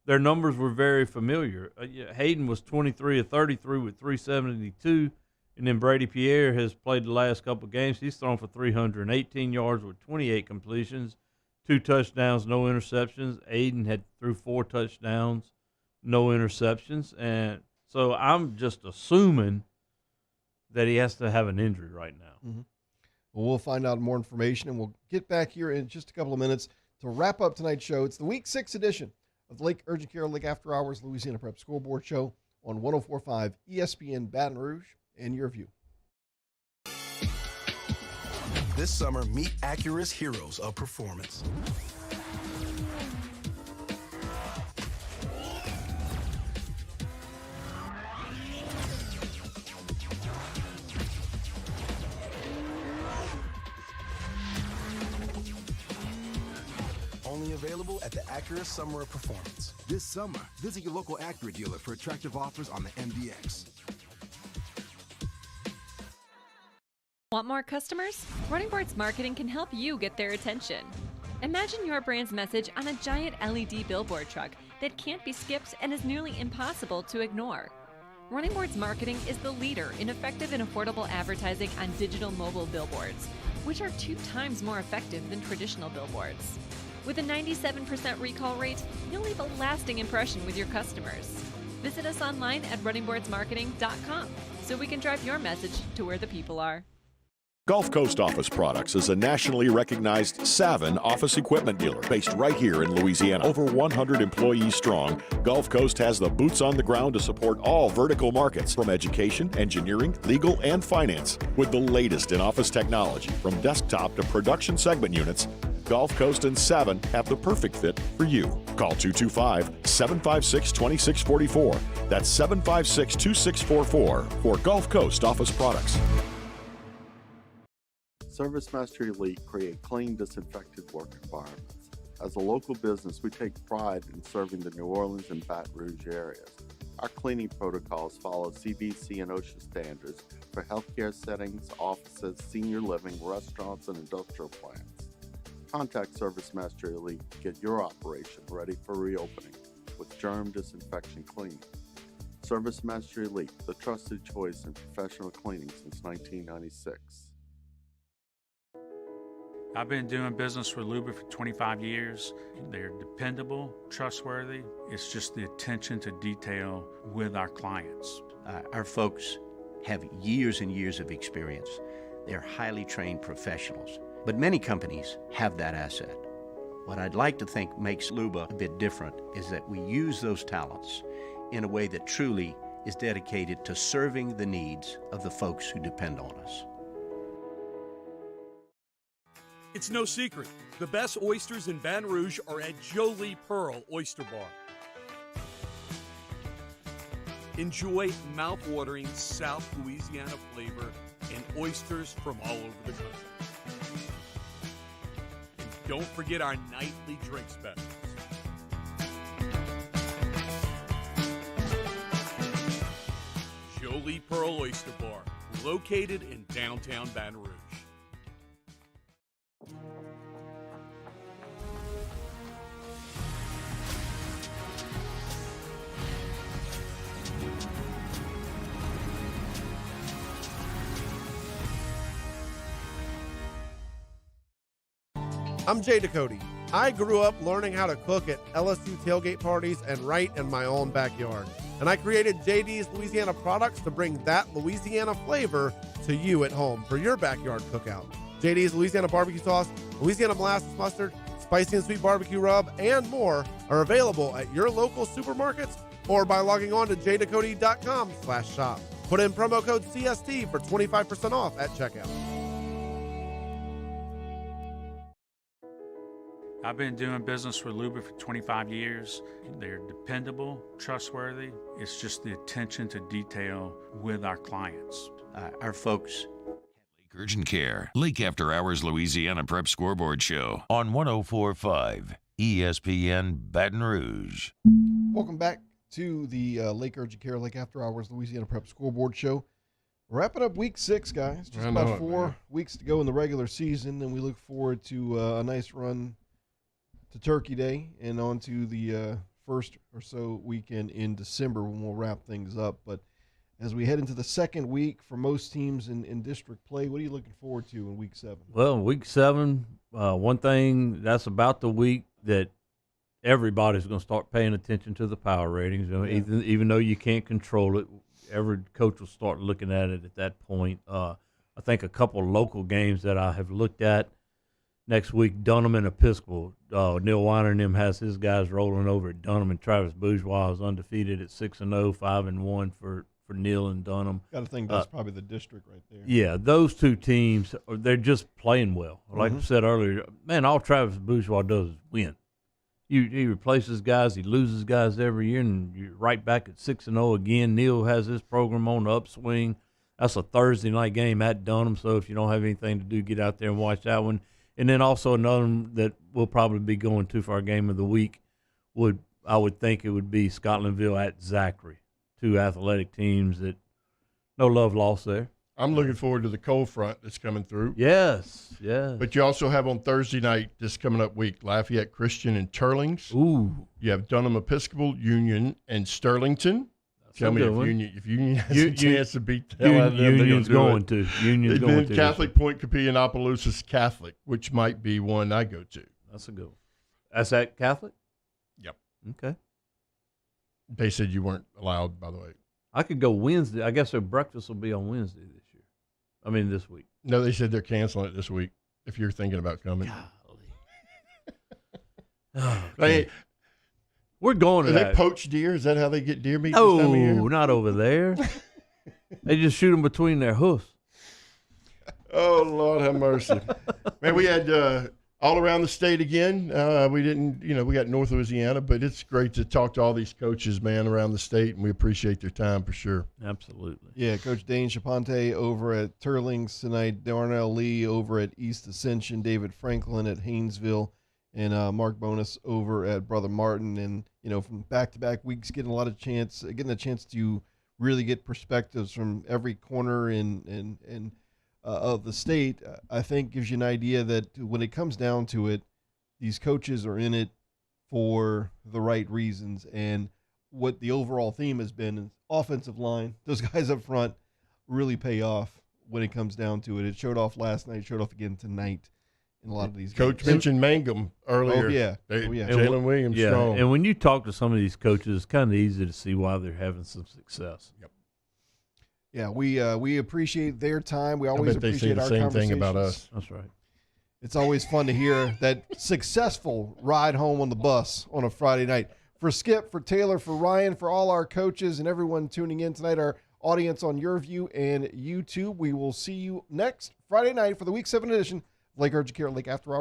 S14: their numbers were very familiar. Hayden was 23 of 33 with 372. And then Brady Pierre has played the last couple of games. He's thrown for 318 yards with 28 completions, 2 touchdowns, no interceptions. Aiden had threw 4 touchdowns, no interceptions. And so I'm just assuming that he has to have an injury right now.
S13: Well, we'll find out more information, and we'll get back here in just a couple of minutes to wrap up tonight's show. It's the Week 6 edition of the Lake Urgent Care Lake After Hours Louisiana Prep Scoreboard Show on 104.5 ESPN Baton Rouge. And your view.
S3: This summer, meet Acura's heroes of performance. Only available at the Acura Summer of Performance. This summer, visit your local Acura dealer for attractive offers on the MDX.
S10: Want more customers? Running Boards Marketing can help you get their attention. Imagine your brand's message on a giant LED billboard truck that can't be skipped and is nearly impossible to ignore. Running Boards Marketing is the leader in effective and affordable advertising on digital mobile billboards, which are 2 times more effective than traditional billboards. With a 97% recall rate, you'll leave a lasting impression with your customers. Visit us online at runningboardsmarketing.com so we can drive your message to where the people are.
S4: Gulf Coast Office Products is a nationally recognized Savin office equipment dealer based right here in Louisiana. Over 100 employees strong, Gulf Coast has the boots on the ground to support all vertical markets from education, engineering, legal, and finance. With the latest in office technology, from desktop to production segment units, Gulf Coast and Savin have the perfect fit for you. Call 225-756-2644. That's 756-2644 for Gulf Coast Office Products.
S6: Service Master Elite create clean, disinfected work environments. As a local business, we take pride in serving the New Orleans and Baton Rouge areas. Our cleaning protocols follow CDC and OSHA standards for healthcare settings, offices, senior living, restaurants, and industrial plants. Contact Service Master Elite to get your operation ready for reopening with germ disinfection cleaning. Service Master Elite, the trusted choice in professional cleaning since 1996.
S19: I've been doing business with Luba for 25 years. They're dependable, trustworthy. It's just the attention to detail with our clients.
S20: Our folks have years and years of experience. They're highly trained professionals. But many companies have that asset. What I'd like to think makes Luba a bit different is that we use those talents in a way that truly is dedicated to serving the needs of the folks who depend on us.
S12: It's no secret. The best oysters in Baton Rouge are at Jolie Pearl Oyster Bar. Enjoy mouth-watering South Louisiana flavor and oysters from all over the country. And don't forget our nightly drink specials. Jolie Pearl Oyster Bar, located in downtown Baton Rouge.
S2: I'm Jay Ducote. I grew up learning how to cook at LSU tailgate parties and right in my own backyard. And I created JD's Louisiana products to bring that Louisiana flavor to you at home for your backyard cookout. JD's Louisiana barbecue sauce, Louisiana molasses mustard, spicy and sweet barbecue rub, and more are available at your local supermarkets or by logging on to jducote.com/shop. Put in promo code CST for 25% off at checkout.
S19: I've been doing business with Luba for 25 years. They're dependable, trustworthy. It's just the attention to detail with our clients.
S20: Our folks
S11: Lake Urgent Care, Lake After Hours Louisiana Prep Scoreboard Show on 104.5 ESPN Baton Rouge.
S13: Welcome back to the Lake Urgent Care, Lake After Hours Louisiana Prep Scoreboard Show. Wrapping up week 6, guys. Just about 4 weeks to go in the regular season, and we look forward to a nice run to Turkey Day and on to the first or so weekend in December when we'll wrap things up. But as we head into the second week for most teams in district play, what are you looking forward to in week 7?
S14: Well, week 7, one thing that's about the week that everybody's going to start paying attention to the power ratings. You know, even though you can't control it, every coach will start looking at it at that point. I think a couple local games that I have looked at next week, Dunham and Episcopal. Neil Weiner and them has his guys rolling over at Dunham, and Travis Bourgeois is undefeated at 6-0, 5-1 for Neil and Dunham.
S13: Got to think that's probably the district right there.
S14: Yeah, those two teams, they're just playing well. Like I said earlier, man, all Travis Bourgeois does is win. He replaces guys, he loses guys every year, and you're right back at 6-0 again. Neil has his program on the upswing. That's a Thursday night game at Dunham, so if you don't have anything to do, get out there and watch that one. And then also another one that we'll probably be going to for our game of the week I would think it would be Scotlandville at Zachary. Two athletic teams that no love lost there.
S15: I'm looking forward to the cold front that's coming through.
S14: Yes, yeah.
S15: But you also have on Thursday night this coming up week, Lafayette Christian and Turlings.
S14: Ooh.
S15: You have Dunham Episcopal, Union, and Sterlington. Tell me if Union has a chance to beat the hell out of them.
S14: Union's going to. Union's going to.
S15: Catholic Point Capilla and Opelousas Catholic, which might be one I go to.
S14: That's a good one. That's at Catholic?
S15: Yep.
S14: Okay.
S15: They said you weren't allowed, by the way.
S14: I could go Wednesday. I guess their breakfast will be on Wednesday this year. I mean, this week.
S15: No, they said they're canceling it this week if you're thinking about coming.
S14: Okay. We're going to
S15: Are
S14: that.
S15: they poached deer? Is that how they get deer meat?
S14: No,
S15: this time of year?
S14: not over there. They just shoot them between their hoofs.
S15: Oh, Lord have mercy. Man, we had all around the state again. We didn't, we got North Louisiana, but it's great to talk to all these coaches, man, around the state, and we appreciate their time for sure.
S14: Absolutely.
S13: Yeah, Coach Dane Chaponte over at Turlings tonight, Darnell Lee over at East Ascension, David Franklin at Haynesville, and Mark Bonus over at Brother Martin. And, from back-to-back weeks, getting a chance to really get perspectives from every corner of the state, I think gives you an idea that when it comes down to it, these coaches are in it for the right reasons. And what the overall theme has been. Offensive line, those guys up front really pay off when it comes down to it. It showed off last night, showed off again tonight in a lot of these
S15: Coach
S13: games.
S15: mentioned Mangum earlier.
S13: Oh, yeah.
S15: Jalen Williams strong.
S14: And when you talk to some of these coaches, it's kind of easy to see why they're having some success.
S15: Yep.
S13: Yeah, we appreciate their time. We always
S15: I bet they say
S13: appreciate
S15: the
S13: our
S15: same thing
S13: conversations.
S15: about us.
S14: That's right.
S13: It's always fun to hear that successful ride home on the bus on a Friday night. For Skip, for Taylor, for Ryan, for all our coaches and everyone tuning in tonight, our audience on YourView and YouTube, we will see you next Friday night for the Week 7 edition of Lake Urgent Care Lake After Hours.